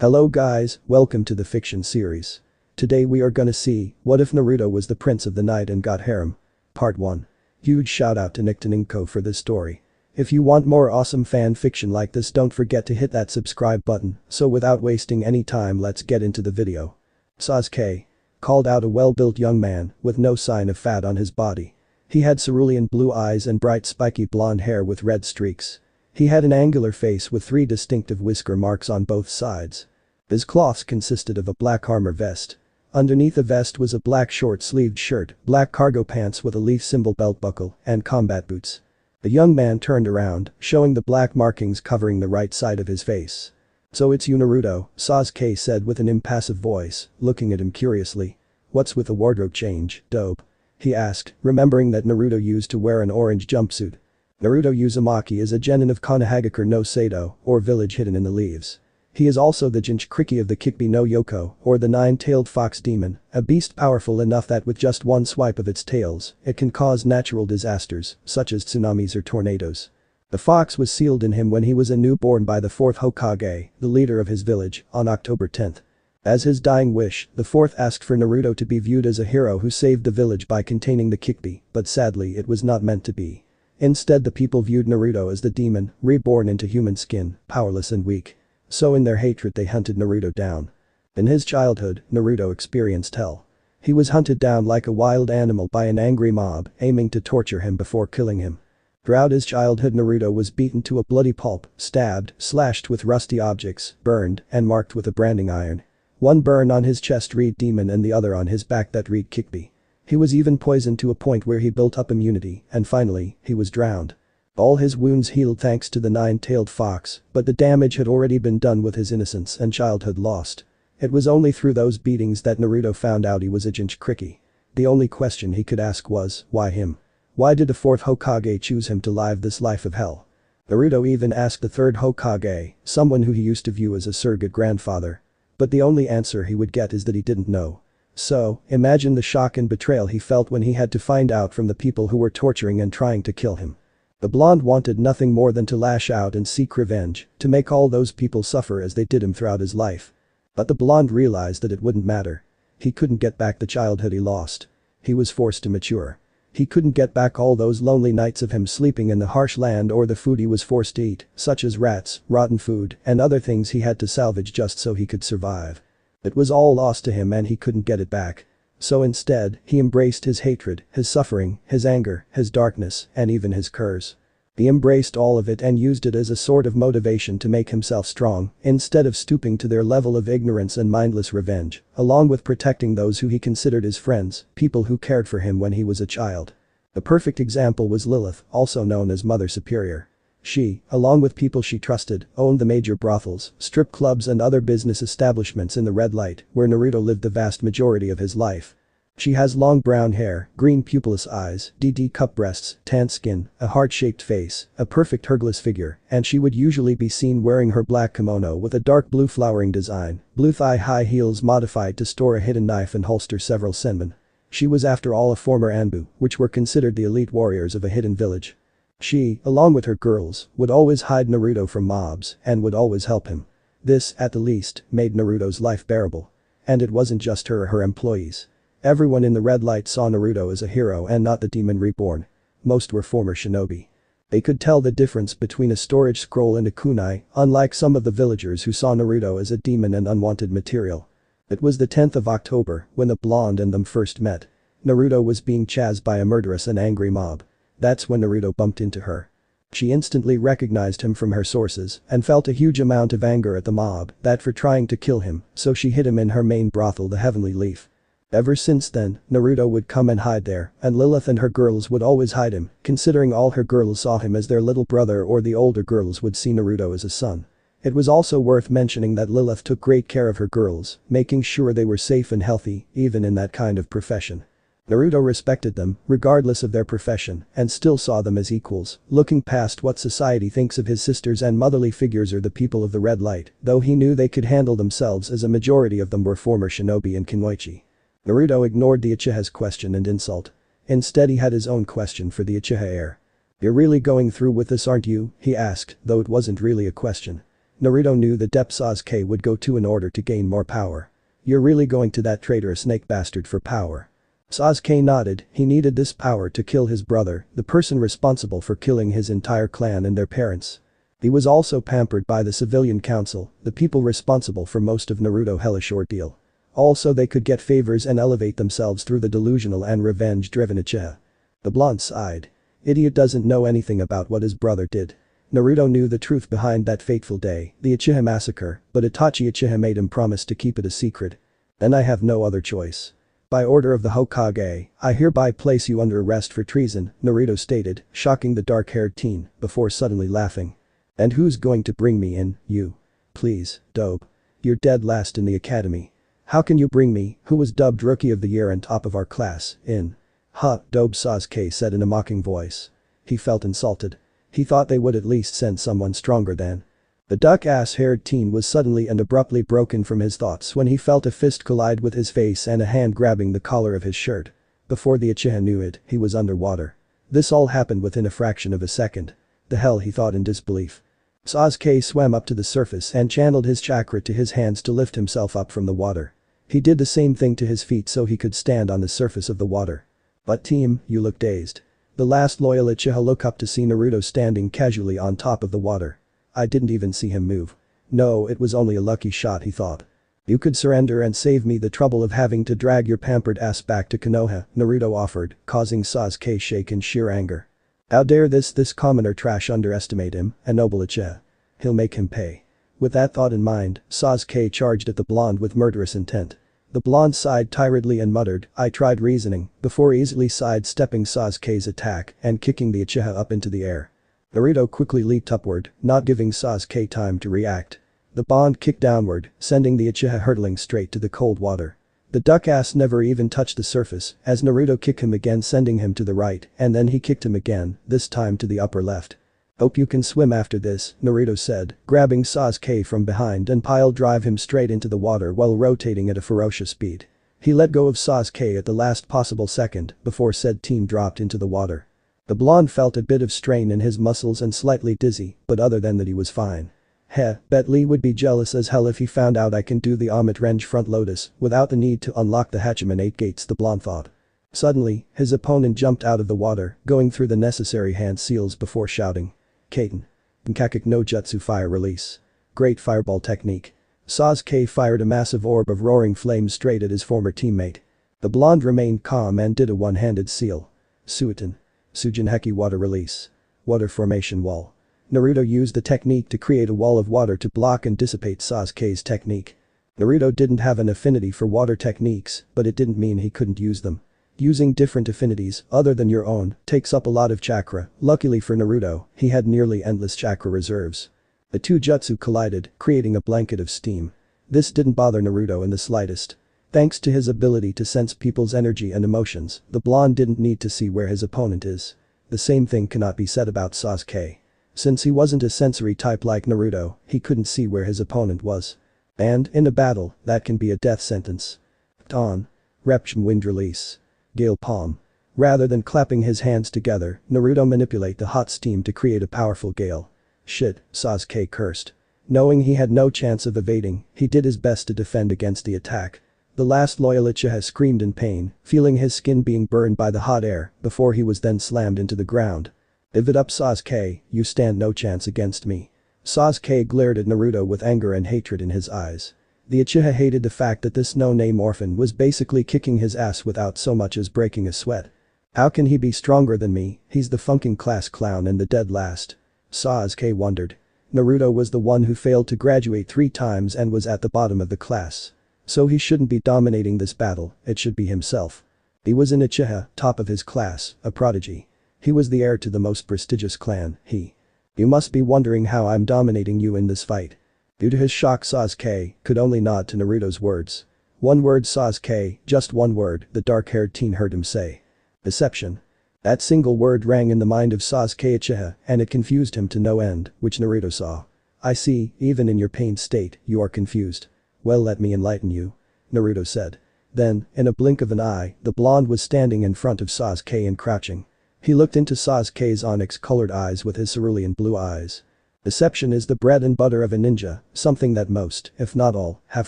Hello guys, welcome to the fiction series. Today we are gonna see, what if Naruto was the prince of the night and got harem? Part 1. Huge shout out to Taningco for this story. If you want more awesome fan fiction like this, don't forget to hit that subscribe button. So without wasting any time, let's get into the video. Sasuke called out a well-built young man with no sign of fat on his body. He had cerulean blue eyes and bright spiky blonde hair with red streaks. He had an angular face with 3 distinctive whisker marks on both sides. His cloths consisted of a black armor vest. Underneath the vest was a black short-sleeved shirt, black cargo pants with a leaf symbol belt buckle, and combat boots. The young man turned around, showing the black markings covering the right side of his face. "So it's you, Naruto," Sasuke said with an impassive voice, looking at him curiously. "What's with the wardrobe change, dope?" he asked, remembering that Naruto used to wear an orange jumpsuit. Naruto Uzumaki is a genin of Konohagakure no Sado, or village hidden in the leaves. He is also the Jinchuriki of the Kikbi no Yoko, or the 9-tailed fox demon, a beast powerful enough that with just one swipe of its tails, it can cause natural disasters, such as tsunamis or tornadoes. The fox was sealed in him when he was a newborn by the 4th Hokage, the leader of his village, on October 10th. As his dying wish, the 4th asked for Naruto to be viewed as a hero who saved the village by containing the Kikbi, but sadly it was not meant to be. Instead, the people viewed Naruto as the demon, reborn into human skin, powerless and weak. So in their hatred they hunted Naruto down. In his childhood, Naruto experienced hell. He was hunted down like a wild animal by an angry mob, aiming to torture him before killing him. Throughout his childhood, Naruto was beaten to a bloody pulp, stabbed, slashed with rusty objects, burned, and marked with a branding iron. One burn on his chest read demon and the other on his back that read Kikbi. He was even poisoned to a point where he built up immunity, and finally, he was drowned. All his wounds healed thanks to the 9-tailed fox, but the damage had already been done with his innocence and childhood lost. It was only through those beatings that Naruto found out he was a Jinchuriki. The only question he could ask was, why him? Why did the 4th Hokage choose him to live this life of hell? Naruto even asked the 3rd Hokage, someone who he used to view as a surrogate grandfather. But the only answer he would get is that he didn't know. So, imagine the shock and betrayal he felt when he had to find out from the people who were torturing and trying to kill him. The blonde wanted nothing more than to lash out and seek revenge, to make all those people suffer as they did him throughout his life. But the blonde realized that it wouldn't matter. He couldn't get back the childhood he lost. He was forced to mature. He couldn't get back all those lonely nights of him sleeping in the harsh land or the food he was forced to eat, such as rats, rotten food, and other things he had to salvage just so he could survive. It was all lost to him and he couldn't get it back. So instead, he embraced his hatred, his suffering, his anger, his darkness, and even his curse. He embraced all of it and used it as a sort of motivation to make himself strong, instead of stooping to their level of ignorance and mindless revenge, along with protecting those who he considered his friends, people who cared for him when he was a child. The perfect example was Lilith, also known as Mother Superior. She, along with people she trusted, owned the major brothels, strip clubs and other business establishments in the Red Light, where Naruto lived the vast majority of his life. She has long brown hair, green pupilless eyes, cup breasts, tan skin, a heart-shaped face, a perfect hergless figure, and she would usually be seen wearing her black kimono with a dark blue flowering design, blue thigh-high heels modified to store a hidden knife and holster several senbon. She was after all a former Anbu, which were considered the elite warriors of a hidden village. She, along with her girls, would always hide Naruto from mobs and would always help him. This, at the least, made Naruto's life bearable. And it wasn't just her or her employees. Everyone in the Red Light saw Naruto as a hero and not the demon reborn. Most were former shinobi. They could tell the difference between a storage scroll and a kunai, unlike some of the villagers who saw Naruto as a demon and unwanted material. It was the 10th of October when the blonde and them first met. Naruto was being chased by a murderous and angry mob. That's when Naruto bumped into her. She instantly recognized him from her sources and felt a huge amount of anger at the mob that for trying to kill him, so she hid him in her main brothel, the Heavenly Leaf. Ever since then, Naruto would come and hide there, and Lilith and her girls would always hide him, considering all her girls saw him as their little brother or the older girls would see Naruto as a son. It was also worth mentioning that Lilith took great care of her girls, making sure they were safe and healthy, even in that kind of profession. Naruto respected them, regardless of their profession, and still saw them as equals, looking past what society thinks of his sisters and motherly figures or the people of the Red Light, though he knew they could handle themselves as a majority of them were former shinobi and kunoichi. Naruto ignored the Uchiha's question and insult. Instead he had his own question for the Uchiha heir. "You're really going through with this, aren't you?" he asked, though it wasn't really a question. Naruto knew the depth Sasuke would go to in order to gain more power. You're really going to that traitorous snake bastard for power? Sasuke nodded, he needed this power to kill his brother, the person responsible for killing his entire clan and their parents. He was also pampered by the civilian council, the people responsible for most of Naruto's hellish ordeal. Also they could get favors and elevate themselves through the delusional and revenge-driven Uchiha. The blonde sighed. Idiot doesn't know anything about what his brother did. Naruto knew the truth behind that fateful day, the Uchiha massacre, but Itachi Uchiha made him promise to keep it a secret. Then I have no other choice. By order of the Hokage, I hereby place you under arrest for treason, Naruto stated, shocking the dark-haired teen, before suddenly laughing. And who's going to bring me in, you? Please, Dobe. You're dead last in the academy. How can you bring me, who was dubbed Rookie of the Year and top of our class, in? Huh, Dobe, Sasuke said in a mocking voice. He felt insulted. He thought they would at least send someone stronger than. The duck-ass-haired teen was suddenly and abruptly broken from his thoughts when he felt a fist collide with his face and a hand grabbing the collar of his shirt. Before the Uchiha knew it, he was underwater. This all happened within a fraction of a second. The hell, he thought in disbelief. Sasuke swam up to the surface and channeled his chakra to his hands to lift himself up from the water. He did the same thing to his feet so he could stand on the surface of the water. But team, you look dazed. The last loyal Uchiha looked up to see Naruto standing casually on top of the water. I didn't even see him move. No, it was only a lucky shot, he thought. You could surrender and save me the trouble of having to drag your pampered ass back to Konoha, Naruto offered, causing Sasuke shake in sheer anger. How dare this commoner trash underestimate him, a noble Uchiha. He'll make him pay. With that thought in mind, Sasuke charged at the blonde with murderous intent. The blonde sighed tiredly and muttered, I tried reasoning, before easily sidestepping Sasuke's attack and kicking the Uchiha up into the air. Naruto quickly leaped upward, not giving Sasuke time to react. The bond kicked downward, sending the Uchiha hurtling straight to the cold water. The duck-ass never even touched the surface, as Naruto kicked him again, sending him to the right, and then he kicked him again, this time to the upper left. Hope you can swim after this, Naruto said, grabbing Sasuke from behind and pile-drive him straight into the water while rotating at a ferocious speed. He let go of Sasuke at the last possible second before said teen dropped into the water. The blonde felt a bit of strain in his muscles and slightly dizzy, but other than that he was fine. Heh, bet Lee would be jealous as hell if he found out I can do the Amit Range front lotus without the need to unlock the Hachiman 8 gates, the blonde thought. Suddenly, his opponent jumped out of the water, going through the necessary hand seals before shouting. Kaiten. Nkakik no Jutsu fire release. Great fireball technique. Sasuke fired a massive orb of roaring flames straight at his former teammate. The blonde remained calm and did a one-handed seal. Suiton. Sujinheki water release. Water formation wall. Naruto used the technique to create a wall of water to block and dissipate Sasuke's technique. Naruto didn't have an affinity for water techniques, but it didn't mean he couldn't use them. Using different affinities, other than your own, takes up a lot of chakra. Luckily for Naruto, he had nearly endless chakra reserves. The two jutsu collided, creating a blanket of steam. This didn't bother Naruto in the slightest. Thanks to his ability to sense people's energy and emotions, the blonde didn't need to see where his opponent is. The same thing cannot be said about Sasuke. Since he wasn't a sensory type like Naruto, he couldn't see where his opponent was. And, in a battle, that can be a death sentence. Dawn. Repshim wind release. Gale palm. Rather than clapping his hands together, Naruto manipulate the hot steam to create a powerful gale. Shit, Sasuke cursed. Knowing he had no chance of evading, he did his best to defend against the attack. The last loyal Uchiha screamed in pain, feeling his skin being burned by the hot air, before he was then slammed into the ground. Live it up, Sasuke, you stand no chance against me. Sasuke glared at Naruto with anger and hatred in his eyes. The Uchiha hated the fact that this no-name orphan was basically kicking his ass without so much as breaking a sweat. How can he be stronger than me? He's the funking class clown and the dead last. Sasuke wondered. Naruto was the one who failed to graduate 3 times and was at the bottom of the class. So he shouldn't be dominating this battle, it should be himself. He was an Uchiha, top of his class, a prodigy. He was the heir to the most prestigious clan, You must be wondering how I'm dominating you in this fight. Due to his shock, Sasuke could only nod to Naruto's words. One word, Sasuke, just one word, the dark-haired teen heard him say. Deception. That single word rang in the mind of Sasuke Uchiha and it confused him to no end, which Naruto saw. I see, even in your pained state, you are confused. Well, let me enlighten you. Naruto said. Then, in a blink of an eye, the blonde was standing in front of Sasuke and crouching. He looked into Sasuke's onyx-colored eyes with his cerulean blue eyes. Deception is the bread and butter of a ninja, something that most, if not all, have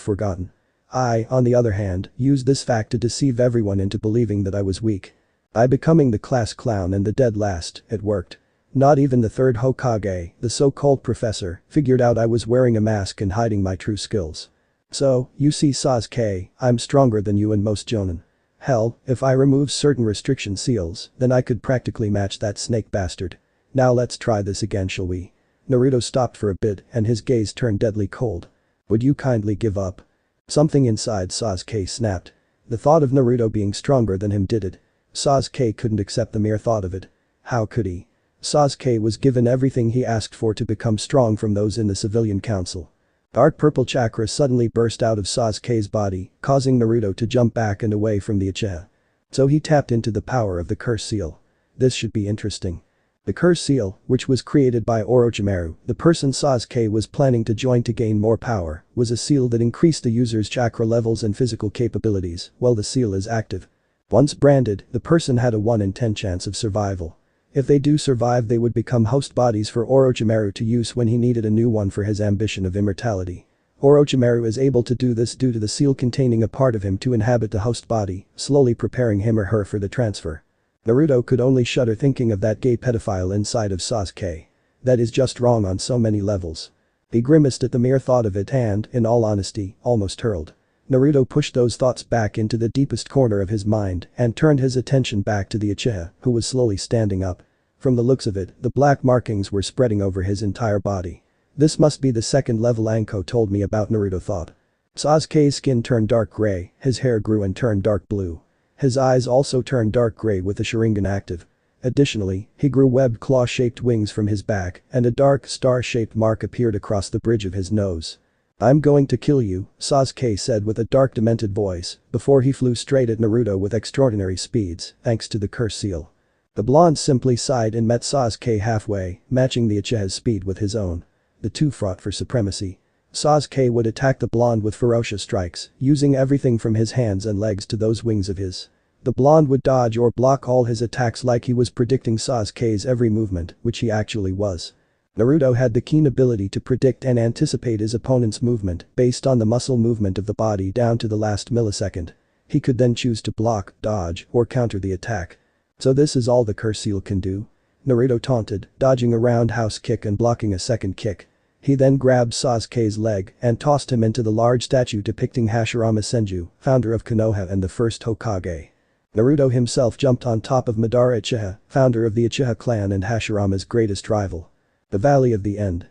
forgotten. I, on the other hand, used this fact to deceive everyone into believing that I was weak. By becoming the class clown and the dead last, it worked. Not even the third Hokage, the so-called professor, figured out I was wearing a mask and hiding my true skills. So, you see Sasuke, I'm stronger than you and most jonin. Hell, if I remove certain restriction seals, then I could practically match that snake bastard. Now let's try this again, shall we? Naruto stopped for a bit and his gaze turned deadly cold. Would you kindly give up? Something inside Sasuke snapped. The thought of Naruto being stronger than him did it. Sasuke couldn't accept the mere thought of it. How could he? Sasuke was given everything he asked for to become strong from those in the civilian council. Dark purple chakra suddenly burst out of Sasuke's body, causing Naruto to jump back and away from the Uchiha. So he tapped into the power of the curse seal. This should be interesting. The curse seal, which was created by Orochimaru, the person Sasuke was planning to join to gain more power, was a seal that increased the user's chakra levels and physical capabilities while the seal is active. Once branded, the person had a 1 in 10 chance of survival. If they do survive, they would become host bodies for Orochimaru to use when he needed a new one for his ambition of immortality. Orochimaru is able to do this due to the seal containing a part of him to inhabit the host body, slowly preparing him or her for the transfer. Naruto could only shudder thinking of that gay pedophile inside of Sasuke. That is just wrong on so many levels. He grimaced at the mere thought of it and, in all honesty, almost hurled. Naruto pushed those thoughts back into the deepest corner of his mind and turned his attention back to the Uchiha, who was slowly standing up. From the looks of it, the black markings were spreading over his entire body. This must be the second level Anko told me about, Naruto thought. Sasuke's skin turned dark gray, his hair grew and turned dark blue. His eyes also turned dark gray with the Sharingan active. Additionally, he grew webbed claw-shaped wings from his back and a dark star-shaped mark appeared across the bridge of his nose. I'm going to kill you, Sasuke said with a dark demented voice before he flew straight at Naruto with extraordinary speeds thanks to the curse seal. The blonde simply sighed and met Sasuke halfway, matching the Uchiha's speed with his own. The two fought for supremacy. Sasuke would attack the blonde with ferocious strikes, using everything from his hands and legs to those wings of his. The blonde would dodge or block all his attacks like he was predicting Sasuke's every movement, which he actually was. Naruto had the keen ability to predict and anticipate his opponent's movement based on the muscle movement of the body down to the last millisecond. He could then choose to block, dodge, or counter the attack. So this is all the curse seal can do? Naruto taunted, dodging a roundhouse kick and blocking a second kick. He then grabbed Sasuke's leg and tossed him into the large statue depicting Hashirama Senju, founder of Konoha and the first Hokage. Naruto himself jumped on top of Madara Uchiha, founder of the Uchiha clan and Hashirama's greatest rival. The Valley of the End.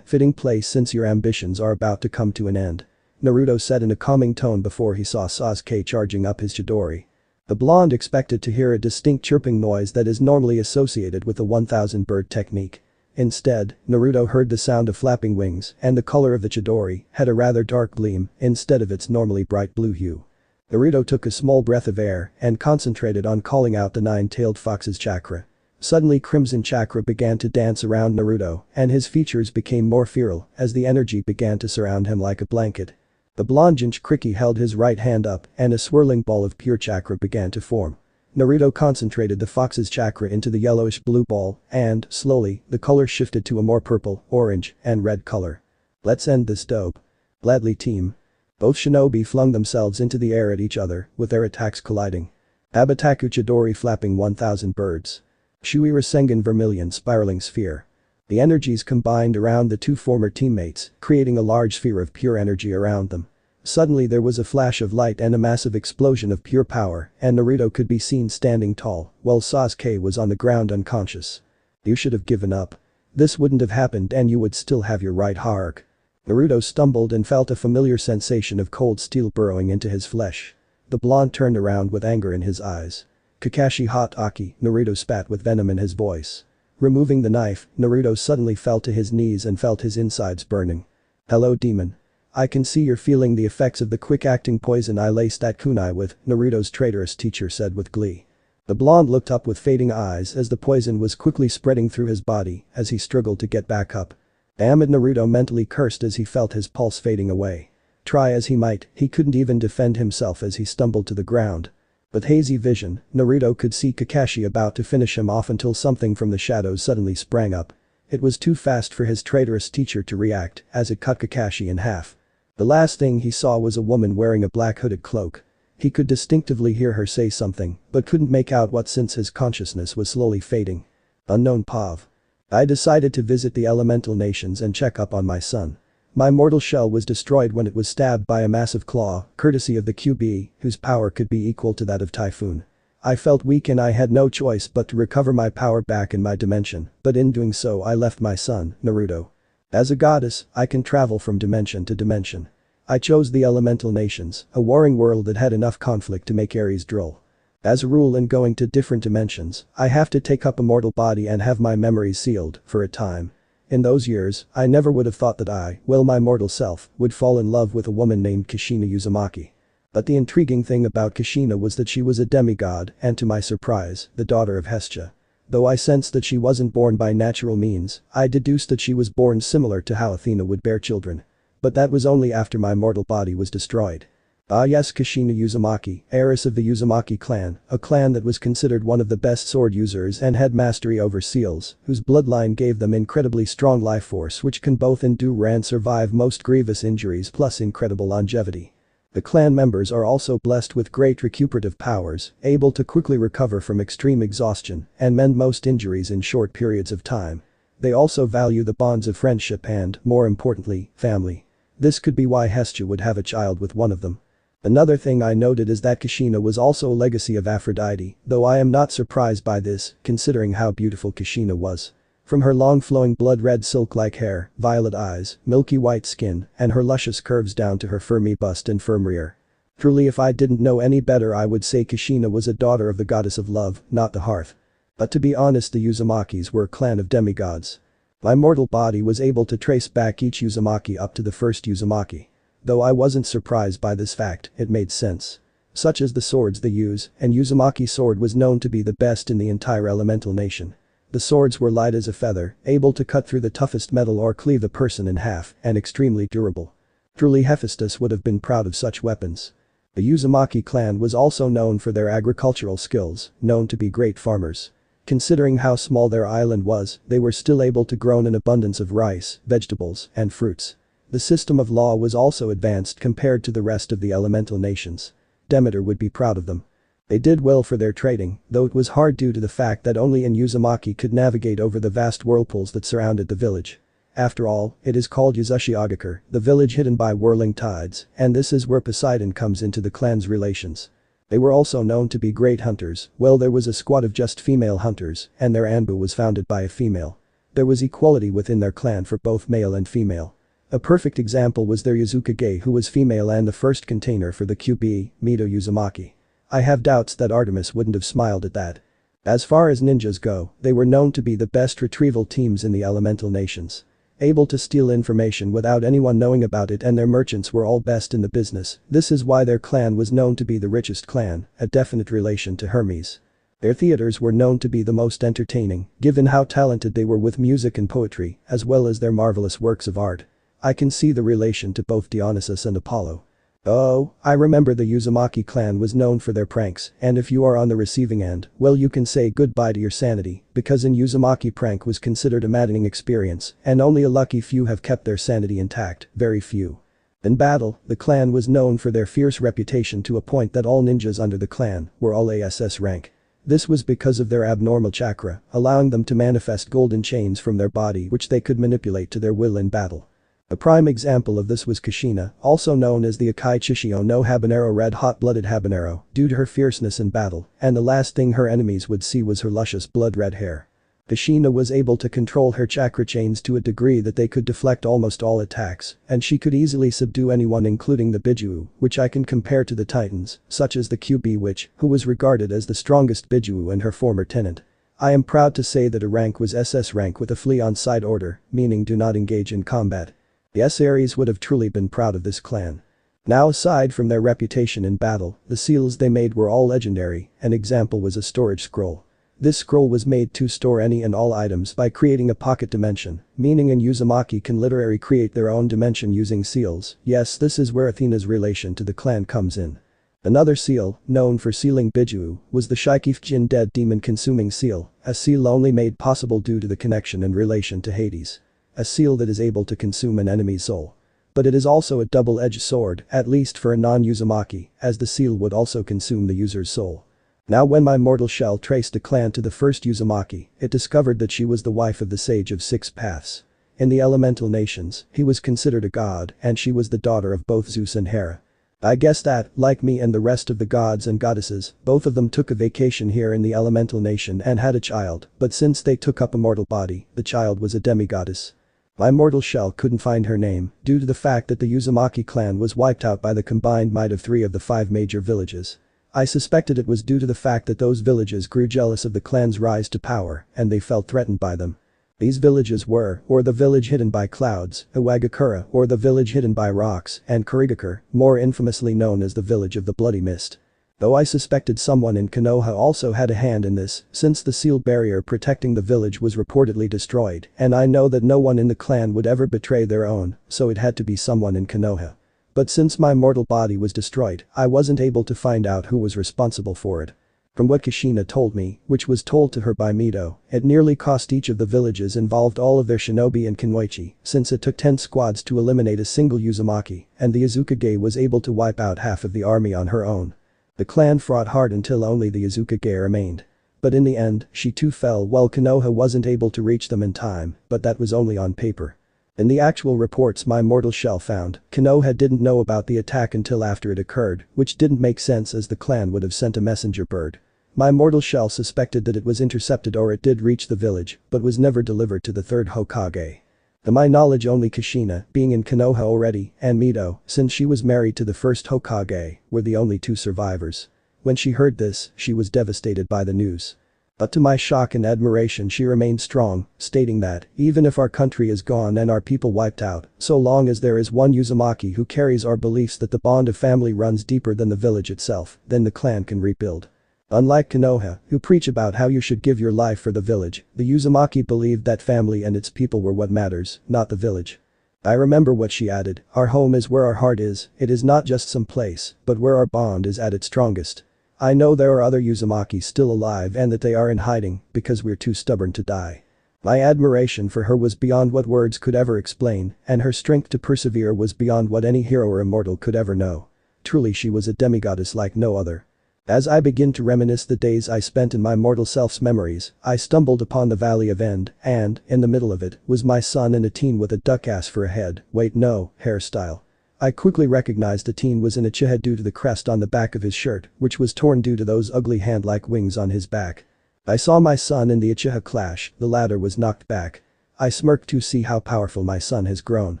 Fitting place since your ambitions are about to come to an end. Naruto said in a calming tone before he saw Sasuke charging up his Chidori. The blonde expected to hear a distinct chirping noise that is normally associated with the 1000 bird technique. Instead, Naruto heard the sound of flapping wings and the color of the Chidori had a rather dark gleam instead of its normally bright blue hue. Naruto took a small breath of air and concentrated on calling out the nine-tailed fox's chakra. Suddenly crimson chakra began to dance around Naruto and his features became more feral as the energy began to surround him like a blanket. The blonde Jinchuriki held his right hand up and a swirling ball of pure chakra began to form. Naruto concentrated the fox's chakra into the yellowish blue ball and, slowly, the color shifted to a more purple, orange, and red color. Let's end this dope. Gladly team. Both shinobi flung themselves into the air at each other with their attacks colliding. Abataku Chidori flapping 1000 birds. Shui Rasengan Vermilion spiraling sphere. The energies combined around the two former teammates, creating a large sphere of pure energy around them. Suddenly there was a flash of light and a massive explosion of pure power and Naruto could be seen standing tall while Sasuke was on the ground unconscious. You should have given up. This wouldn't have happened and you would still have your right arc. Naruto stumbled and felt a familiar sensation of cold steel burrowing into his flesh. The blonde turned around with anger in his eyes. Kakashi hot Aki, Naruto spat with venom in his voice. Removing the knife, Naruto suddenly fell to his knees and felt his insides burning. Hello demon. I can see you're feeling the effects of the quick-acting poison I laced that kunai with, Naruto's traitorous teacher said with glee. The blonde looked up with fading eyes as the poison was quickly spreading through his body as he struggled to get back up. Damn it, Naruto mentally cursed as he felt his pulse fading away. Try as he might, he couldn't even defend himself as he stumbled to the ground. With hazy vision, Naruto could see Kakashi about to finish him off until something from the shadows suddenly sprang up. It was too fast for his traitorous teacher to react as it cut Kakashi in half. The last thing he saw was a woman wearing a black hooded cloak. He could distinctively hear her say something, but couldn't make out what since his consciousness was slowly fading. Unknown Pav. I decided to visit the elemental nations and check up on my son. My mortal shell was destroyed when it was stabbed by a massive claw, courtesy of the QB, whose power could be equal to that of Typhoon. I felt weak and I had no choice but to recover my power back in my dimension, but in doing so I left my son, Naruto. As a goddess, I can travel from dimension to dimension. I chose the elemental nations, a warring world that had enough conflict to make Ares drool. As a rule in going to different dimensions, I have to take up a mortal body and have my memories sealed for a time. In those years, I never would have thought that my mortal self, would fall in love with a woman named Kushina Uzumaki. But the intriguing thing about Kushina was that she was a demigod and to my surprise, the daughter of Hestia. Though I sensed that she wasn't born by natural means, I deduced that she was born similar to how Athena would bear children. But that was only after my mortal body was destroyed. Ah yes, Kushina Uzumaki, heiress of the Uzumaki clan, a clan that was considered one of the best sword users and had mastery over seals, whose bloodline gave them incredibly strong life force which can both endure and survive most grievous injuries plus incredible longevity. The clan members are also blessed with great recuperative powers, able to quickly recover from extreme exhaustion and mend most injuries in short periods of time. They also value the bonds of friendship and, more importantly, family. This could be why Hestia would have a child with one of them. Another thing I noted is that Kushina was also a legacy of Aphrodite, though I am not surprised by this, considering how beautiful Kushina was. From her long flowing blood-red silk-like hair, violet eyes, milky white skin, and her luscious curves down to her firmy bust and firm rear. Truly if I didn't know any better I would say Kushina was a daughter of the goddess of love, not the hearth. But to be honest, the Uzumakis were a clan of demigods. My mortal body was able to trace back each Uzumaki up to the first Uzumaki. Though I wasn't surprised by this fact, it made sense. Such as the swords they use, and Uzumaki sword was known to be the best in the entire elemental nation. The swords were light as a feather, able to cut through the toughest metal or cleave a person in half, and extremely durable. Truly Hephaestus would have been proud of such weapons. The Uzumaki clan was also known for their agricultural skills, known to be great farmers. Considering how small their island was, they were still able to grow an abundance of rice, vegetables, and fruits. The system of law was also advanced compared to the rest of the elemental nations. Demeter would be proud of them. They did well for their trading, though it was hard due to the fact that only an Uzumaki could navigate over the vast whirlpools that surrounded the village. After all, it is called Yuzushiogakure, the village hidden by whirling tides, and this is where Poseidon comes into the clan's relations. They were also known to be great hunters. Well, there was a squad of just female hunters, and their Anbu was founded by a female. There was equality within their clan for both male and female. A perfect example was their Yuzukage, who was female and the first container for the QB, Mito Uzumaki. I have doubts that Artemis wouldn't have smiled at that. As far as ninjas go, they were known to be the best retrieval teams in the elemental nations. Able to steal information without anyone knowing about it, and their merchants were all best in the business. This is why their clan was known to be the richest clan, a definite relation to Hermes. Their theaters were known to be the most entertaining, given how talented they were with music and poetry, as well as their marvelous works of art. I can see the relation to both Dionysus and Apollo. Oh, I remember the Uzumaki clan was known for their pranks, and if you are on the receiving end, well, you can say goodbye to your sanity, because an Uzumaki prank was considered a maddening experience, and only a lucky few have kept their sanity intact, very few. In battle, the clan was known for their fierce reputation to a point that all ninjas under the clan were all ASS rank. This was because of their abnormal chakra, allowing them to manifest golden chains from their body which they could manipulate to their will in battle. A prime example of this was Kushina, also known as the Akai Chishio no Habanero, red hot-blooded habanero, due to her fierceness in battle, and the last thing her enemies would see was her luscious blood-red hair. Kushina was able to control her chakra chains to a degree that they could deflect almost all attacks, and she could easily subdue anyone including the Bijuu, which I can compare to the Titans, such as the QB witch, who was regarded as the strongest Bijuu and her former tenant. I am proud to say that her rank was SS rank with a flee on side order, meaning do not engage in combat. Yes, Ares would have truly been proud of this clan. Now, aside from their reputation in battle, the seals they made were all legendary. An example was a storage scroll. This scroll was made to store any and all items by creating a pocket dimension, meaning an Uzumaki can literally create their own dimension using seals. Yes, this is where Athena's relation to the clan comes in. Another seal, known for sealing Biju, was the Shikifjin dead demon-consuming seal, a seal only made possible due to the connection and relation to Hades. A seal that is able to consume an enemy's soul. But it is also a double-edged sword, at least for a non-Uzumaki, as the seal would also consume the user's soul. Now when my mortal shell traced a clan to the first Uzumaki, it discovered that she was the wife of the Sage of Six Paths. In the elemental nations, he was considered a god, and she was the daughter of both Zeus and Hera. I guess that, like me and the rest of the gods and goddesses, both of them took a vacation here in the elemental nation and had a child, but since they took up a mortal body, the child was a demigoddess. My mortal shell couldn't find her name, due to the fact that the Uzumaki clan was wiped out by the combined might of 3 of the 5 major villages. I suspected it was due to the fact that those villages grew jealous of the clan's rise to power, and they felt threatened by them. These villages were, or the village hidden by clouds, Iwagakura, or the village hidden by rocks, and Kurigakure, more infamously known as the village of the Bloody Mist. Though I suspected someone in Konoha also had a hand in this, since the sealed barrier protecting the village was reportedly destroyed, and I know that no one in the clan would ever betray their own, so it had to be someone in Konoha. But since my mortal body was destroyed, I wasn't able to find out who was responsible for it. From what Kushina told me, which was told to her by Mito, it nearly cost each of the villages involved all of their shinobi and kunoichi, since it took 10 squads to eliminate a single Uzumaki, and the Azukage was able to wipe out half of the army on her own. The clan fought hard until only the Azukage remained. But in the end, she too fell while Konoha wasn't able to reach them in time, but that was only on paper. In the actual reports my mortal shell found, Konoha didn't know about the attack until after it occurred, which didn't make sense as the clan would have sent a messenger bird. My mortal shell suspected that it was intercepted or it did reach the village, but was never delivered to the third Hokage. To my knowledge only Kushina, being in Konoha already, and Mito, since she was married to the first Hokage, were the only 2 survivors. When she heard this, she was devastated by the news. But to my shock and admiration she remained strong, stating that, even if our country is gone and our people wiped out, so long as there is one Uzumaki who carries our beliefs that the bond of family runs deeper than the village itself, then the clan can rebuild. Unlike Konoha, who preach about how you should give your life for the village, the Uzumaki believed that family and its people were what matters, not the village. I remember what she added, our home is where our heart is, it is not just some place, but where our bond is at its strongest. I know there are other Uzumaki still alive and that they are in hiding, because we're too stubborn to die. My admiration for her was beyond what words could ever explain, and her strength to persevere was beyond what any hero or immortal could ever know. Truly she was a demigoddess like no other. As I begin to reminisce the days I spent in my mortal self's memories, I stumbled upon the Valley of End, and, in the middle of it, was my son and a teen with a duck ass for a head, wait no, hairstyle. I quickly recognized the teen was an Uchiha due to the crest on the back of his shirt, which was torn due to those ugly hand-like wings on his back. I saw my son and the Uchiha clash, the latter was knocked back. I smirked to see how powerful my son has grown.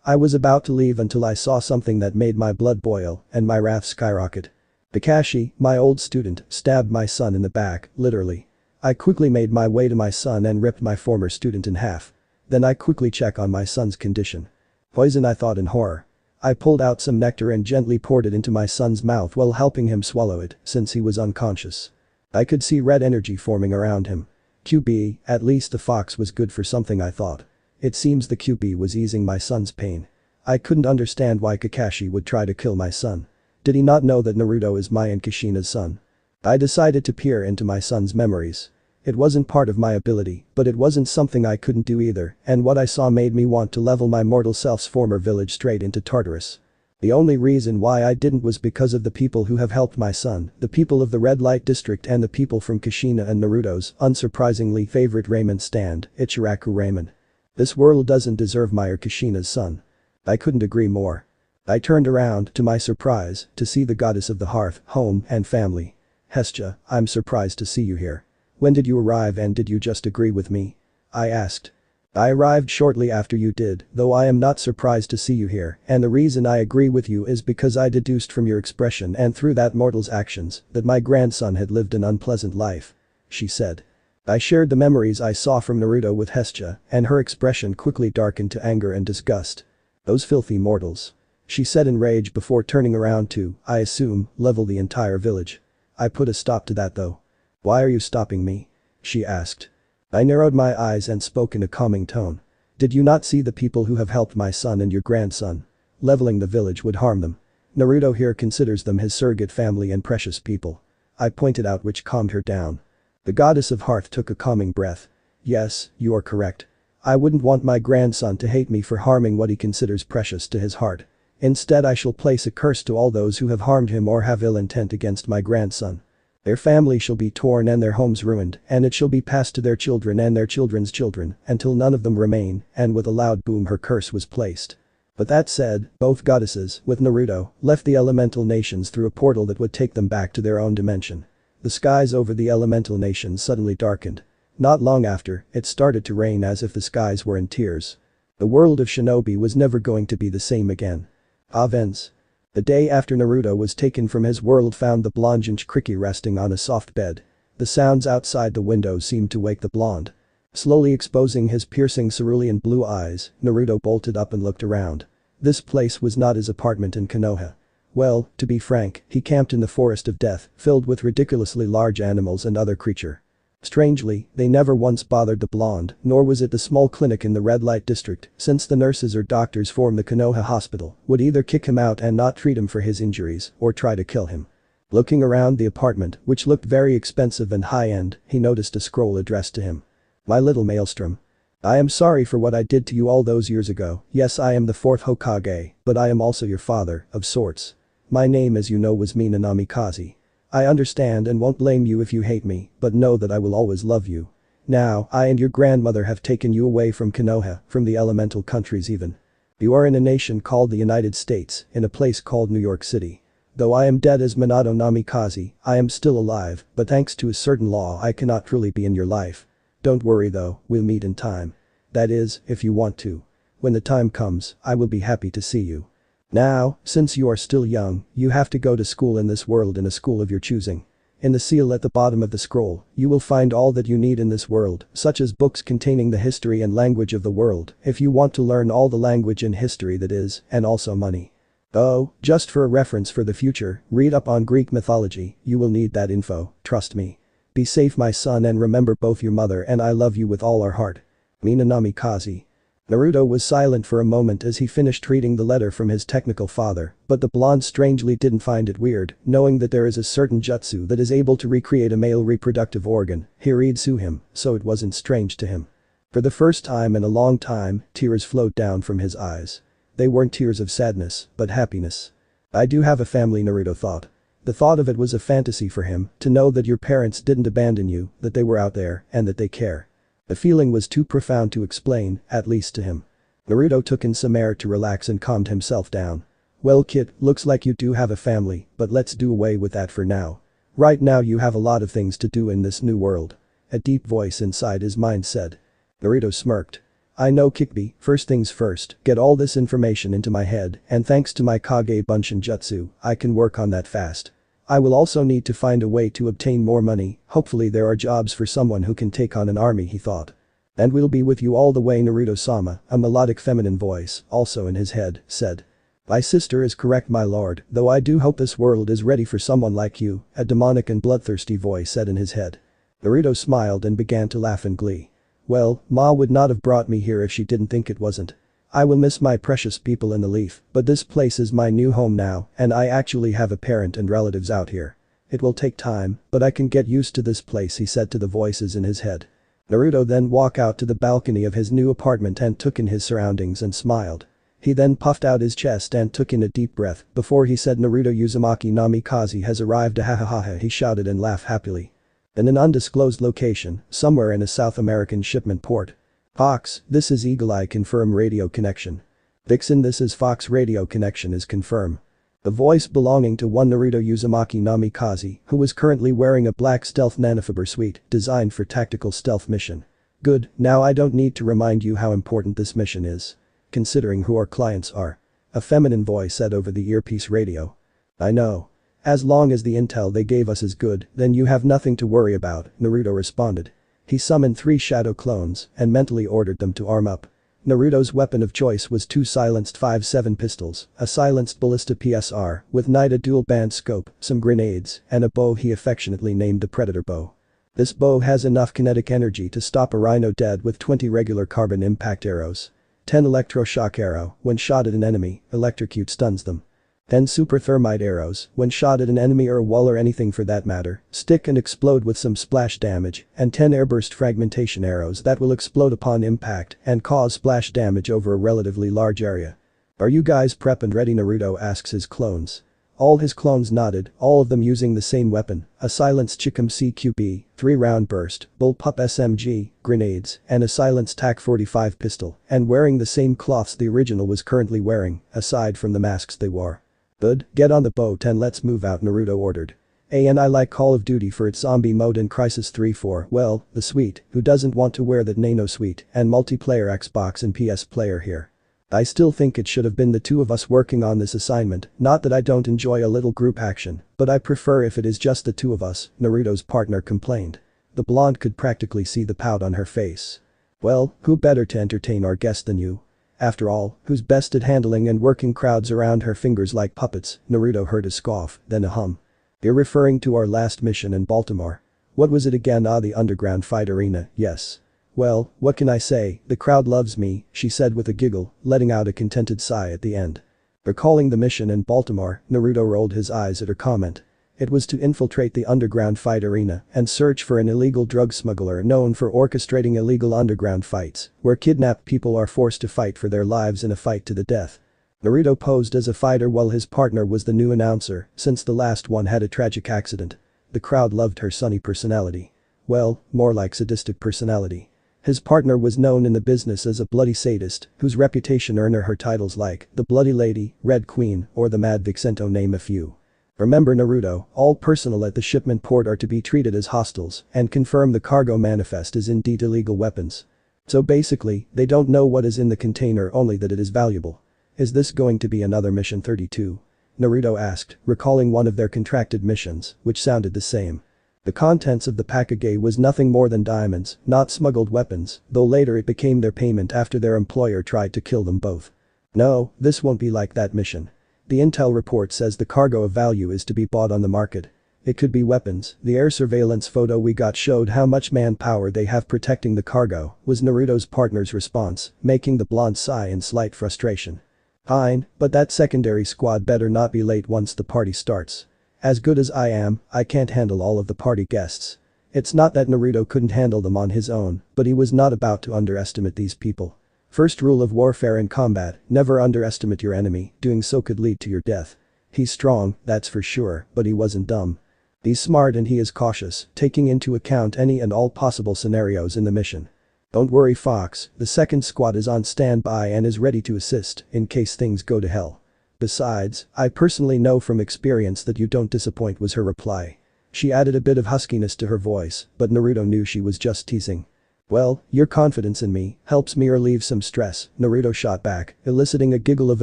I was about to leave until I saw something that made my blood boil, and my wrath skyrocket. Kakashi, my old student, stabbed my son in the back, literally. I quickly made my way to my son and ripped my former student in half. Then I quickly checked on my son's condition. Poison, I thought in horror. I pulled out some nectar and gently poured it into my son's mouth while helping him swallow it, since he was unconscious. I could see red energy forming around him. QB, at least the fox was good for something, I thought. It seems the QB was easing my son's pain. I couldn't understand why Kakashi would try to kill my son. Did he not know that Naruto is my and Kushina's son? I decided to peer into my son's memories. It wasn't part of my ability, but it wasn't something I couldn't do either, and what I saw made me want to level my mortal self's former village straight into Tartarus. The only reason why I didn't was because of the people who have helped my son, the people of the Red Light District and the people from Kushina and Naruto's, unsurprisingly favorite ramen stand, Ichiraku Ramen. This world doesn't deserve my or Kushina's son. I couldn't agree more. I turned around, to my surprise, to see the goddess of the hearth, home, and family. Hestia, I'm surprised to see you here. When did you arrive and did you just agree with me? I asked. I arrived shortly after you did, though I am not surprised to see you here, and the reason I agree with you is because I deduced from your expression and through that mortal's actions that my grandson had lived an unpleasant life. She said. I shared the memories I saw from Naruto with Hestia, and her expression quickly darkened to anger and disgust. Those filthy mortals. She said in rage before turning around to, I assume, level the entire village. I put a stop to that though. Why are you stopping me? She asked. I narrowed my eyes and spoke in a calming tone. Did you not see the people who have helped my son and your grandson? Leveling the village would harm them. Naruto here considers them his surrogate family and precious people. I pointed out, which calmed her down. The goddess of hearth took a calming breath. Yes, you are correct. I wouldn't want my grandson to hate me for harming what he considers precious to his heart. Instead, I shall place a curse to all those who have harmed him or have ill intent against my grandson. Their family shall be torn and their homes ruined, and it shall be passed to their children and their children's children, until none of them remain, and with a loud boom her curse was placed. But that said, both goddesses, with Naruto, left the elemental nations through a portal that would take them back to their own dimension. The skies over the elemental nations suddenly darkened. Not long after, it started to rain as if the skies were in tears. The world of shinobi was never going to be the same again. Events. The day after Naruto was taken from his world found the blonde Jinchuriki resting on a soft bed. The sounds outside the window seemed to wake the blonde. Slowly exposing his piercing cerulean blue eyes, Naruto bolted up and looked around. This place was not his apartment in Konoha. Well, to be frank, he camped in the forest of death, filled with ridiculously large animals and other creature. Strangely, they never once bothered the blonde, nor was it the small clinic in the red light district, since the nurses or doctors from the Konoha hospital would either kick him out and not treat him for his injuries, or try to kill him. Looking around the apartment, which looked very expensive and high-end, he noticed a scroll addressed to him. My little Maelstrom. I am sorry for what I did to you all those years ago. Yes, I am the 4th Hokage, but I am also your father, of sorts. My name, as you know, was Mina Namikaze. I understand and won't blame you if you hate me, but know that I will always love you. Now, I and your grandmother have taken you away from Konoha, from the elemental countries even. You are in a nation called the United States, in a place called New York City. Though I am dead as Minato Namikaze, I am still alive, but thanks to a certain law I cannot truly be in your life. Don't worry though, we'll meet in time. That is, if you want to. When the time comes, I will be happy to see you. Now, since you are still young, you have to go to school in this world, in a school of your choosing. In the seal at the bottom of the scroll, you will find all that you need in this world, such as books containing the history and language of the world, if you want to learn all the language and history that is, and also money. Oh, just for a reference for the future, read up on Greek mythology, you will need that info, trust me. Be safe, my son, and remember both your mother and I love you with all our heart. Mina Namikaze. Naruto was silent for a moment as he finished reading the letter from his technical father, but the blonde strangely didn't find it weird, knowing that there is a certain jutsu that is able to recreate a male reproductive organ, Hiritsu him, so it wasn't strange to him. For the first time in a long time, tears flowed down from his eyes. They weren't tears of sadness, but happiness. I do have a family, Naruto thought. The thought of it was a fantasy for him, to know that your parents didn't abandon you, that they were out there, and that they care. The feeling was too profound to explain, at least to him. Naruto took in some air to relax and calmed himself down. Well kid, looks like you do have a family, but let's do away with that for now. Right now you have a lot of things to do in this new world. A deep voice inside his mind said. Naruto smirked. I know, Kikbi, first things first, get all this information into my head, and thanks to my Kage Bunshin Jutsu, I can work on that fast. I will also need to find a way to obtain more money, hopefully there are jobs for someone who can take on an army, he thought. And we'll be with you all the way, Naruto-sama, a melodic feminine voice, also in his head, said. My sister is correct, my lord, though I do hope this world is ready for someone like you, a demonic and bloodthirsty voice said in his head. Naruto smiled and began to laugh in glee. Well, Ma would not have brought me here if she didn't think it wasn't. I will miss my precious people in the leaf, but this place is my new home now, and I actually have a parent and relatives out here. It will take time, but I can get used to this place, he said to the voices in his head. Naruto then walked out to the balcony of his new apartment and took in his surroundings and smiled. He then puffed out his chest and took in a deep breath before he said, Naruto Uzumaki Namikaze has arrived, ha, he shouted and laughed happily. In an undisclosed location, somewhere in a South American shipment port. Fox, this is Eagle Eye, confirm radio connection. Vixen, this is Fox, radio connection is confirm. The voice belonging to one Naruto Uzumaki Namikaze, who was currently wearing a black stealth nanofiber suite designed for tactical stealth mission. Good, now I don't need to remind you how important this mission is. Considering who our clients are. A feminine voice said over the earpiece radio. I know. As long as the intel they gave us is good, then you have nothing to worry about, Naruto responded. He summoned 3 shadow clones and mentally ordered them to arm up. Naruto's weapon of choice was 2 silenced 5.7 pistols, a silenced ballista PSR with Nida dual band scope, some grenades, and a bow he affectionately named the Predator bow. This bow has enough kinetic energy to stop a rhino dead with 20 regular carbon impact arrows. 10 electroshock arrow, when shot at an enemy, electrocute stuns them. Then super thermite arrows, when shot at an enemy or a wall or anything for that matter, stick and explode with some splash damage, and 10 airburst fragmentation arrows that will explode upon impact and cause splash damage over a relatively large area. Are you guys prep and ready? Naruto asks his clones. All his clones nodded, all of them using the same weapon, a silenced Chikum CQB, 3-round burst, bullpup SMG, grenades, and a silenced TAC-45 pistol, and wearing the same cloths the original was currently wearing, aside from the masks they wore. Good, get on the boat and let's move out, Naruto ordered. And I like Call of Duty for its zombie mode and Crisis 3 for, well, the suite, who doesn't want to wear that Nano suite, and multiplayer Xbox and PS player here. I still think it should have been the two of us working on this assignment, not that I don't enjoy a little group action, but I prefer if it is just the two of us, Naruto's partner complained. The blonde could practically see the pout on her face. Well, who better to entertain our guest than you? After all, who's best at handling and working crowds around her fingers like puppets? Naruto heard a scoff, then a hum. You're referring to our last mission in Baltimore. What was it again? The underground fight arena, yes. Well, what can I say, the crowd loves me, she said with a giggle, letting out a contented sigh at the end. Recalling the mission in Baltimore, Naruto rolled his eyes at her comment. It was to infiltrate the underground fight arena and search for an illegal drug smuggler known for orchestrating illegal underground fights, where kidnapped people are forced to fight for their lives in a fight to the death. Naruto posed as a fighter while his partner was the new announcer, since the last one had a tragic accident. The crowd loved her sunny personality. Well, more like sadistic personality. His partner was known in the business as a bloody sadist, whose reputation earned her titles like the Bloody Lady, Red Queen, or the Mad Vixen, to name a few. Remember Naruto, all personnel at the shipment port are to be treated as hostiles and confirm the cargo manifest is indeed illegal weapons. So basically, they don't know what is in the container, only that it is valuable. Is this going to be another mission 32? Naruto asked, recalling one of their contracted missions, which sounded the same. The contents of the package was nothing more than diamonds, not smuggled weapons, though later it became their payment after their employer tried to kill them both. No, this won't be like that mission. The intel report says the cargo of value is to be bought on the market. It could be weapons. The air surveillance photo we got showed how much manpower they have protecting the cargo, was Naruto's partner's response, making the blonde sigh in slight frustration. Fine, but that secondary squad better not be late once the party starts. As good as I am, I can't handle all of the party guests. It's not that Naruto couldn't handle them on his own, but he was not about to underestimate these people. First rule of warfare and combat, never underestimate your enemy, doing so could lead to your death. He's strong, that's for sure, but he wasn't dumb. He's smart and he is cautious, taking into account any and all possible scenarios in the mission. Don't worry Fox, the second squad is on standby and is ready to assist in case things go to hell. Besides, I personally know from experience that you don't disappoint, was her reply. She added a bit of huskiness to her voice, but Naruto knew she was just teasing. Well, your confidence in me helps me relieve some stress, Naruto shot back, eliciting a giggle of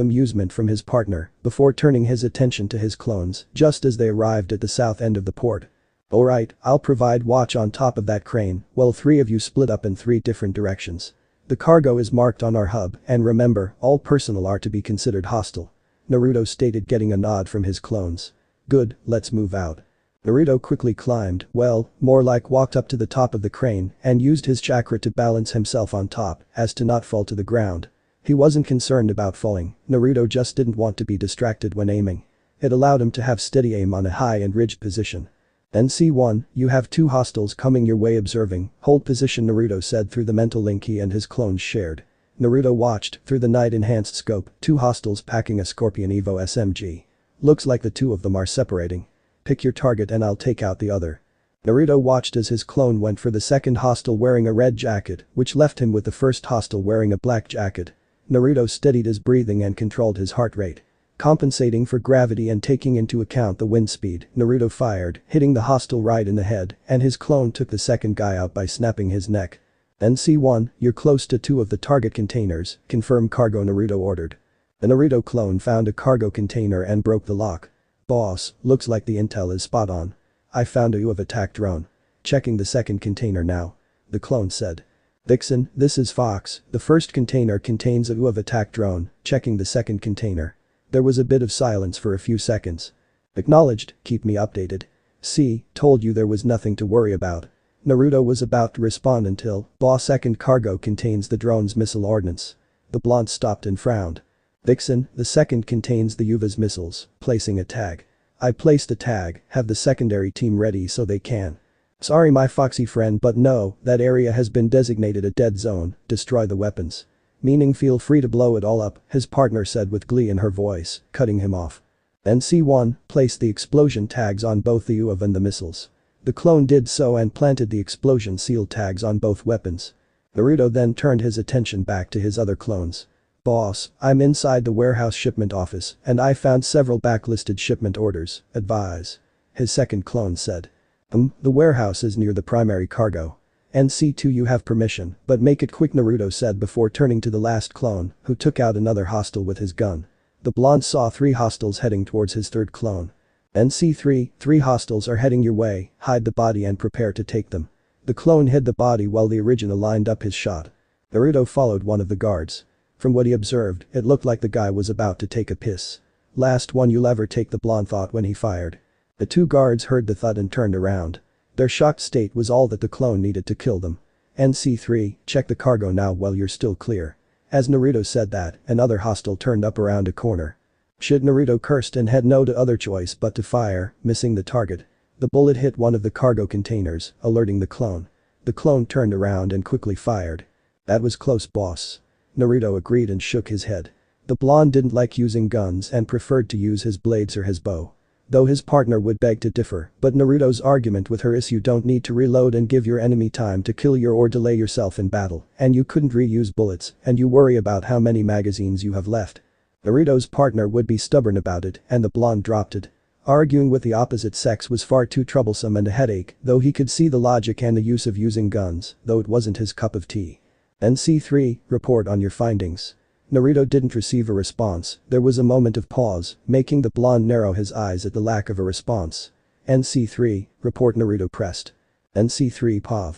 amusement from his partner before turning his attention to his clones just as they arrived at the south end of the port. Alright, I'll provide watch on top of that crane while three of you split up in 3 different directions. The cargo is marked on our hub and remember, all personnel are to be considered hostile. Naruto stated, getting a nod from his clones. Good, let's move out. Naruto quickly climbed, well, more like walked up to the top of the crane and used his chakra to balance himself on top as to not fall to the ground. He wasn't concerned about falling, Naruto just didn't want to be distracted when aiming. It allowed him to have steady aim on a high and ridged position. NC1, you have 2 hostiles coming your way observing, hold position, Naruto said through the mental link he and his clones shared. Naruto watched, through the night-enhanced scope, 2 hostiles packing a Scorpion Evo SMG. Looks like the 2 of them are separating. Pick your target and I'll take out the other. Naruto watched as his clone went for the second hostile wearing a red jacket, which left him with the first hostile wearing a black jacket. Naruto steadied his breathing and controlled his heart rate. Compensating for gravity and taking into account the wind speed, Naruto fired, hitting the hostile right in the head, and his clone took the second guy out by snapping his neck. NC1, you're close to 2 of the target containers, confirm cargo, Naruto ordered. The Naruto clone found a cargo container and broke the lock. Boss, looks like the intel is spot on. I found a UAV attack drone. Checking the second container now. The clone said. Vixen, this is Fox, the first container contains a UAV attack drone, checking the second container. There was a bit of silence for a few seconds. Acknowledged, keep me updated. See, told you there was nothing to worry about. Naruto was about to respond until, boss, second cargo contains the drone's missile ordnance. The blonde stopped and frowned. Vixen, the second contains the UVA's missiles, placing a tag. I placed a tag, have the secondary team ready so they can. Sorry my foxy friend but no, that area has been designated a dead zone, destroy the weapons. Meaning feel free to blow it all up, his partner said with glee in her voice, cutting him off. NC1, placed the explosion tags on both the UAV and the missiles. The clone did so and planted the explosion seal tags on both weapons. Naruto then turned his attention back to his other clones. Boss, I'm inside the warehouse shipment office and I found several backlisted shipment orders, advise. His second clone said. The warehouse is near the primary cargo. NC2 you have permission, but make it quick Naruto said before turning to the last clone, who took out another hostile with his gun. The blonde saw 3 hostiles heading towards his third clone. NC3, 3 hostiles are heading your way, hide the body and prepare to take them. The clone hid the body while the original lined up his shot. Naruto followed one of the guards. From what he observed, it looked like the guy was about to take a piss. Last one you'll ever take the blonde thought when he fired. The 2 guards heard the thud and turned around. Their shocked state was all that the clone needed to kill them. NC3, check the cargo now while you're still clear. As Naruto said that, another hostile turned up around a corner. Shit Naruto cursed and had no other choice but to fire, missing the target. The bullet hit one of the cargo containers, alerting the clone. The clone turned around and quickly fired. That was close boss. Naruto agreed and shook his head. The blonde didn't like using guns and preferred to use his blades or his bow. Though his partner would beg to differ, but Naruto's argument with her is you don't need to reload and give your enemy time to kill you or delay yourself in battle, and you couldn't reuse bullets, and you worry about how many magazines you have left. Naruto's partner would be stubborn about it, and the blonde dropped it. Arguing with the opposite sex was far too troublesome and a headache, though he could see the logic and the use of using guns, though it wasn't his cup of tea. NC3, report on your findings. Naruto didn't receive a response, there was a moment of pause, making the blonde narrow his eyes at the lack of a response. NC3, report Naruto pressed. NC3 POV.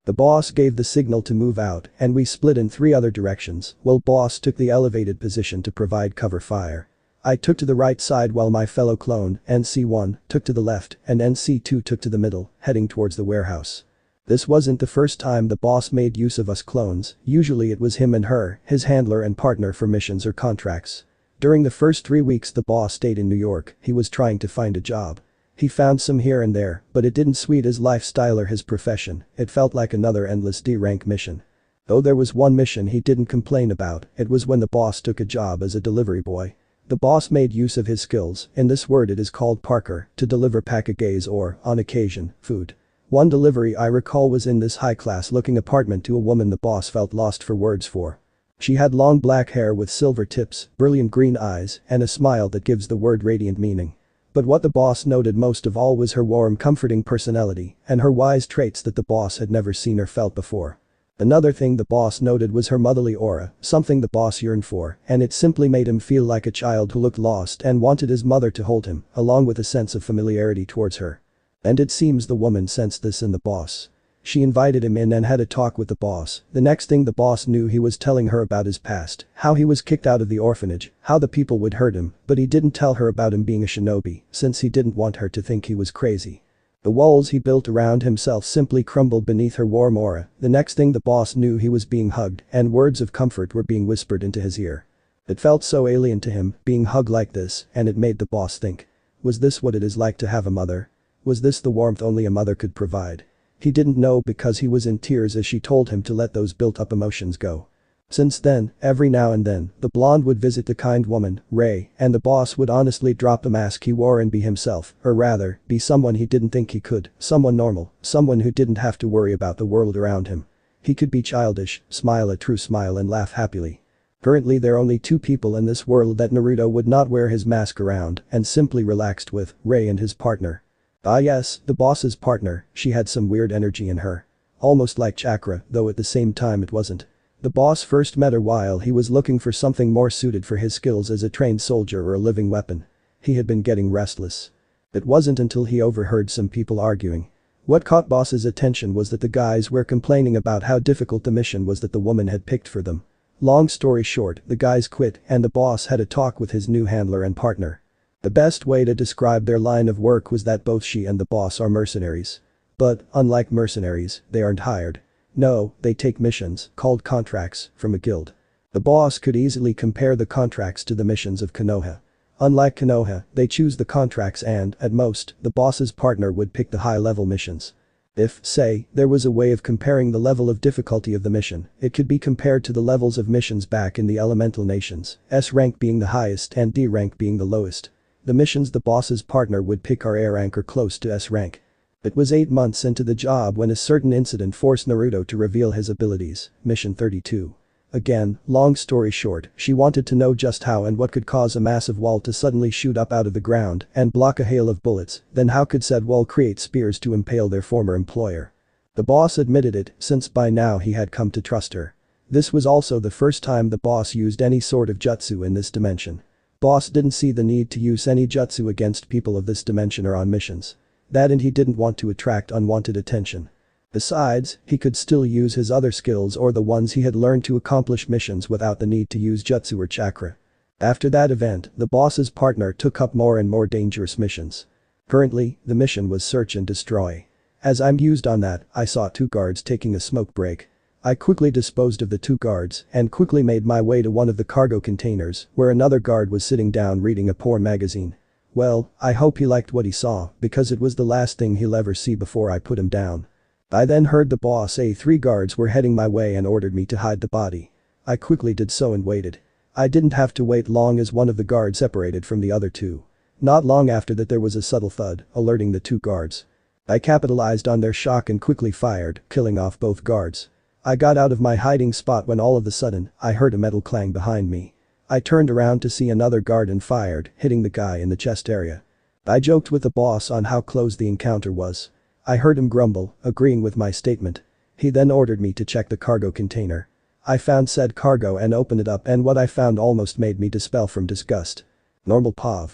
The boss gave the signal to move out and we split in 3 other directions while boss took the elevated position to provide cover fire. I took to the right side while my fellow clone, NC1, took to the left and NC2 took to the middle, heading towards the warehouse. This wasn't the first time the boss made use of us clones, usually it was him and her, his handler and partner for missions or contracts. During the first 3 weeks the boss stayed in New York, he was trying to find a job. He found some here and there, but it didn't suit his lifestyle or his profession, it felt like another endless D-rank mission. Though there was one mission he didn't complain about, it was when the boss took a job as a delivery boy. The boss made use of his skills, in this word it is called Parker, to deliver packages or, on occasion, food. One delivery I recall was in this high-class looking apartment to a woman the boss felt lost for words for. She had long black hair with silver tips, brilliant green eyes, and a smile that gives the word radiant meaning. But what the boss noted most of all was her warm comforting personality and her wise traits that the boss had never seen or felt before. Another thing the boss noted was her motherly aura, something the boss yearned for, and it simply made him feel like a child who looked lost and wanted his mother to hold him, along with a sense of familiarity towards her. And it seems the woman sensed this in the boss. She invited him in and had a talk with the boss. The next thing the boss knew he was telling her about his past, how he was kicked out of the orphanage, how the people would hurt him, but he didn't tell her about him being a shinobi, since he didn't want her to think he was crazy. The walls he built around himself simply crumbled beneath her warm aura. The next thing the boss knew he was being hugged and words of comfort were being whispered into his ear. It felt so alien to him, being hugged like this, and it made the boss think. Was this what it is like to have a mother? Was this the warmth only a mother could provide? He didn't know because he was in tears as she told him to let those built-up emotions go. Since then, every now and then, the blonde would visit the kind woman, Ray, and the boss would honestly drop the mask he wore and be himself, or rather, be someone he didn't think he could, someone normal, someone who didn't have to worry about the world around him. He could be childish, smile a true smile and laugh happily. Currently there are only 2 people in this world that Naruto would not wear his mask around and simply relaxed with, Ray and his partner. Ah yes, the boss's partner, she had some weird energy in her. Almost like chakra, though at the same time it wasn't. The boss first met her while he was looking for something more suited for his skills as a trained soldier or a living weapon. He had been getting restless. It wasn't until he overheard some people arguing. What caught boss's attention was that the guys were complaining about how difficult the mission was that the woman had picked for them. Long story short, the guys quit and the boss had a talk with his new handler and partner. The best way to describe their line of work was that both she and the boss are mercenaries. But, unlike mercenaries, they aren't hired. No, they take missions, called contracts, from a guild. The boss could easily compare the contracts to the missions of Konoha. Unlike Konoha, they choose the contracts and, at most, the boss's partner would pick the high-level missions. If, say, there was a way of comparing the level of difficulty of the mission, it could be compared to the levels of missions back in the elemental nations, S rank being the highest and D rank being the lowest. The missions the boss's partner would pick are A rank or close to S rank. It was 8 months into the job when a certain incident forced Naruto to reveal his abilities. Mission 32. Again, long story short, she wanted to know just how and what could cause a massive wall to suddenly shoot up out of the ground and block a hail of bullets, then how could said wall create spears to impale their former employer. The boss admitted it, since by now he had come to trust her. This was also the first time the boss used any sort of jutsu in this dimension. Boss didn't see the need to use any jutsu against people of this dimension or on missions. That and he didn't want to attract unwanted attention. Besides, he could still use his other skills or the ones he had learned to accomplish missions without the need to use jutsu or chakra. After that event, the boss's partner took up more and more dangerous missions. Currently, the mission was search and destroy. As I'm used on that, I saw 2 guards taking a smoke break. I quickly disposed of the 2 guards and quickly made my way to one of the cargo containers where another guard was sitting down reading a porn magazine. Well, I hope he liked what he saw because it was the last thing he'll ever see before I put him down. I then heard the boss say 3 guards were heading my way and ordered me to hide the body. I quickly did so and waited. I didn't have to wait long as one of the guards separated from the other 2. Not long after that there was a subtle thud, alerting the 2 guards. I capitalized on their shock and quickly fired, killing off both guards. I got out of my hiding spot when all of a sudden, I heard a metal clang behind me. I turned around to see another guard and fired, hitting the guy in the chest area. I joked with the boss on how close the encounter was. I heard him grumble, agreeing with my statement. He then ordered me to check the cargo container. I found said cargo and opened it up and what I found almost made me dispel from disgust. Normal POV.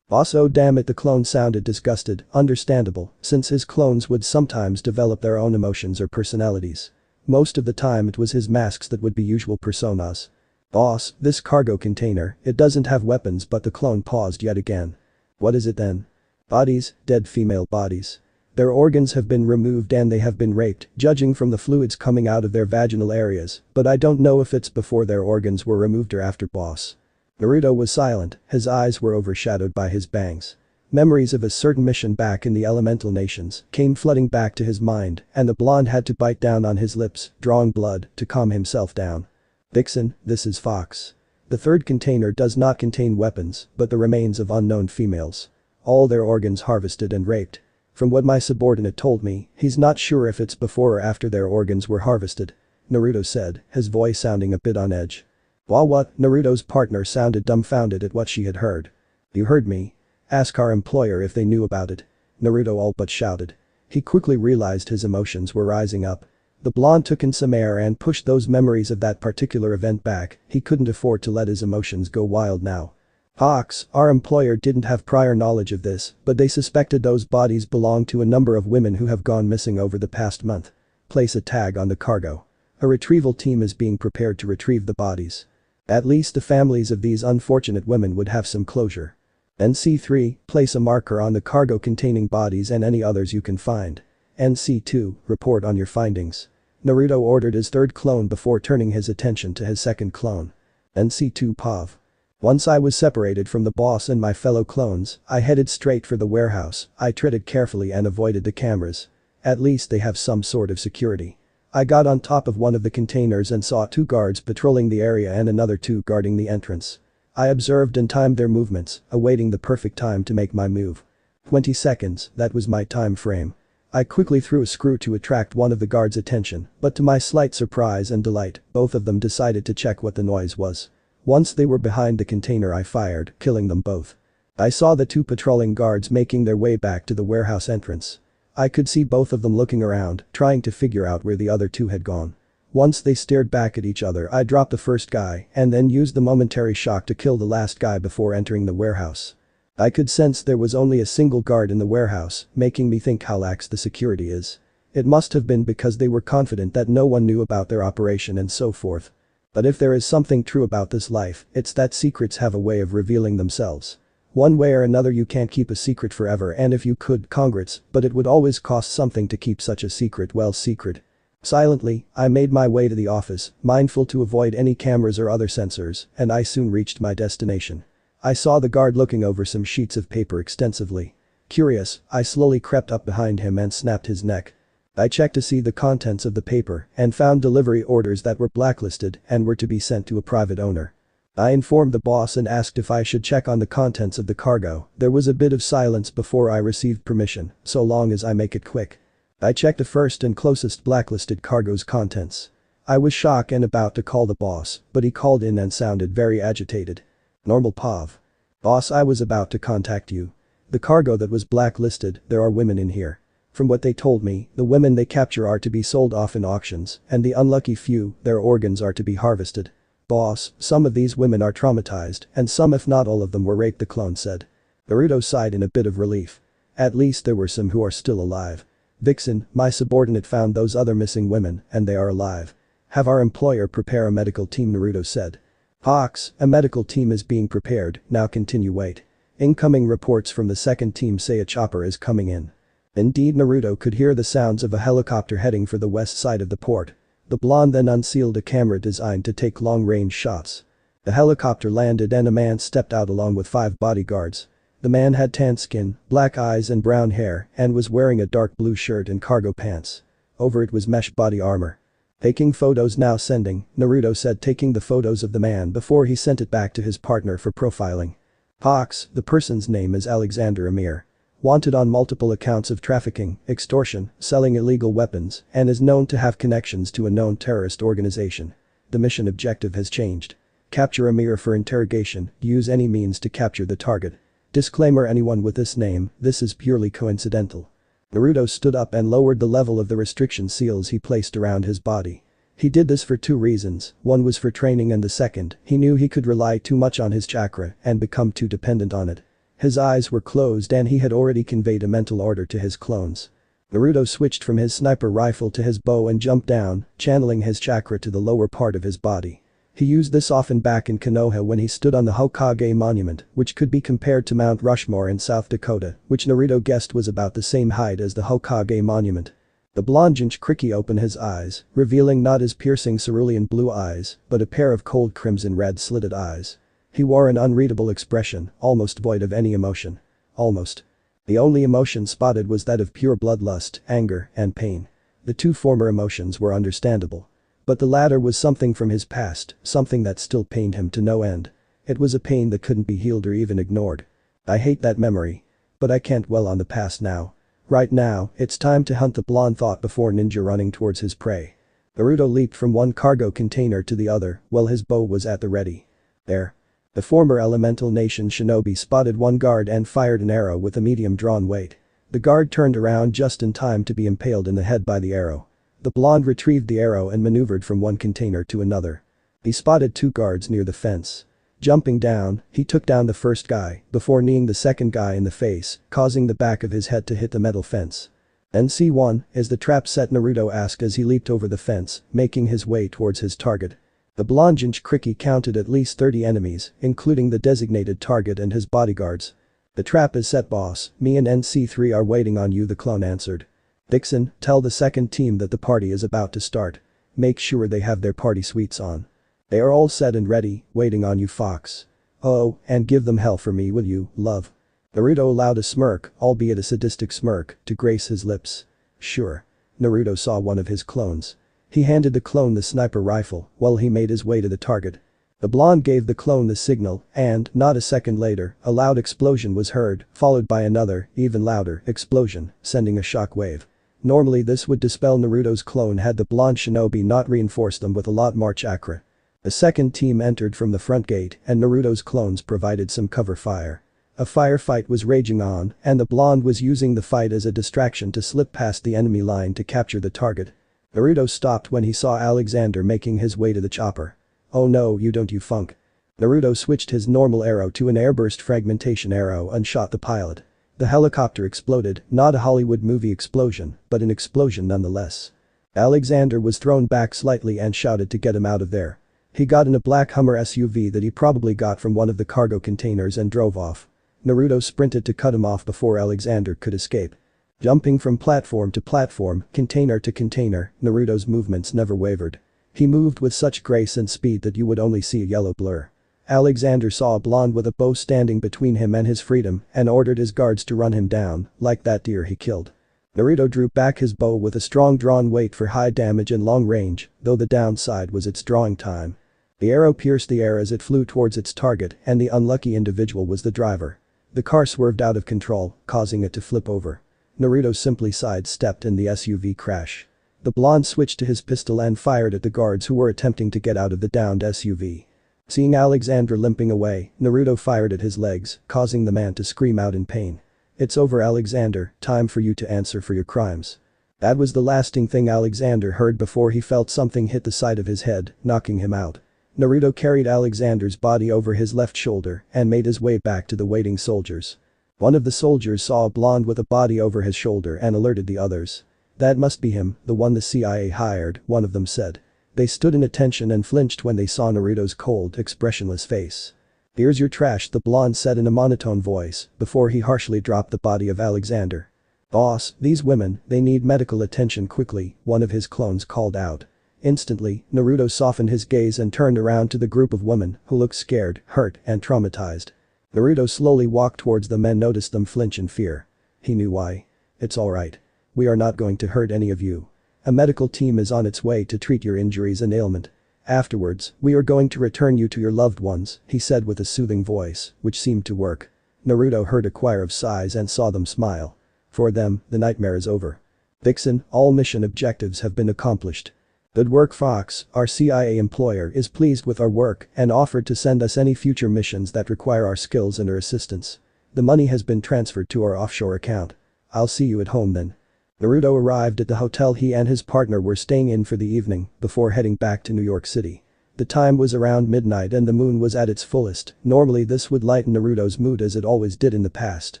Boss, oh damn it, the clone sounded disgusted, understandable, since his clones would sometimes develop their own emotions or personalities. Most of the time it was his masks that would be usual personas. Boss, this cargo container, it doesn't have weapons, but the clone paused yet again. What is it then? Bodies, dead female bodies. Their organs have been removed and they have been raped, judging from the fluids coming out of their vaginal areas, but I don't know if it's before their organs were removed or after, boss. Naruto was silent, his eyes were overshadowed by his bangs. Memories of a certain mission back in the elemental nations came flooding back to his mind and the blonde had to bite down on his lips, drawing blood, to calm himself down. Vixen, this is Fox. The 3rd container does not contain weapons, but the remains of unknown females. All their organs harvested and raped. From what my subordinate told me, he's not sure if it's before or after their organs were harvested. Naruto said, his voice sounding a bit on edge. What? Naruto's partner sounded dumbfounded at what she had heard. You heard me? Ask our employer if they knew about it. Naruto all but shouted. He quickly realized his emotions were rising up. The blonde took in some air and pushed those memories of that particular event back, he couldn't afford to let his emotions go wild now. Fox, our employer didn't have prior knowledge of this, but they suspected those bodies belonged to a number of women who have gone missing over the past month. Place a tag on the cargo. A retrieval team is being prepared to retrieve the bodies. At least the families of these unfortunate women would have some closure. NC3, place a marker on the cargo containing bodies and any others you can find. NC2, report on your findings. Naruto ordered his 3rd clone before turning his attention to his 2nd clone. NC2 POV. Once I was separated from the boss and my fellow clones, I headed straight for the warehouse. I treaded carefully and avoided the cameras. At least they have some sort of security. I got on top of one of the containers and saw 2 guards patrolling the area and another 2 guarding the entrance. I observed and timed their movements, awaiting the perfect time to make my move. 20 seconds, that was my time frame. I quickly threw a screw to attract one of the guards' attention, but to my slight surprise and delight, both of them decided to check what the noise was. Once they were behind the container I fired, killing them both. I saw the 2 patrolling guards making their way back to the warehouse entrance. I could see both of them looking around, trying to figure out where the other 2 had gone. Once they stared back at each other, I dropped the first guy and then used the momentary shock to kill the last guy before entering the warehouse. I could sense there was only a single guard in the warehouse, making me think how lax the security is. It must have been because they were confident that no one knew about their operation and so forth. But if there is something true about this life, it's that secrets have a way of revealing themselves. One way or another you can't keep a secret forever, and if you could, congrats, but it would always cost something to keep such a secret well secret. Silently, I made my way to the office, mindful to avoid any cameras or other sensors, and I soon reached my destination. I saw the guard looking over some sheets of paper extensively. Curious, I slowly crept up behind him and snapped his neck. I checked to see the contents of the paper and found delivery orders that were blacklisted and were to be sent to a private owner. I informed the boss and asked if I should check on the contents of the cargo. There was a bit of silence before I received permission, so long as I make it quick. I checked the first and closest blacklisted cargo's contents. I was shocked and about to call the boss, but he called in and sounded very agitated. Normal Pav. Boss, I was about to contact you. The cargo that was blacklisted, there are women in here. From what they told me, the women they capture are to be sold off in auctions, and the unlucky few, their organs are to be harvested. Boss, some of these women are traumatized, and some if not all of them were raped, the clone said. Naruto sighed in a bit of relief. At least there were some who are still alive. Vixen, my subordinate found those other missing women, and they are alive. Have our employer prepare a medical team, Naruto said. Hawks, a medical team is being prepared, now continue wait. Incoming reports from the second team say a chopper is coming in. Indeed, Naruto could hear the sounds of a helicopter heading for the west side of the port. The blonde then unsealed a camera designed to take long-range shots. The helicopter landed and a man stepped out along with 5 bodyguards. The man had tan skin, black eyes and brown hair and was wearing a dark blue shirt and cargo pants. Over it was mesh body armor. Taking photos now sending, Naruto said, taking the photos of the man before he sent it back to his partner for profiling. Hawks, the person's name is Alexander Amir. Wanted on multiple accounts of trafficking, extortion, selling illegal weapons, and is known to have connections to a known terrorist organization. The mission objective has changed. Capture Amir for interrogation, use any means to capture the target. Disclaimer: anyone with this name, this is purely coincidental. Naruto stood up and lowered the level of the restriction seals he placed around his body. He did this for 2 reasons, one was for training and the second, he knew he could rely too much on his chakra and become too dependent on it. His eyes were closed and he had already conveyed a mental order to his clones. Naruto switched from his sniper rifle to his bow and jumped down, channeling his chakra to the lower part of his body. He used this often back in Konoha when he stood on the Hokage monument, which could be compared to Mount Rushmore in South Dakota, which Naruto guessed was about the same height as the Hokage monument. The blonde Jinchuriki opened his eyes, revealing not his piercing cerulean blue eyes, but a pair of cold crimson red slitted eyes. He wore an unreadable expression, almost void of any emotion. Almost. The only emotion spotted was that of pure bloodlust, anger, and pain. The 2 former emotions were understandable. But the latter was something from his past, something that still pained him to no end. It was a pain that couldn't be healed or even ignored. I hate that memory. But I can't dwell on the past now. Right now, it's time to hunt, the blonde thought before ninja running towards his prey. Naruto leaped from one cargo container to the other while his bow was at the ready. There. The former elemental nation shinobi spotted one guard and fired an arrow with a medium drawn weight. The guard turned around just in time to be impaled in the head by the arrow. The blonde retrieved the arrow and maneuvered from one container to another. He spotted 2 guards near the fence. Jumping down, he took down the first guy before kneeing the second guy in the face, causing the back of his head to hit the metal fence. NC1, is the trap set? Naruto asked as he leaped over the fence, making his way towards his target. The blonde Jinchuriki counted at least 30 enemies, including the designated target and his bodyguards. The trap is set, boss, me and NC3 are waiting on you, the clone answered. Dixon, tell the second team that the party is about to start. Make sure they have their party suits on. They are all set and ready, waiting on you, Fox. Oh, and give them hell for me, will you, love? Naruto allowed a smirk, albeit a sadistic smirk, to grace his lips. Sure. Naruto saw one of his clones. He handed the clone the sniper rifle while he made his way to the target. The blonde gave the clone the signal and, not a second later, a loud explosion was heard, followed by another, even louder, explosion, sending a shock wave. Normally this would dispel Naruto's clone had the blonde shinobi not reinforced them with a lot more chakra. The second team entered from the front gate and Naruto's clones provided some cover fire. A firefight was raging on and the blonde was using the fight as a distraction to slip past the enemy line to capture the target. Naruto stopped when he saw Alexander making his way to the chopper. Oh no, you don't, you funk. Naruto switched his normal arrow to an airburst fragmentation arrow and shot the pilot. The helicopter exploded, not a Hollywood movie explosion, but an explosion nonetheless. Alexander was thrown back slightly and shouted to get him out of there. He got in a black Hummer SUV that he probably got from one of the cargo containers and drove off. Naruto sprinted to cut him off before Alexander could escape. Jumping from platform to platform, container to container, Naruto's movements never wavered. He moved with such grace and speed that you would only see a yellow blur. Alexander saw a blonde with a bow standing between him and his freedom and ordered his guards to run him down, like that deer he killed. Naruto drew back his bow with a strong drawn weight for high damage and long range, though the downside was its drawing time. The arrow pierced the air as it flew towards its target, and the unlucky individual was the driver. The car swerved out of control, causing it to flip over. Naruto simply sidestepped in the SUV crash. The blonde switched to his pistol and fired at the guards who were attempting to get out of the downed SUV. Seeing Alexander limping away, Naruto fired at his legs, causing the man to scream out in pain. "It's over, Alexander, time for you to answer for your crimes." That was the lasting thing Alexander heard before he felt something hit the side of his head, knocking him out. Naruto carried Alexander's body over his left shoulder and made his way back to the waiting soldiers. One of the soldiers saw a blonde with a body over his shoulder and alerted the others. "That must be him, the one the CIA hired," one of them said. They stood in attention and flinched when they saw Naruto's cold, expressionless face. "Here's your trash," the blonde said in a monotone voice, before he harshly dropped the body of Alexander. "Boss, these women, they need medical attention quickly," one of his clones called out. Instantly, Naruto softened his gaze and turned around to the group of women, who looked scared, hurt, and traumatized. Naruto slowly walked towards them and noticed them flinch in fear. He knew why. "It's alright. We are not going to hurt any of you. A medical team is on its way to treat your injuries and ailment. Afterwards, we are going to return you to your loved ones," he said with a soothing voice, which seemed to work. Naruto heard a choir of sighs and saw them smile. For them, the nightmare is over. "Vixen, all mission objectives have been accomplished. Good work, Fox. Our CIA employer is pleased with our work and offered to send us any future missions that require our skills and our assistance. The money has been transferred to our offshore account. I'll see you at home then." Naruto arrived at the hotel he and his partner were staying in for the evening before heading back to New York City. The time was around midnight and the moon was at its fullest. Normally this would lighten Naruto's mood as it always did in the past.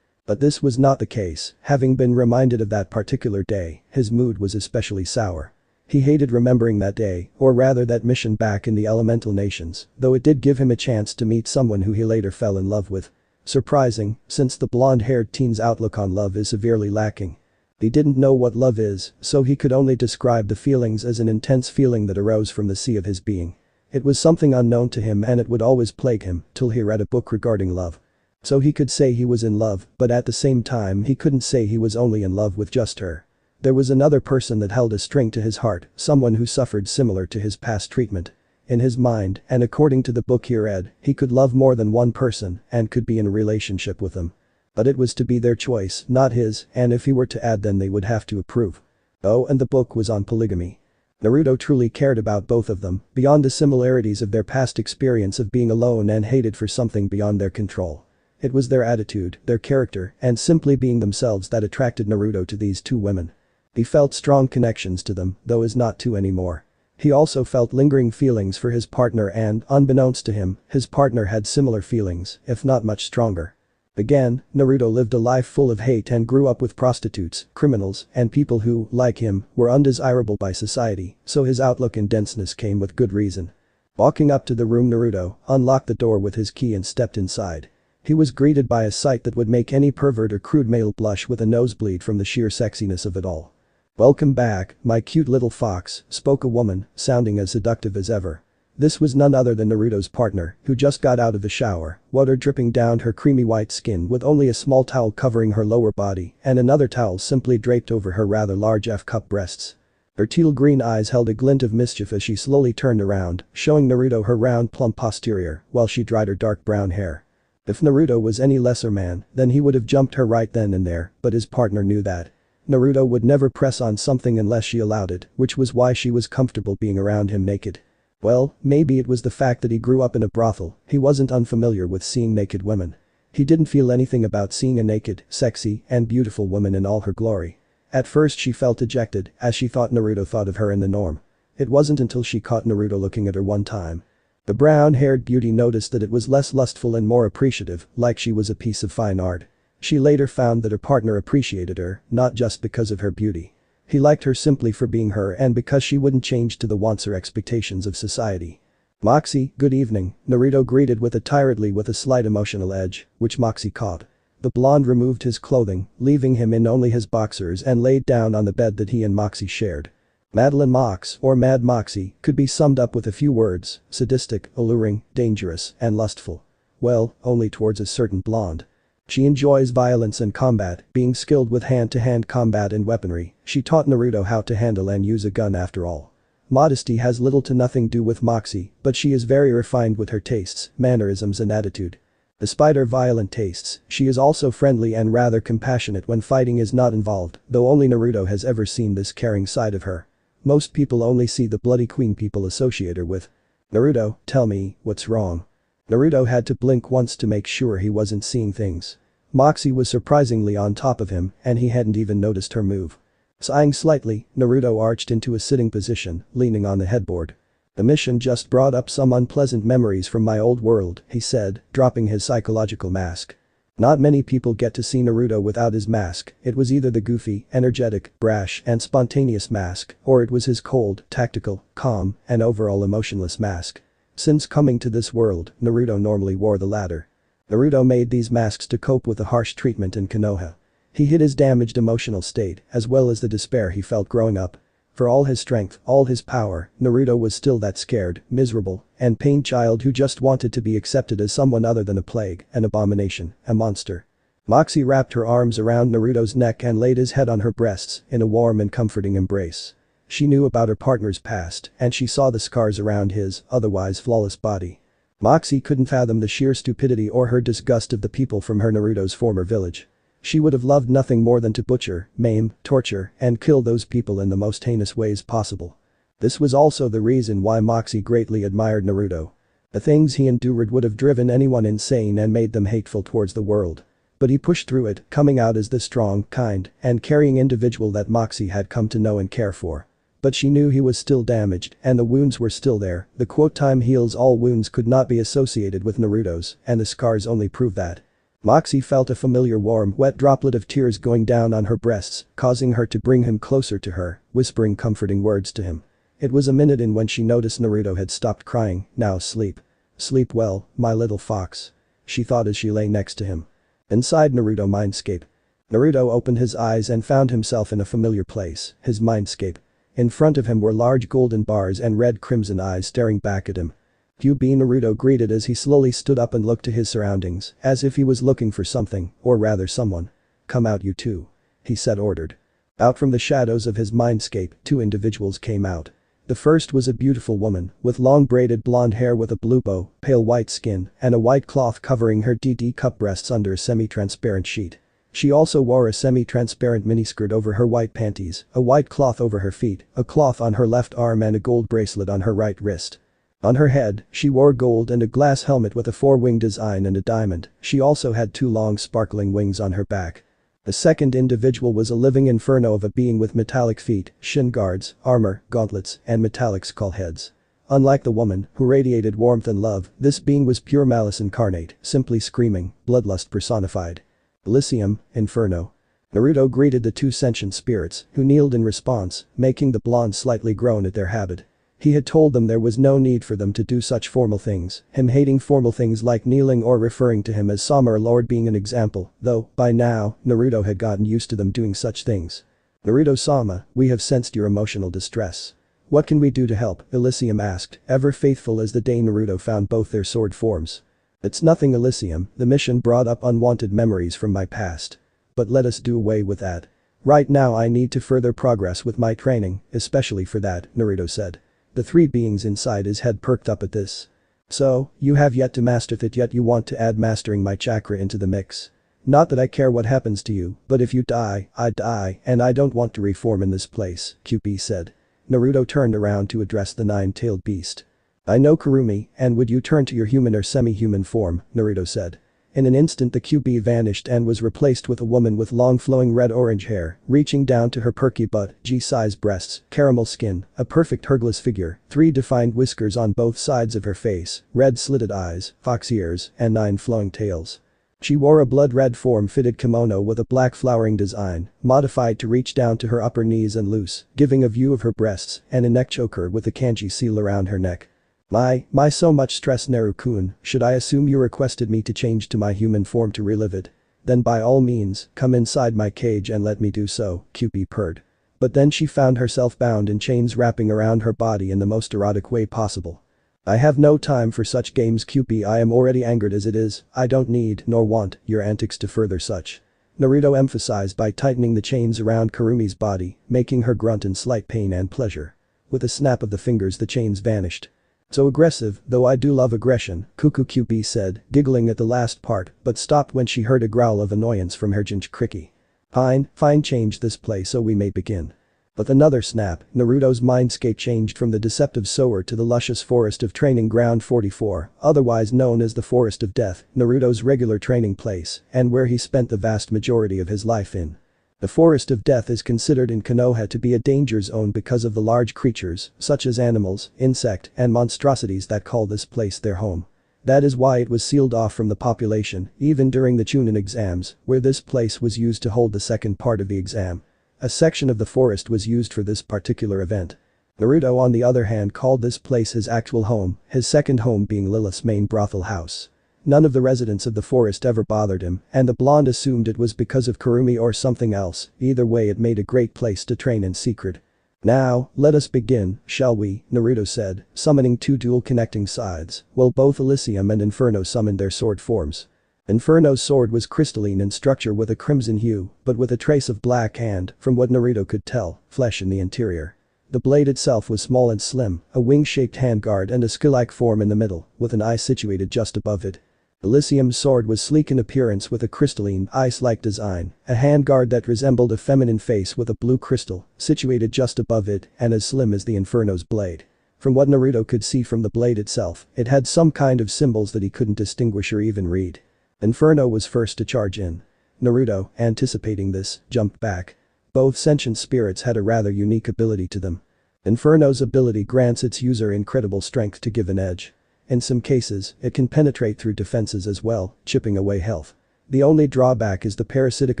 But this was not the case. Having been reminded of that particular day, his mood was especially sour. He hated remembering that day, or rather that mission back in the elemental nations, though it did give him a chance to meet someone who he later fell in love with. Surprising, since the blonde-haired teen's outlook on love is severely lacking. He didn't know what love is, so he could only describe the feelings as an intense feeling that arose from the sea of his being. It was something unknown to him and it would always plague him till he read a book regarding love. So he could say he was in love, but at the same time he couldn't say he was only in love with just her. There was another person that held a string to his heart, someone who suffered similar to his past treatment. In his mind, and according to the book he read, he could love more than one person and could be in a relationship with them. But it was to be their choice, not his, and if he were to add then they would have to approve. Oh, and the book was on polygamy. Naruto truly cared about both of them, beyond the similarities of their past experience of being alone and hated for something beyond their control. It was their attitude, their character, and simply being themselves that attracted Naruto to these two women. He felt strong connections to them, though is not two anymore. He also felt lingering feelings for his partner and, unbeknownst to him, his partner had similar feelings, if not much stronger. Again, Naruto lived a life full of hate and grew up with prostitutes, criminals, and people who, like him, were undesirable by society, so his outlook and denseness came with good reason. Walking up to the room, Naruto unlocked the door with his key and stepped inside. He was greeted by a sight that would make any pervert or crude male blush with a nosebleed from the sheer sexiness of it all. "Welcome back, my cute little fox," spoke a woman, sounding as seductive as ever. This was none other than Naruto's partner, who just got out of the shower, water dripping down her creamy white skin with only a small towel covering her lower body and another towel simply draped over her rather large F-cup breasts. Her teal green eyes held a glint of mischief as she slowly turned around, showing Naruto her round plump posterior while she dried her dark brown hair. If Naruto was any lesser man, then he would have jumped her right then and there, but his partner knew that. Naruto would never press on something unless she allowed it, which was why she was comfortable being around him naked. Well, maybe it was the fact that he grew up in a brothel, he wasn't unfamiliar with seeing naked women. He didn't feel anything about seeing a naked, sexy, and beautiful woman in all her glory. At first she felt dejected, as she thought Naruto thought of her in the norm. It wasn't until she caught Naruto looking at her one time. The brown-haired beauty noticed that it was less lustful and more appreciative, like she was a piece of fine art. She later found that her partner appreciated her, not just because of her beauty. He liked her simply for being her and because she wouldn't change to the wants or expectations of society. "Moxie, good evening," Naruto greeted with a tiredly with a slight emotional edge, which Moxie caught. The blonde removed his clothing, leaving him in only his boxers and laid down on the bed that he and Moxie shared. Madeline Mox, or Mad Moxie, could be summed up with a few words: sadistic, alluring, dangerous, and lustful. Well, only towards a certain blonde. She enjoys violence and combat, being skilled with hand-to-hand combat and weaponry. She taught Naruto how to handle and use a gun after all. Modesty has little to nothing do with Moxie, but she is very refined with her tastes, mannerisms and attitude. Despite her violent tastes, she is also friendly and rather compassionate when fighting is not involved, though only Naruto has ever seen this caring side of her. Most people only see the bloody queen people associate her with. "Naruto, tell me, what's wrong?" Naruto had to blink once to make sure he wasn't seeing things. Moxie was surprisingly on top of him, and he hadn't even noticed her move. Sighing slightly, Naruto arched into a sitting position, leaning on the headboard. "The mission just brought up some unpleasant memories from my old world," he said, dropping his psychological mask. Not many people get to see Naruto without his mask. It was either the goofy, energetic, brash, and spontaneous mask, or it was his cold, tactical, calm, and overall emotionless mask. Since coming to this world, Naruto normally wore the latter. Naruto made these masks to cope with the harsh treatment in Konoha. He hid his damaged emotional state, as well as the despair he felt growing up. For all his strength, all his power, Naruto was still that scared, miserable, and pained child who just wanted to be accepted as someone other than a plague, an abomination, a monster. Moxie wrapped her arms around Naruto's neck and laid his head on her breasts in a warm and comforting embrace. She knew about her partner's past, and she saw the scars around his, otherwise flawless body. Moxie couldn't fathom the sheer stupidity or her disgust of the people from her Naruto's former village. She would have loved nothing more than to butcher, maim, torture, and kill those people in the most heinous ways possible. This was also the reason why Moxie greatly admired Naruto. The things he endured would have driven anyone insane and made them hateful towards the world. But he pushed through it, coming out as the strong, kind, and caring individual that Moxie had come to know and care for. But she knew he was still damaged, and the wounds were still there. The quote "time heals all wounds" could not be associated with Naruto's, and the scars only prove that. Moxie felt a familiar warm, wet droplet of tears going down on her breasts, causing her to bring him closer to her, whispering comforting words to him. It was a minute in when she noticed Naruto had stopped crying. "Now sleep. Sleep well, my little fox," she thought as she lay next to him. Inside Naruto mindscape. Naruto opened his eyes and found himself in a familiar place, his mindscape. In front of him were large golden bars and red crimson eyes staring back at him. "QB," Naruto greeted as he slowly stood up and looked to his surroundings, as if he was looking for something, or rather someone. "Come out you two," he said ordered. Out from the shadows of his mindscape, two individuals came out. The first was a beautiful woman, with long braided blonde hair with a blue bow, pale white skin, and a white cloth covering her DD cup breasts under a semi-transparent sheet. She also wore a semi-transparent miniskirt over her white panties, a white cloth over her feet, a cloth on her left arm and a gold bracelet on her right wrist. On her head, she wore gold and a glass helmet with a four-wing design and a diamond. She also had two long sparkling wings on her back. The second individual was a living inferno of a being with metallic feet, shin guards, armor, gauntlets, and metallic skull heads. Unlike the woman, who radiated warmth and love, this being was pure malice incarnate, simply screaming, bloodlust personified. Elysium, Inferno. Naruto greeted the two sentient spirits, who kneeled in response, making the blonde slightly groan at their habit. He had told them there was no need for them to do such formal things, him hating formal things like kneeling or referring to him as Sama or Lord being an example, though, by now, Naruto had gotten used to them doing such things. "Naruto-sama, we have sensed your emotional distress. What can we do to help?" Elysium asked, ever faithful as the day Naruto found both their sword forms. "It's nothing, Elysium, the mission brought up unwanted memories from my past. But let us do away with that. Right now I need to further progress with my training, especially for that," Naruto said. The three beings inside his head perked up at this. "So, you have yet to master it yet you want to add mastering my chakra into the mix. Not that I care what happens to you, but if you die, I die, and I don't want to reform in this place," QP said. Naruto turned around to address the nine-tailed beast. "I know Kurumi, and would you turn to your human or semi-human form," Naruto said. In an instant the QB vanished and was replaced with a woman with long flowing red-orange hair, reaching down to her perky butt, G-size breasts, caramel skin, a perfect hergless figure, three defined whiskers on both sides of her face, red slitted eyes, fox ears, and 9 flowing tails. She wore a blood-red form-fitted kimono with a black flowering design, modified to reach down to her upper knees and loose, giving a view of her breasts, and a neck choker with a kanji seal around her neck. My so much stress, Naru-kun, should I assume you requested me to change to my human form to relive it? then by all means, come inside my cage and let me do so, Cupid purred. But then she found herself bound in chains wrapping around her body in the most erotic way possible. I have no time for such games, Cupid. I am already angered as it is. I don't need nor want your antics to further such. Naruto emphasized by tightening the chains around Kurumi's body, making her grunt in slight pain and pleasure. With a snap of the fingers the chains vanished. So aggressive, though I do love aggression, Cuckoo Cupid said, giggling at the last part, but stopped when she heard a growl of annoyance from her Jinchuriki. Fine, change this play so we may begin. With another snap, Naruto's mindscape changed from the deceptive sewer to the luscious forest of training ground 44, otherwise known as the Forest of Death, Naruto's regular training place, and where he spent the vast majority of his life in. The Forest of Death is considered in Konoha to be a danger zone because of the large creatures, such as animals, insect, and monstrosities that call this place their home. That is why it was sealed off from the population, even during the Chunin exams, where this place was used to hold the second part of the exam. A section of the forest was used for this particular event. Naruto on the other hand called this place his actual home, his second home being Lilith's main brothel house. None of the residents of the forest ever bothered him, and the blonde assumed it was because of Kurumi or something else. Either way, it made a great place to train in secret. Now, let us begin, shall we, Naruto said, summoning two dual connecting sides, while both Elysium and Inferno summoned their sword forms. Inferno's sword was crystalline in structure with a crimson hue, but with a trace of black and, from what Naruto could tell, flesh in the interior. The blade itself was small and slim, a wing-shaped handguard and a skill-like form in the middle, with an eye situated just above it. Elysium's sword was sleek in appearance with a crystalline, ice-like design, a handguard that resembled a feminine face with a blue crystal, situated just above it, and as slim as the Inferno's blade. From what Naruto could see from the blade itself, it had some kind of symbols that he couldn't distinguish or even read. Inferno was first to charge in. Naruto, anticipating this, jumped back. Both sentient spirits had a rather unique ability to them. Inferno's ability grants its user incredible strength to give an edge. In some cases, it can penetrate through defenses as well, chipping away health. The only drawback is the parasitic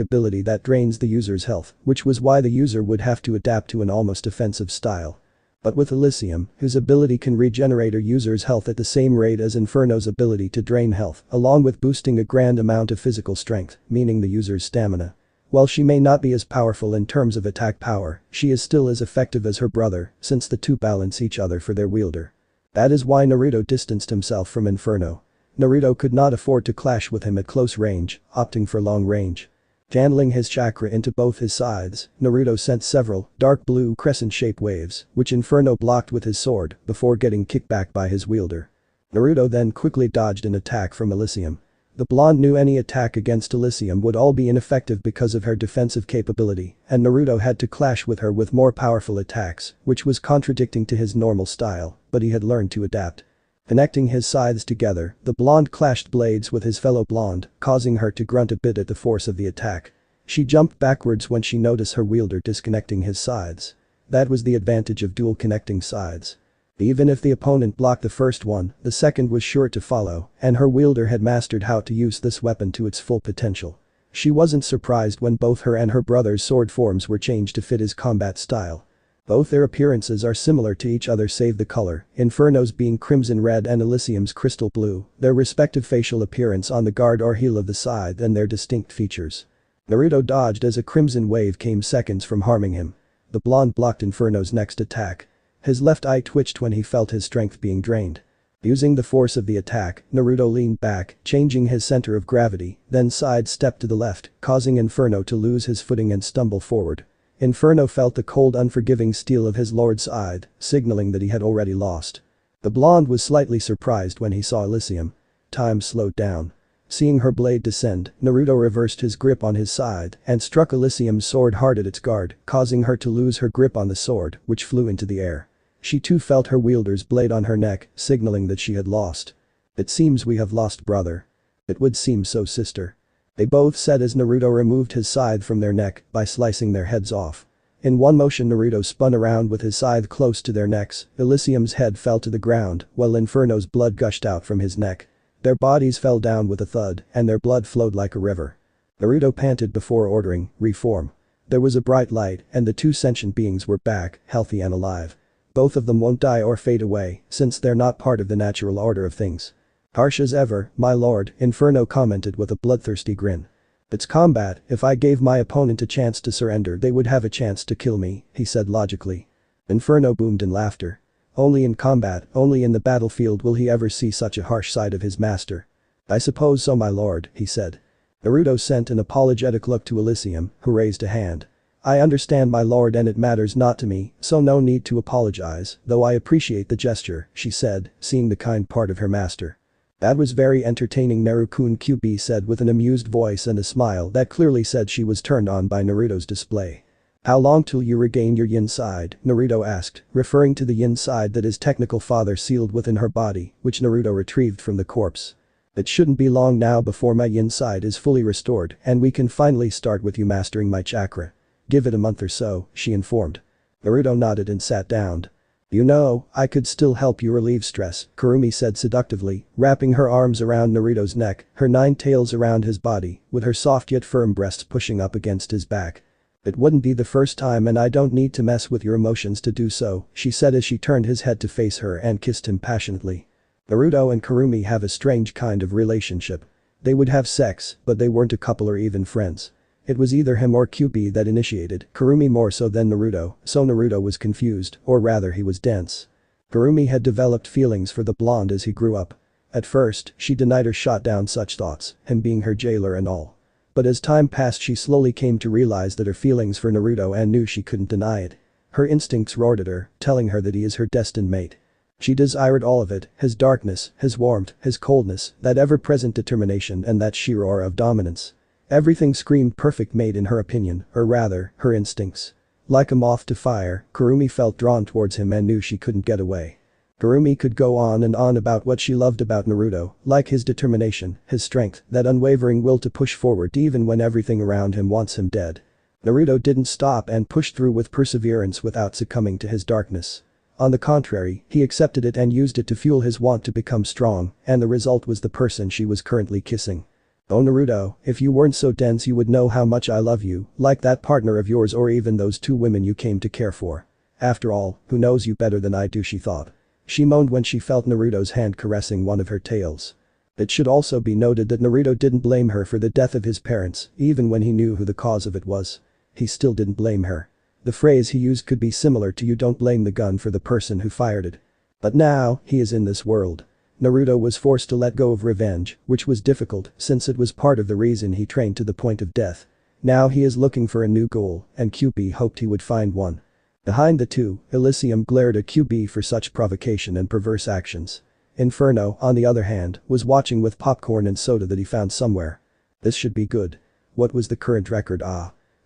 ability that drains the user's health, which was why the user would have to adapt to an almost offensive style. But with Elysium, whose ability can regenerate a user's health at the same rate as Inferno's ability to drain health, along with boosting a grand amount of physical strength, meaning the user's stamina. While she may not be as powerful in terms of attack power, she is still as effective as her brother, since the two balance each other for their wielder. That is why Naruto distanced himself from Inferno. Naruto could not afford to clash with him at close range, opting for long range. Channeling his chakra into both his sides, Naruto sent several dark blue crescent-shaped waves, which Inferno blocked with his sword, before getting kicked back by his wielder. Naruto then quickly dodged an attack from Elysium. The blonde knew any attack against Elysium would all be ineffective because of her defensive capability, and Naruto had to clash with her with more powerful attacks, which was contradicting to his normal style, but he had learned to adapt. Connecting his scythes together, the blonde clashed blades with his fellow blonde, causing her to grunt a bit at the force of the attack. She jumped backwards when she noticed her wielder disconnecting his scythes. That was the advantage of dual connecting scythes. Even if the opponent blocked the first one, the second was sure to follow, and her wielder had mastered how to use this weapon to its full potential. She wasn't surprised when both her and her brother's sword forms were changed to fit his combat style. Both their appearances are similar to each other save the color, Inferno's being crimson red and Elysium's crystal blue, their respective facial appearance on the guard or heel of the scythe and their distinct features. Naruto dodged as a crimson wave came seconds from harming him. The blonde blocked Inferno's next attack. His left eye twitched when he felt his strength being drained. Using the force of the attack, Naruto leaned back, changing his center of gravity, then sidestepped to the left, causing Inferno to lose his footing and stumble forward. Inferno felt the cold unforgiving steel of his lord's side, signaling that he had already lost. The blonde was slightly surprised when he saw Elysium. Time slowed down. Seeing her blade descend, Naruto reversed his grip on his side and struck Elysium's sword hard at its guard, causing her to lose her grip on the sword, which flew into the air. She too felt her wielder's blade on her neck, signaling that she had lost. "It seems we have lost, brother." "It would seem so, sister." They both said as Naruto removed his scythe from their neck by slicing their heads off. In one motion Naruto spun around with his scythe close to their necks, Elysium's head fell to the ground while Inferno's blood gushed out from his neck. Their bodies fell down with a thud and their blood flowed like a river. Naruto panted before ordering, "Reform." There was a bright light and the two sentient beings were back, healthy and alive. Both of them won't die or fade away, since they're not part of the natural order of things. "Harsh as ever, my lord," Inferno commented with a bloodthirsty grin. It's combat, if I gave my opponent a chance to surrender they would have a chance to kill me, he said logically. Inferno boomed in laughter. Only in combat, only in the battlefield will he ever see such a harsh side of his master. I suppose so my lord, he said. Naruto sent an apologetic look to Elysium, who raised a hand. I understand my lord and it matters not to me, so no need to apologize, though I appreciate the gesture, she said, seeing the kind part of her master. That was very entertaining Naru-kun QB said with an amused voice and a smile that clearly said she was turned on by Naruto's display. How long till you regain your yin side, Naruto asked, referring to the yin side that his technical father sealed within her body, which Naruto retrieved from the corpse. It shouldn't be long now before my yin side is fully restored and we can finally start with you mastering my chakra. Give it a month or so, she informed. Naruto nodded and sat down. You know, I could still help you relieve stress, Kurumi said seductively, wrapping her arms around Naruto's neck, her 9 tails around his body, with her soft yet firm breasts pushing up against his back. It wouldn't be the first time and I don't need to mess with your emotions to do so, she said as she turned his head to face her and kissed him passionately. Naruto and Kurumi have a strange kind of relationship. They would have sex, but they weren't a couple or even friends. It was either him or QB that initiated, Kurumi more so than Naruto, so Naruto was confused, or rather he was dense. Kurumi had developed feelings for the blonde as he grew up. At first, she denied or shot down such thoughts, him being her jailer and all. But as time passed she slowly came to realize that her feelings for Naruto and knew she couldn't deny it. Her instincts roared at her, telling her that he is her destined mate. She desired all of it, his darkness, his warmth, his coldness, that ever-present determination and that sheer aura of dominance. Everything screamed perfect mate in her opinion, or rather, her instincts. Like a moth to fire, Kurumi felt drawn towards him and knew she couldn't get away. Kurumi could go on and on about what she loved about Naruto, like his determination, his strength, that unwavering will to push forward even when everything around him wants him dead. Naruto didn't stop and pushed through with perseverance without succumbing to his darkness. On the contrary, he accepted it and used it to fuel his want to become strong, and the result was the person she was currently kissing. Oh Naruto, if you weren't so dense you would know how much I love you, like that partner of yours or even those 2 women you came to care for. After all, who knows you better than I do she thought. She moaned when she felt Naruto's hand caressing one of her tails. It should also be noted that Naruto didn't blame her for the death of his parents, even when he knew who the cause of it was. He still didn't blame her. The phrase he used could be similar to you don't blame the gun for the person who fired it. But now, he is in this world. Naruto was forced to let go of revenge, which was difficult since it was part of the reason he trained to the point of death. Now he is looking for a new goal, and QB hoped he would find one. Behind the two, Elysium glared at QB for such provocation and perverse actions. Inferno, on the other hand, was watching with popcorn and soda that he found somewhere. This should be good. What was the current record?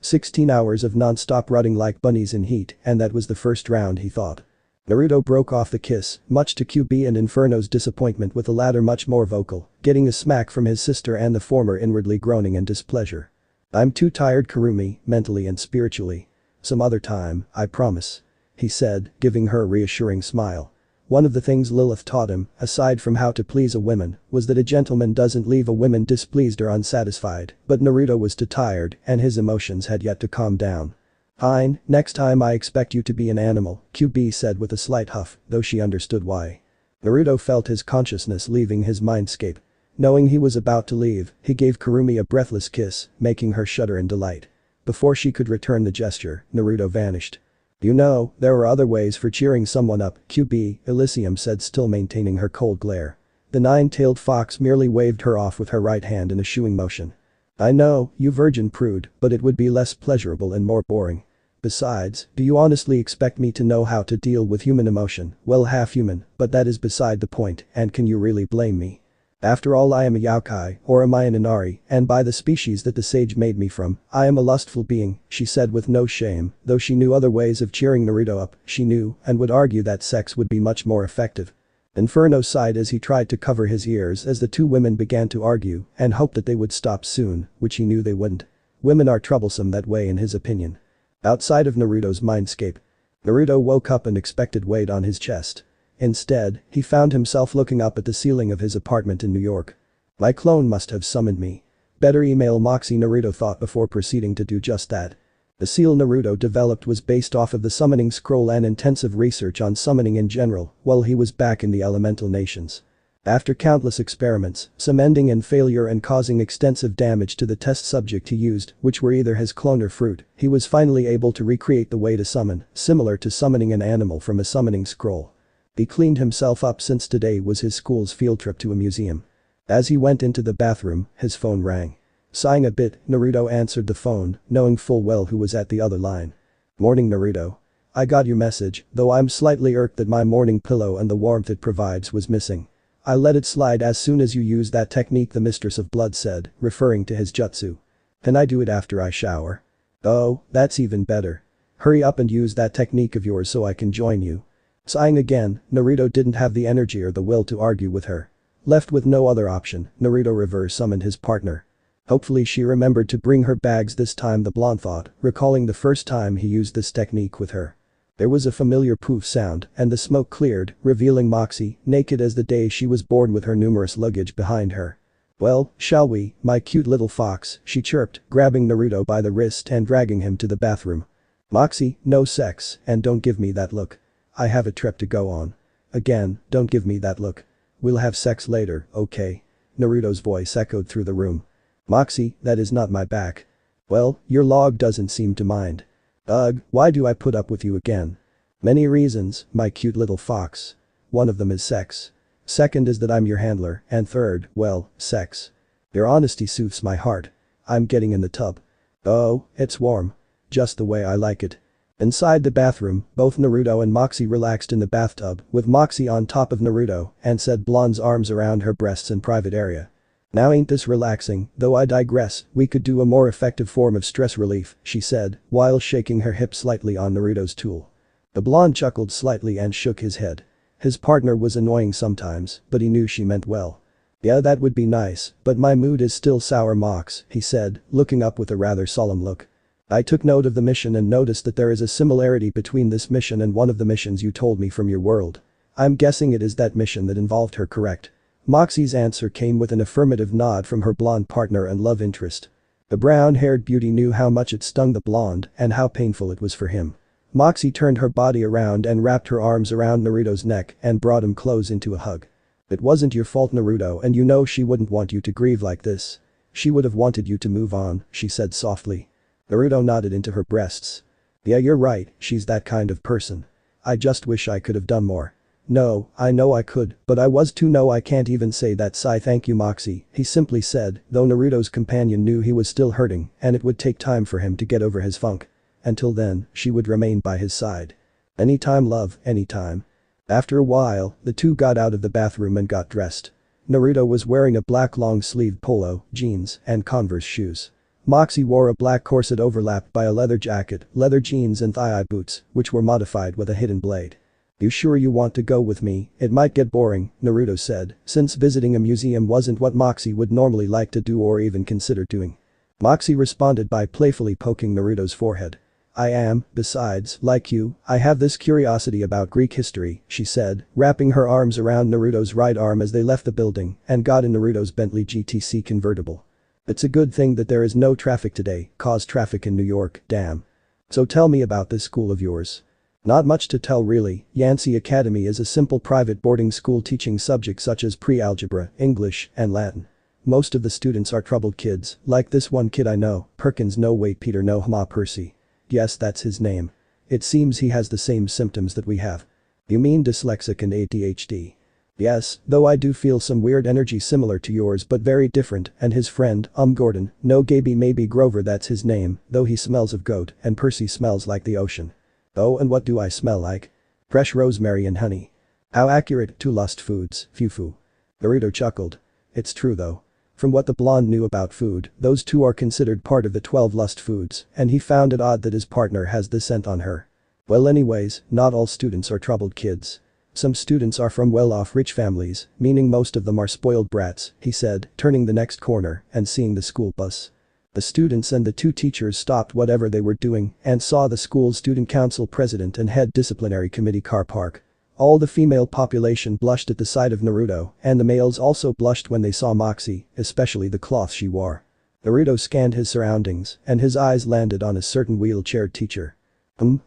16 hours of non-stop rutting like bunnies in heat, and that was the first round he thought. Naruto broke off the kiss, much to QB and Inferno's disappointment with the latter much more vocal, getting a smack from his sister and the former inwardly groaning in displeasure. I'm too tired Kurumi, mentally and spiritually. Some other time, I promise. He said, giving her a reassuring smile. One of the things Lilith taught him, aside from how to please a woman, was that a gentleman doesn't leave a woman displeased or unsatisfied, but Naruto was too tired and his emotions had yet to calm down. Fine, next time I expect you to be an animal, QB said with a slight huff, though she understood why. Naruto felt his consciousness leaving his mindscape. Knowing he was about to leave, he gave Kurumi a breathless kiss, making her shudder in delight. Before she could return the gesture, Naruto vanished. You know, there are other ways for cheering someone up, QB, Elysium said still maintaining her cold glare. The 9-tailed fox merely waved her off with her right hand in a shooing motion. I know, you virgin prude, but it would be less pleasurable and more boring. Besides, do you honestly expect me to know how to deal with human emotion? Well, half human, but that is beside the point, and can you really blame me? After all, I am a yokai, or am I an inari, and by the species that the sage made me from, I am a lustful being, she said with no shame, though she knew other ways of cheering Naruto up, she knew, and would argue that sex would be much more effective. Inferno sighed as he tried to cover his ears as the 2 women began to argue and hoped that they would stop soon, which he knew they wouldn't. Women are troublesome that way in his opinion. Outside of Naruto's mindscape, Naruto woke up and expected weight on his chest. Instead, he found himself looking up at the ceiling of his apartment in New York. My clone must have summoned me. Better email Moxie, Naruto thought before proceeding to do just that. The seal Naruto developed was based off of the summoning scroll and intensive research on summoning in general while he was back in the elemental nations. After countless experiments, some ending in failure and causing extensive damage to the test subject he used, which were either his clone or fruit, he was finally able to recreate the way to summon, similar to summoning an animal from a summoning scroll. He cleaned himself up since today was his school's field trip to a museum. As he went into the bathroom, his phone rang. Sighing a bit, Naruto answered the phone, knowing full well who was at the other line. "Morning, Naruto. I got your message, though I'm slightly irked that my morning pillow and the warmth it provides was missing. I let it slide as soon as you used that technique," the Mistress of Blood said, referring to his jutsu. "Can I do it after I shower?" "Oh, that's even better. Hurry up and use that technique of yours so I can join you." Sighing again, Naruto didn't have the energy or the will to argue with her. Left with no other option, Naruto reverse summoned his partner. Hopefully she remembered to bring her bags this time, the blonde thought, recalling the first time he used this technique with her. There was a familiar poof sound, and the smoke cleared, revealing Moxie, naked as the day she was born with her numerous luggage behind her. "Well, shall we, my cute little fox," she chirped, grabbing Naruto by the wrist and dragging him to the bathroom. "Moxie, no sex, and don't give me that look. I have a trip to go on. Again, don't give me that look. We'll have sex later, okay?" Naruto's voice echoed through the room. "Moxie, that is not my back." "Well, your log doesn't seem to mind." "Ugh, why do I put up with you again?" "Many reasons, my cute little fox. One of them is sex. Second is that I'm your handler, and third, well, sex. Your honesty soothes my heart. I'm getting in the tub." "Oh, it's warm. Just the way I like it." Inside the bathroom, both Naruto and Moxie relaxed in the bathtub, with Moxie on top of Naruto and said Blonde's arms around her breasts and private area. "Now ain't this relaxing, though I digress, we could do a more effective form of stress relief," she said, while shaking her hip slightly on Naruto's tool. The blonde chuckled slightly and shook his head. His partner was annoying sometimes, but he knew she meant well. "Yeah, that would be nice, but my mood is still sour, Mox," he said, looking up with a rather solemn look. "I took note of the mission and noticed that there is a similarity between this mission and one of the missions you told me from your world. I'm guessing it is that mission that involved her, correct?" Moxie's answer came with an affirmative nod from her blonde partner and love interest. The brown-haired beauty knew how much it stung the blonde and how painful it was for him. Moxie turned her body around and wrapped her arms around Naruto's neck and brought him close into a hug. "It wasn't your fault, Naruto, and you know she wouldn't want you to grieve like this. She would have wanted you to move on," she said softly. Naruto nodded into her breasts. "Yeah, you're right, she's that kind of person. I just wish I could have done more." "No, I know I could, but I was too. No, I can't even say that. Sigh. Thank you, Moxie," he simply said, though Naruto's companion knew he was still hurting and it would take time for him to get over his funk. Until then, she would remain by his side. "Anytime, love, anytime." After a while, the two got out of the bathroom and got dressed. Naruto was wearing a black long-sleeved polo, jeans, and Converse shoes. Moxie wore a black corset overlapped by a leather jacket, leather jeans and thigh-high boots, which were modified with a hidden blade. "You sure you want to go with me? It might get boring," Naruto said, since visiting a museum wasn't what Moxie would normally like to do or even consider doing. Moxie responded by playfully poking Naruto's forehead. "I am, besides, like you, I have this curiosity about Greek history," she said, wrapping her arms around Naruto's right arm as they left the building and got in Naruto's Bentley GTC convertible. "It's a good thing that there is no traffic today, cause traffic in New York, damn. So tell me about this school of yours." "Not much to tell really. Yancey Academy is a simple private boarding school teaching subjects such as pre-algebra, English, and Latin. Most of the students are troubled kids, like this one kid I know, Perkins. No wait, Peter, no Percy. Yes, that's his name. It seems he has the same symptoms that we have." "You mean dyslexic and ADHD?" "Yes, though I do feel some weird energy similar to yours but very different, and his friend, Gordon, no Gaby, maybe Grover, that's his name, though he smells of goat and Percy smells like the ocean." "Oh, and what do I smell like?" "Fresh rosemary and honey." "How accurate, 2 lust foods, phew." Naruto chuckled. "It's true though. From what the blonde knew about food, those 2 are considered part of the 12 lust foods, and he found it odd that his partner has the scent on her. Well, anyways, not all students are troubled kids. Some students are from well-off rich families, meaning most of them are spoiled brats," he said, turning the next corner and seeing the school bus. The students and the 2 teachers stopped whatever they were doing and saw the school's student council president and head disciplinary committee car park. All the female population blushed at the sight of Naruto, and the males also blushed when they saw Moxie, especially the cloth she wore. Naruto scanned his surroundings and his eyes landed on a certain wheelchaired teacher.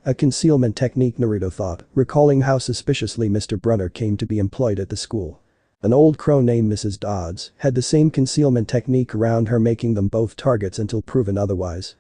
A concealment technique, Naruto thought, recalling how suspiciously Mr. Brunner came to be employed at the school. An old crow named Mrs. Dodds had the same concealment technique around her, making them both targets until proven otherwise.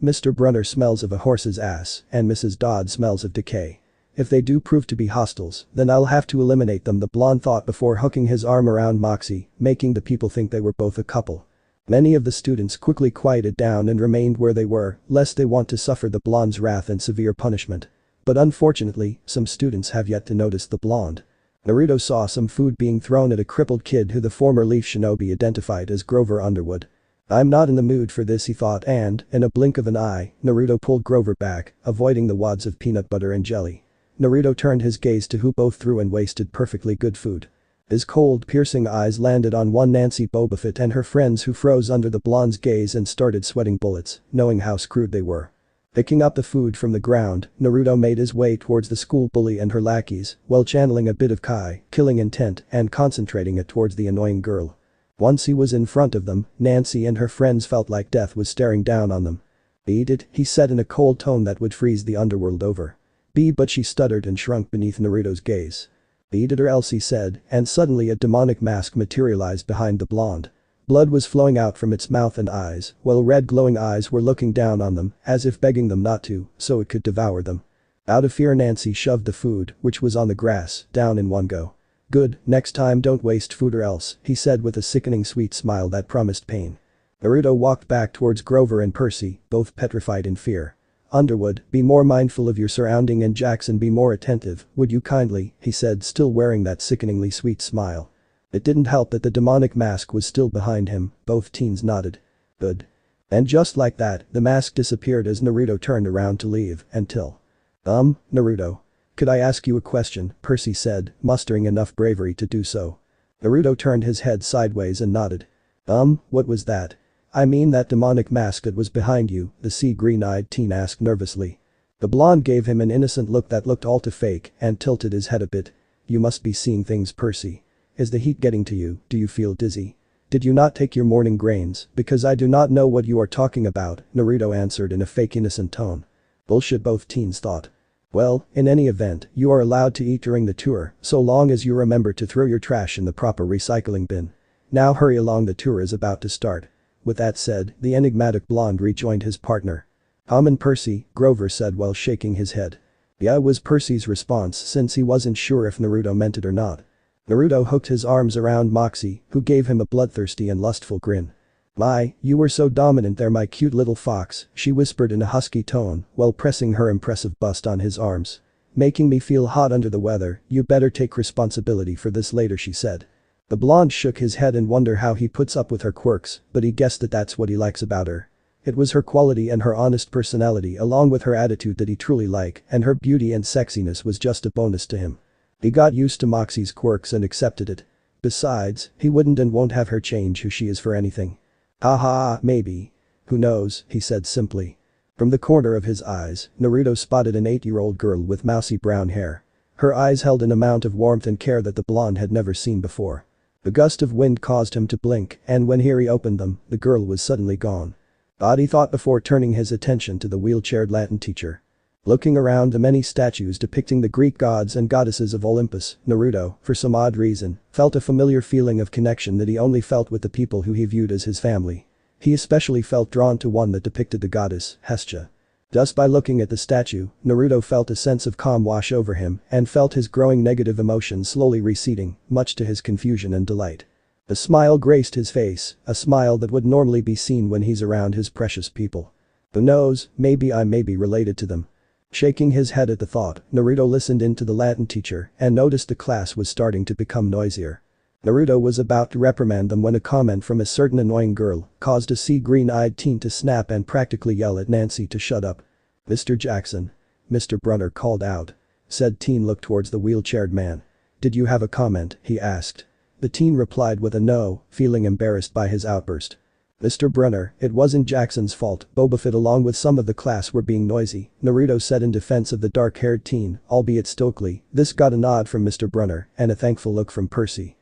Mr. Brunner smells of a horse's ass and Mrs. Dodds smells of decay. If they do prove to be hostiles, then I'll have to eliminate them, the blonde thought before hooking his arm around Moxie, making the people think they were both a couple. Many of the students quickly quieted down and remained where they were, lest they want to suffer the blonde's wrath and severe punishment. But unfortunately, some students have yet to notice the blonde. Naruto saw some food being thrown at a crippled kid who the former Leaf Shinobi identified as Grover Underwood. I'm not in the mood for this, he thought, and, in a blink of an eye, Naruto pulled Grover back, avoiding the wads of peanut butter and jelly. Naruto turned his gaze to who both threw and wasted perfectly good food. His cold, piercing eyes landed on one Nancy Bobofit and her friends, who froze under the blonde's gaze and started sweating bullets, knowing how screwed they were. Picking up the food from the ground, Naruto made his way towards the school bully and her lackeys, while channeling a bit of Kai, killing intent, and concentrating it towards the annoying girl. Once he was in front of them, Nancy and her friends felt like death was staring down on them. "Eat it," he said in a cold tone that would freeze the underworld over. But she stuttered and shrunk beneath Naruto's gaze. "Eat it or else," he said, and suddenly a demonic mask materialized behind the blonde. Blood was flowing out from its mouth and eyes, while red glowing eyes were looking down on them, as if begging them not to, so it could devour them. Out of fear, Nancy shoved the food, which was on the grass, down in one go. "Good, next time don't waste food or else," he said with a sickening sweet smile that promised pain. Naruto walked back towards Grover and Percy, both petrified in fear. "Underwood, be more mindful of your surrounding, and Jackson, be more attentive, would you kindly," he said, still wearing that sickeningly sweet smile. It didn't help that the demonic mask was still behind him, both teens nodded. "Good." And just like that, the mask disappeared as Naruto turned around to leave, until. Naruto. Could I ask you a question?" Percy said, mustering enough bravery to do so. Naruto turned his head sideways and nodded. What was that?" "I mean that demonic mask that was behind you," the sea green-eyed teen asked nervously. The blonde gave him an innocent look that looked all too fake and tilted his head a bit. "You must be seeing things, Percy. Is the heat getting to you? Do you feel dizzy? Did you not take your morning grains? Because I do not know what you are talking about," Naruto answered in a fake innocent tone. Bullshit, both teens thought. "Well, in any event, you are allowed to eat during the tour, so long as you remember to throw your trash in the proper recycling bin. Now hurry along, the tour is about to start." With that said, the enigmatic blonde rejoined his partner. "And Percy," Grover said while shaking his head. "Yeah," was Percy's response, since he wasn't sure if Naruto meant it or not. Naruto hooked his arms around Moxie, who gave him a bloodthirsty and lustful grin. "My, you were so dominant there, my cute little fox," she whispered in a husky tone while pressing her impressive bust on his arms. "Making me feel hot under the weather, you better take responsibility for this later," she said. The blonde shook his head and wondered how he puts up with her quirks, but he guessed that that's what he likes about her. It was her quality and her honest personality along with her attitude that he truly liked, and her beauty and sexiness was just a bonus to him. He got used to Moxie's quirks and accepted it. Besides, he wouldn't and won't have her change who she is for anything. "Haha, maybe. Who knows," he said simply. From the corner of his eyes, Naruto spotted an 8-year-old girl with mousy brown hair. Her eyes held an amount of warmth and care that the blonde had never seen before. A gust of wind caused him to blink, and when he opened them, the girl was suddenly gone. Odd, he thought before turning his attention to the wheelchaired Latin teacher. Looking around the many statues depicting the Greek gods and goddesses of Olympus, Naruto, for some odd reason, felt a familiar feeling of connection that he only felt with the people who he viewed as his family. He especially felt drawn to one that depicted the goddess, Hestia. Just by looking at the statue, Naruto felt a sense of calm wash over him and felt his growing negative emotions slowly receding, much to his confusion and delight. A smile graced his face, a smile that would normally be seen when he's around his precious people. Who knows, maybe I may be related to them. Shaking his head at the thought, Naruto listened in to the Latin teacher and noticed the class was starting to become noisier. Naruto was about to reprimand them when a comment from a certain annoying girl caused a sea green-eyed teen to snap and practically yell at Nancy to shut up. "Mr. Jackson." Mr. Brunner called out. Said teen looked towards the wheelchaired man. "Did you have a comment?" he asked. The teen replied with a no, feeling embarrassed by his outburst. "Mr. Brunner, it wasn't Jackson's fault, Bobofit along with some of the class were being noisy," Naruto said in defense of the dark-haired teen, albeit stoically. This got a nod from Mr. Brunner and a thankful look from Percy.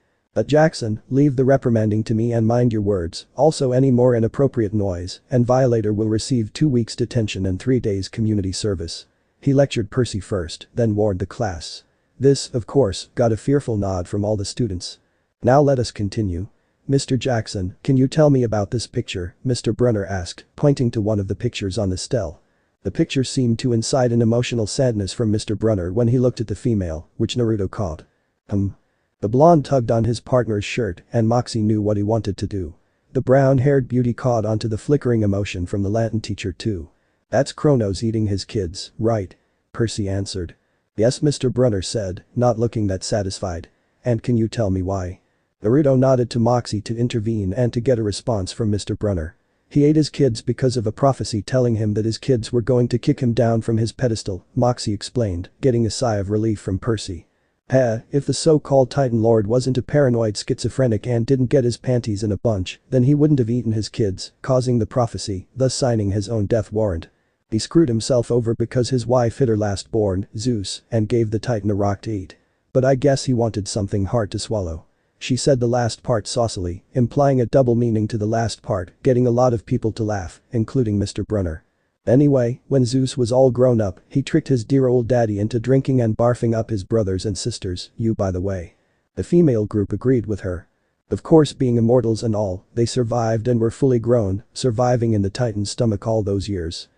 Jackson, leave the reprimanding to me and mind your words, also any more inappropriate noise, and violator will receive 2 weeks detention and 3 days community service." He lectured Percy first, then warned the class. This, of course, got a fearful nod from all the students. Now let us continue. Mr. Jackson, can you tell me about this picture? Mr. Brunner asked, pointing to one of the pictures on the stele. The picture seemed to incite an emotional sadness from Mr. Brunner when he looked at the female, which Naruto caught. The blonde tugged on his partner's shirt and Moxie knew what he wanted to do. The brown-haired beauty caught onto the flickering emotion from the Latin teacher too. That's Kronos eating his kids, right? Percy answered. Yes, Mr. Brunner said, not looking that satisfied. And can you tell me why? Naruto nodded to Moxie to intervene and to get a response from Mr. Brunner. He ate his kids because of a prophecy telling him that his kids were going to kick him down from his pedestal, Moxie explained, getting a sigh of relief from Percy. If the so-called Titan Lord wasn't a paranoid schizophrenic and didn't get his panties in a bunch, then he wouldn't have eaten his kids, causing the prophecy, thus signing his own death warrant. He screwed himself over because his wife hit her last born, Zeus, and gave the Titan a rock to eat. But I guess he wanted something hard to swallow. She said the last part saucily, implying a double meaning to the last part, getting a lot of people to laugh, including Mr. Brunner. Anyway, when Zeus was all grown up, he tricked his dear old daddy into drinking and barfing up his brothers and sisters, you by the way. The female group agreed with her. Of course, being immortals and all, they survived and were fully grown, surviving in the Titan's stomach all those years.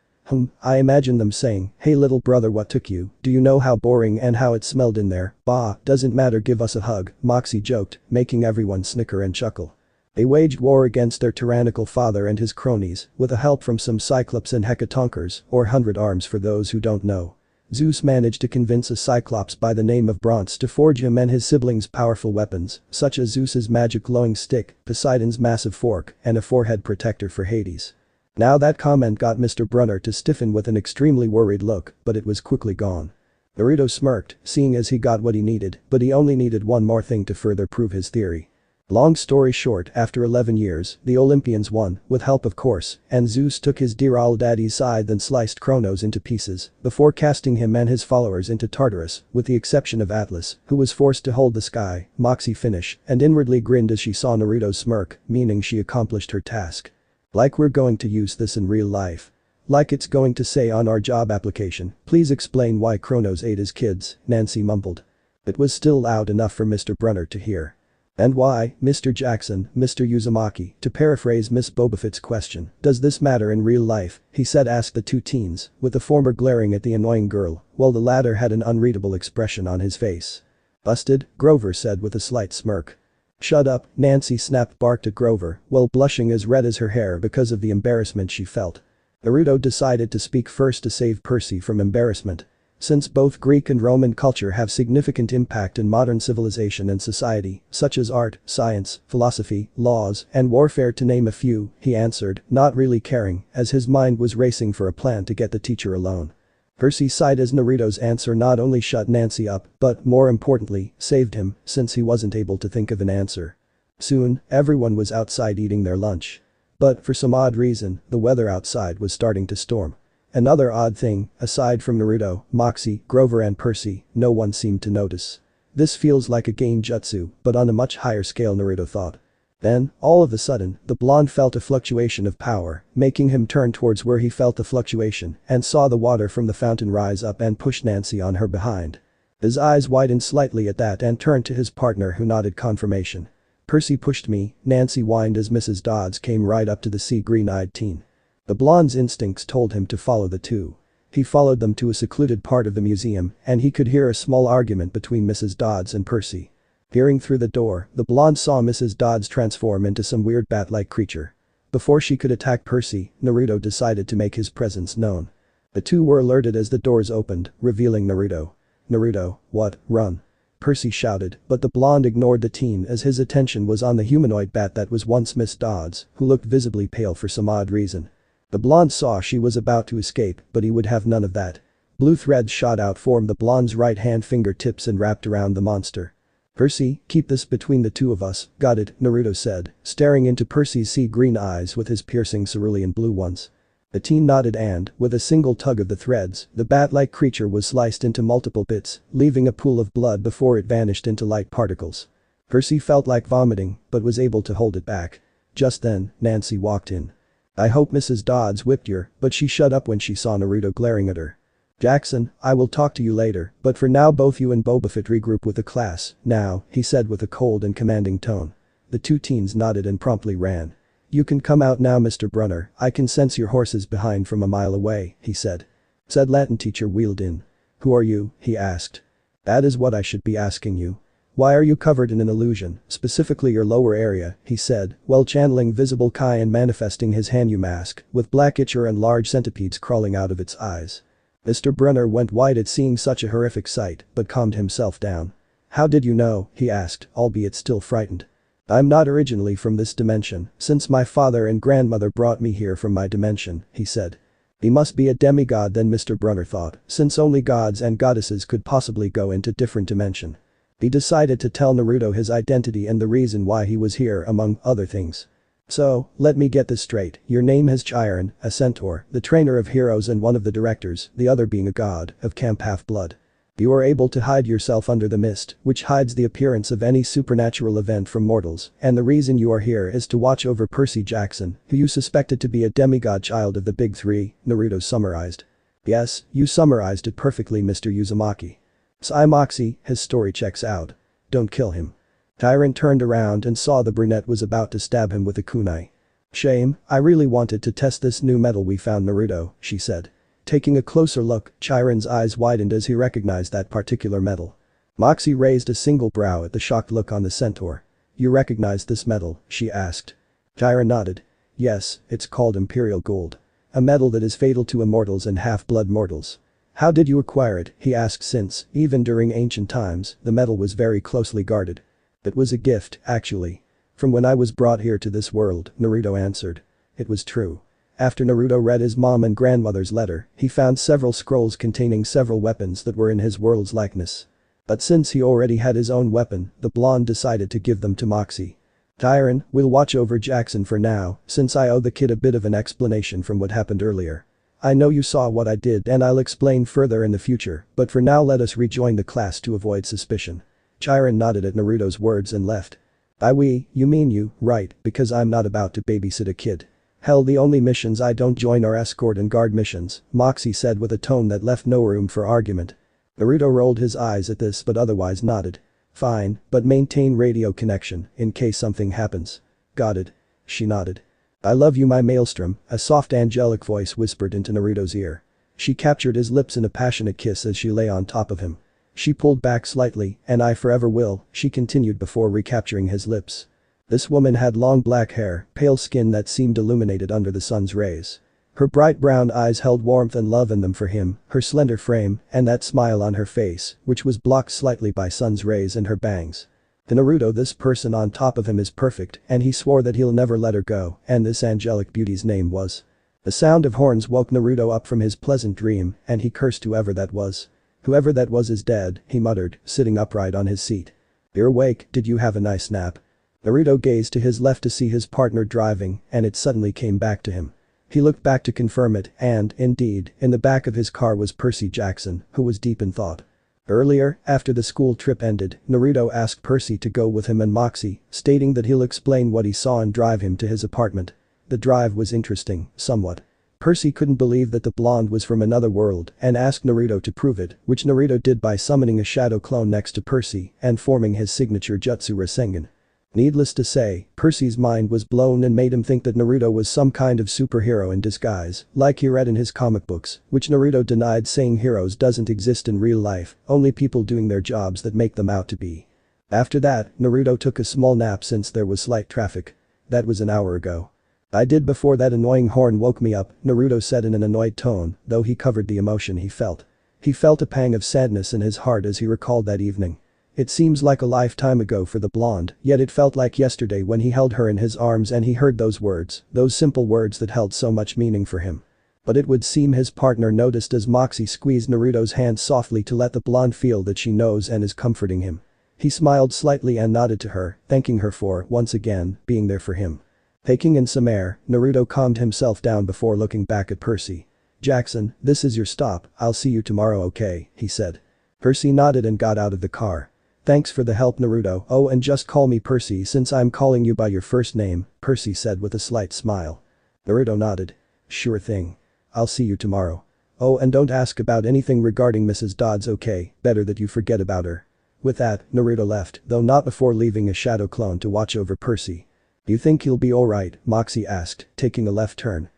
I imagine them saying, hey little brother, what took you? Do you know how boring and how it smelled in there? Bah, doesn't matter, give us a hug, Moxie joked, making everyone snicker and chuckle. They waged war against their tyrannical father and his cronies, with the help from some Cyclops and Hecatonkers, or 100 arms for those who don't know. Zeus managed to convince a Cyclops by the name of Bronze to forge him and his siblings powerful weapons, such as Zeus's magic glowing stick, Poseidon's massive fork, and a forehead protector for Hades. Now that comment got Mr. Brunner to stiffen with an extremely worried look, but it was quickly gone. Naruto smirked, seeing as he got what he needed, but he only needed one more thing to further prove his theory. Long story short, after 11 years, the Olympians won, with help of course, and Zeus took his dear old daddy's side then sliced Kronos into pieces, before casting him and his followers into Tartarus, with the exception of Atlas, who was forced to hold the sky, Moxie finished, and inwardly grinned as she saw Naruto smirk, meaning she accomplished her task. Like we're going to use this in real life. Like it's going to say on our job application, please explain why Kronos ate his kids, Nancy mumbled. It was still loud enough for Mr. Brunner to hear. And why, Mr. Jackson, Mr. Uzumaki, to paraphrase Miss Bobafett's question, does this matter in real life, he said, asked the two teens, with the former glaring at the annoying girl, while the latter had an unreadable expression on his face. Busted, Grover said with a slight smirk. Shut up, Nancy snapped barked at Grover, while blushing as red as her hair because of the embarrassment she felt. Naruto decided to speak first to save Percy from embarrassment. Since both Greek and Roman culture have significant impact in modern civilization and society, such as art, science, philosophy, laws, and warfare to name a few, he answered, not really caring, as his mind was racing for a plan to get the teacher alone. Percy sighed as Naruto's answer not only shut Nancy up, but, more importantly, saved him, since he wasn't able to think of an answer. Soon, everyone was outside eating their lunch. But for some odd reason, the weather outside was starting to storm. Another odd thing, aside from Naruto, Moxie, Grover and Percy, no one seemed to notice. This feels like a genjutsu, but on a much higher scale, Naruto thought. Then, all of a sudden, the blonde felt a fluctuation of power, making him turn towards where he felt the fluctuation and saw the water from the fountain rise up and push Nancy on her behind. His eyes widened slightly at that and turned to his partner, who nodded confirmation. Percy pushed me, Nancy whined as Mrs. Dodds came right up to the sea green-eyed teen. The blonde's instincts told him to follow the two. He followed them to a secluded part of the museum and he could hear a small argument between Mrs. Dodds and Percy. Peering through the door, the blonde saw Mrs. Dodds transform into some weird bat-like creature. Before she could attack Percy, Naruto decided to make his presence known. The two were alerted as the doors opened, revealing Naruto. Naruto, what, run? Percy shouted, but the blonde ignored the teen as his attention was on the humanoid bat that was once Miss Dodds, who looked visibly pale for some odd reason. The blonde saw she was about to escape, but he would have none of that. Blue threads shot out from the blonde's right hand fingertips and wrapped around the monster. Percy, keep this between the two of us, got it, Naruto said, staring into Percy's sea-green eyes with his piercing cerulean blue ones. The teen nodded and, with a single tug of the threads, the bat-like creature was sliced into multiple bits, leaving a pool of blood before it vanished into light particles. Percy felt like vomiting, but was able to hold it back. Just then, Nancy walked in. I hope Mrs. Dodds whipped her, but she shut up when she saw Naruto glaring at her. Jackson, I will talk to you later, but for now both you and Boba Fett regroup with the class, now, he said with a cold and commanding tone. The two teens nodded and promptly ran. You can come out now Mr. Brunner, I can sense your horses behind from a mile away, he said. Said Latin teacher wheeled in. Who are you, he asked. That is what I should be asking you. Why are you covered in an illusion, specifically your lower area, he said, while channeling visible Kai and manifesting his Hanyu mask, with black ichor and large centipedes crawling out of its eyes. Mr. Brunner went white at seeing such a horrific sight, but calmed himself down. How did you know, he asked, albeit still frightened. I'm not originally from this dimension, since my father and grandmother brought me here from my dimension, he said. He must be a demigod then Mr. Brunner thought, since only gods and goddesses could possibly go into different dimension. He decided to tell Naruto his identity and the reason why he was here among other things. So, let me get this straight, your name is Chiron, a centaur, the trainer of heroes and one of the directors, the other being a god, of Camp Half-Blood. You are able to hide yourself under the mist, which hides the appearance of any supernatural event from mortals, and the reason you are here is to watch over Percy Jackson, who you suspected to be a demigod child of the Big Three, Naruto summarized. Yes, you summarized it perfectly Mr. Uzumaki. Sai Moxie, his story checks out. Don't kill him. Chiron turned around and saw the brunette was about to stab him with a kunai. Shame, I really wanted to test this new metal we found Naruto, she said. Taking a closer look, Chiron's eyes widened as he recognized that particular metal. Moxie raised a single brow at the shocked look on the centaur. You recognize this metal, she asked. Chiron nodded. Yes, it's called Imperial Gold. A metal that is fatal to immortals and half-blood mortals. How did you acquire it, he asked since, even during ancient times, the metal was very closely guarded. It was a gift, actually. From when I was brought here to this world, Naruto answered. It was true. After Naruto read his mom and grandmother's letter, he found several scrolls containing several weapons that were in his world's likeness. But since he already had his own weapon, the blonde decided to give them to Moxie. Chiron, we'll watch over Jackson for now, since I owe the kid a bit of an explanation from what happened earlier. I know you saw what I did and I'll explain further in the future, but for now let us rejoin the class to avoid suspicion. Chiron nodded at Naruto's words and left. We, you mean you, right, because I'm not about to babysit a kid. Hell the only missions I don't join are escort and guard missions, Moxie said with a tone that left no room for argument. Naruto rolled his eyes at this but otherwise nodded. Fine, but maintain radio connection, in case something happens. Got it. She nodded. I love you my maelstrom, a soft angelic voice whispered into Naruto's ear. She captured his lips in a passionate kiss as she lay on top of him. She pulled back slightly, and I forever will, she continued before recapturing his lips. This woman had long black hair, pale skin that seemed illuminated under the sun's rays. Her bright brown eyes held warmth and love in them for him, her slender frame, and that smile on her face, which was blocked slightly by sun's rays and her bangs. To Naruto this person on top of him is perfect and he swore that he'll never let her go and this angelic beauty's name was. The sound of horns woke Naruto up from his pleasant dream and he cursed whoever that was. Whoever that was is dead, he muttered, sitting upright on his seat. You're awake, did you have a nice nap? Naruto gazed to his left to see his partner driving and it suddenly came back to him. He looked back to confirm it and, indeed, in the back of his car was Percy Jackson, who was deep in thought. Earlier, after the school trip ended, Naruto asked Percy to go with him and Moxie, stating that he'll explain what he saw and drive him to his apartment. The drive was interesting, somewhat. Percy couldn't believe that the blonde was from another world and asked Naruto to prove it, which Naruto did by summoning a shadow clone next to Percy and forming his signature Jutsu Rasengan. Needless to say, Percy's mind was blown and made him think that Naruto was some kind of superhero in disguise, like he read in his comic books, which Naruto denied saying heroes doesn't exist in real life, only people doing their jobs that make them out to be. After that, Naruto took a small nap since there was slight traffic. That was an hour ago. I did before that annoying horn woke me up, Naruto said in an annoyed tone, though he covered the emotion he felt. He felt a pang of sadness in his heart as he recalled that evening. It seems like a lifetime ago for the blonde, yet it felt like yesterday when he held her in his arms and he heard those words, those simple words that held so much meaning for him. But it would seem his partner noticed as Moxie squeezed Naruto's hand softly to let the blonde feel that she knows and is comforting him. He smiled slightly and nodded to her, thanking her for, once again, being there for him. Taking in some air, Naruto calmed himself down before looking back at Percy. Jackson, this is your stop, I'll see you tomorrow okay, he said. Percy nodded and got out of the car. Thanks for the help Naruto, oh and just call me Percy since I'm calling you by your first name, Percy said with a slight smile. Naruto nodded. Sure thing. I'll see you tomorrow. Oh, and don't ask about anything regarding Mrs. Dodds, okay? Better that you forget about her. With that, Naruto left, though not before leaving a shadow clone to watch over Percy. You think he'll be alright? Moxie asked, taking a left turn.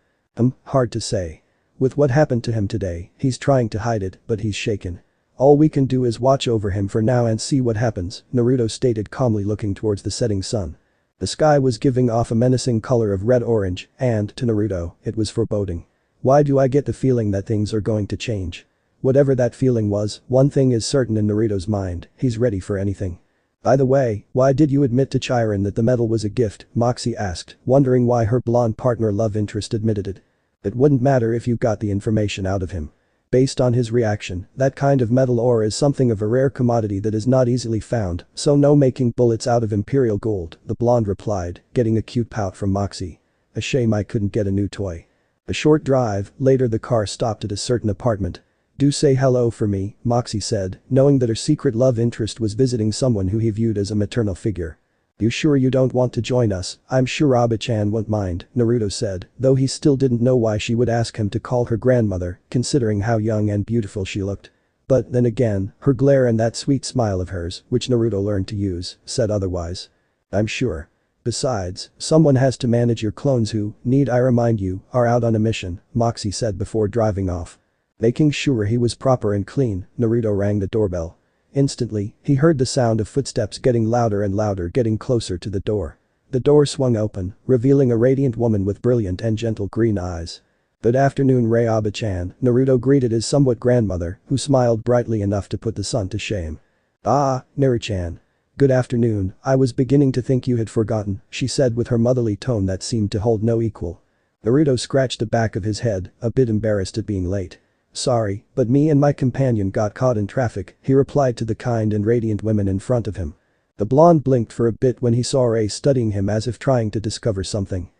Hard to say. With what happened to him today, he's trying to hide it, but he's shaken. All we can do is watch over him for now and see what happens, Naruto stated calmly, looking towards the setting sun. The sky was giving off a menacing color of red-orange, and, to Naruto, it was foreboding. Why do I get the feeling that things are going to change? Whatever that feeling was, one thing is certain in Naruto's mind, he's ready for anything. By the way, why did you admit to Chiron that the medal was a gift? Moxie asked, wondering why her blonde partner love interest admitted it. It wouldn't matter if you got the information out of him. Based on his reaction, that kind of metal ore is something of a rare commodity that is not easily found, so no making bullets out of imperial gold, the blonde replied, getting a cute pout from Moxie. A shame I couldn't get a new toy. A short drive, later the car stopped at a certain apartment. Do say hello for me, Moxie said, knowing that her secret love interest was visiting someone who he viewed as a maternal figure. You sure you don't want to join us? I'm sure Abe-chan won't mind, Naruto said, though he still didn't know why she would ask him to call her grandmother, considering how young and beautiful she looked. But then again, her glare and that sweet smile of hers, which Naruto learned to use, said otherwise. I'm sure. Besides, someone has to manage your clones who, need I remind you, are out on a mission, Moxie said before driving off. Making sure he was proper and clean, Naruto rang the doorbell. Instantly, he heard the sound of footsteps getting louder and louder, getting closer to the door. The door swung open, revealing a radiant woman with brilliant and gentle green eyes. Good afternoon, Rei Abe-chan, Naruto greeted his somewhat grandmother, who smiled brightly enough to put the son to shame. Ah, Naru-chan. Good afternoon, I was beginning to think you had forgotten, she said with her motherly tone that seemed to hold no equal. Naruto scratched the back of his head, a bit embarrassed at being late. Sorry, but me and my companion got caught in traffic, he replied to the kind and radiant women in front of him. The blonde blinked for a bit when he saw Rei studying him as if trying to discover something.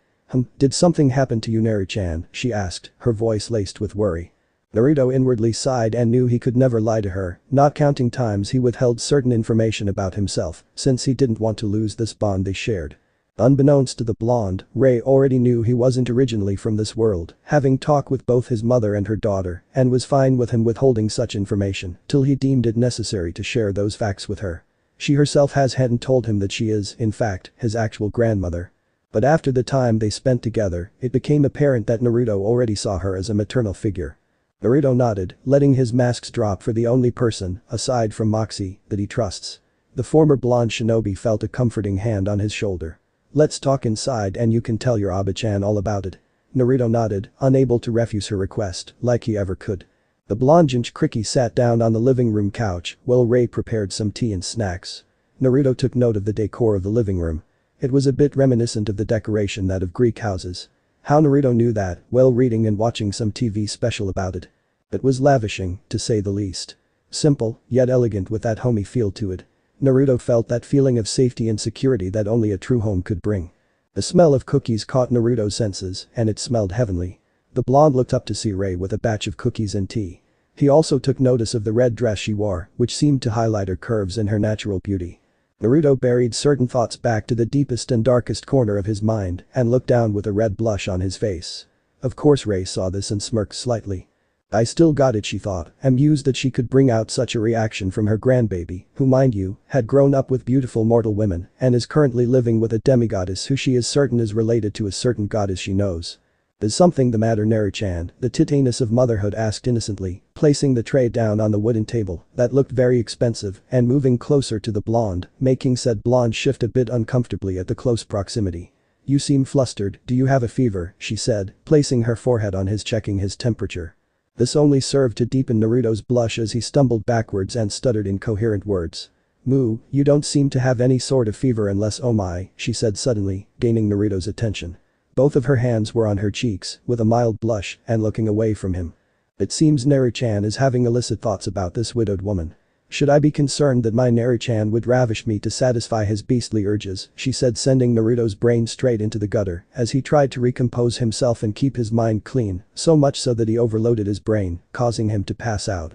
Did something happen to you, Naru-chan? She asked, her voice laced with worry. Naruto inwardly sighed and knew he could never lie to her, not counting times he withheld certain information about himself, since he didn't want to lose this bond they shared. Unbeknownst to the blonde, Rei already knew he wasn't originally from this world, having talked with both his mother and her daughter, and was fine with him withholding such information till he deemed it necessary to share those facts with her. She herself hadn't told him that she is, in fact, his actual grandmother. But after the time they spent together, it became apparent that Naruto already saw her as a maternal figure. Naruto nodded, letting his masks drop for the only person, aside from Moxie, that he trusts. The former blonde shinobi felt a comforting hand on his shoulder. Let's talk inside and you can tell your Abe-chan all about it. Naruto nodded, unable to refuse her request, like he ever could. The blonde Jinchuriki sat down on the living room couch while Rei prepared some tea and snacks. Naruto took note of the decor of the living room. It was a bit reminiscent of the decoration that of Greek houses. How Naruto knew that, while reading and watching some TV special about it. It was lavishing, to say the least. Simple, yet elegant with that homey feel to it. Naruto felt that feeling of safety and security that only a true home could bring. The smell of cookies caught Naruto's senses, and it smelled heavenly. The blonde looked up to see Rei with a batch of cookies and tea. He also took notice of the red dress she wore, which seemed to highlight her curves and her natural beauty. Naruto buried certain thoughts back to the deepest and darkest corner of his mind and looked down with a red blush on his face. Of course Rei saw this and smirked slightly. I still got it, she thought, amused that she could bring out such a reaction from her grandbaby, who mind you, had grown up with beautiful mortal women and is currently living with a demigoddess who she is certain is related to a certain goddess she knows. Is something the matter, Naru-chan? The titaness of motherhood asked innocently, placing the tray down on the wooden table that looked very expensive and moving closer to the blonde, making said blonde shift a bit uncomfortably at the close proximity. You seem flustered, do you have a fever? She said, placing her forehead on his, checking his temperature. This only served to deepen Naruto's blush as he stumbled backwards and stuttered incoherent words. Moo, you don't seem to have any sort of fever unless oh my, she said suddenly, gaining Naruto's attention. Both of her hands were on her cheeks, with a mild blush, and looking away from him. It seems Naru-chan is having illicit thoughts about this widowed woman. Should I be concerned that my Naru-chan would ravish me to satisfy his beastly urges, she said, sending Naruto's brain straight into the gutter as he tried to recompose himself and keep his mind clean, so much so that he overloaded his brain, causing him to pass out.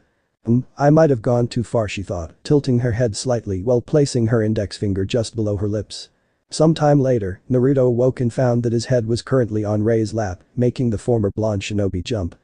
I might have gone too far, she thought, tilting her head slightly while placing her index finger just below her lips. Sometime later, Naruto awoke and found that his head was currently on Rei's lap, making the former blonde shinobi jump.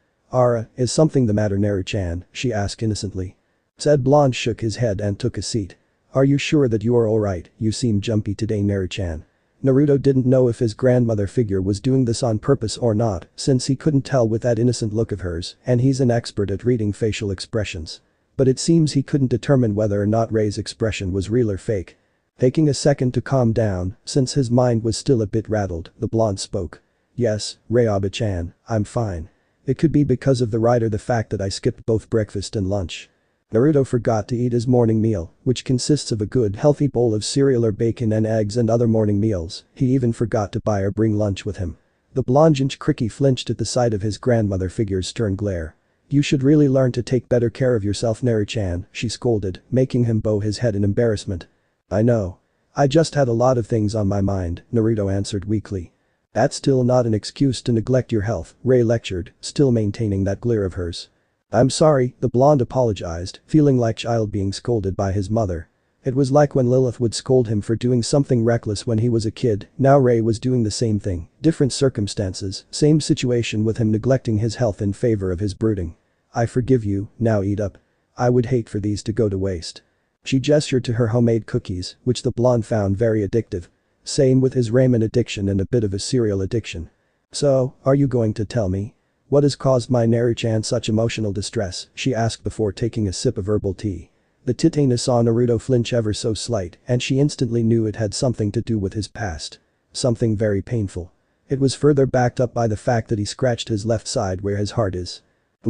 Is something the matter Naru-chan?" she asked innocently. Said blonde shook his head and took a seat. "Are you sure that you are alright? You seem jumpy today Naru-chan." Naruto didn't know if his grandmother figure was doing this on purpose or not, since he couldn't tell with that innocent look of hers, and he's an expert at reading facial expressions. But it seems he couldn't determine whether or not Rei's expression was real or fake. Taking a second to calm down, since his mind was still a bit rattled, the blonde spoke. "Yes, Rei-Aba-chan, I'm fine. It could be because of the ride or the fact that I skipped both breakfast and lunch." Naruto forgot to eat his morning meal, which consists of a good healthy bowl of cereal or bacon and eggs and other morning meals. He even forgot to buy or bring lunch with him. The blonde Cricky flinched at the sight of his grandmother figure's stern glare. "You should really learn to take better care of yourself Naru-chan," she scolded, making him bow his head in embarrassment. "I know. I just had a lot of things on my mind," Naruto answered weakly. "That's still not an excuse to neglect your health," Rei lectured, still maintaining that glare of hers. "I'm sorry," the blonde apologized, feeling like child being scolded by his mother. It was like when Lilith would scold him for doing something reckless when he was a kid, now Rei was doing the same thing, different circumstances, same situation with him neglecting his health in favor of his brooding. "I forgive you, now eat up. I would hate for these to go to waste." She gestured to her homemade cookies, which the blonde found very addictive. Same with his ramen addiction and a bit of a cereal addiction. "So, are you going to tell me? What has caused my Naru-chan such emotional distress?" she asked before taking a sip of herbal tea. The Titania saw Naruto flinch ever so slight and she instantly knew it had something to do with his past. Something very painful. It was further backed up by the fact that he scratched his left side where his heart is.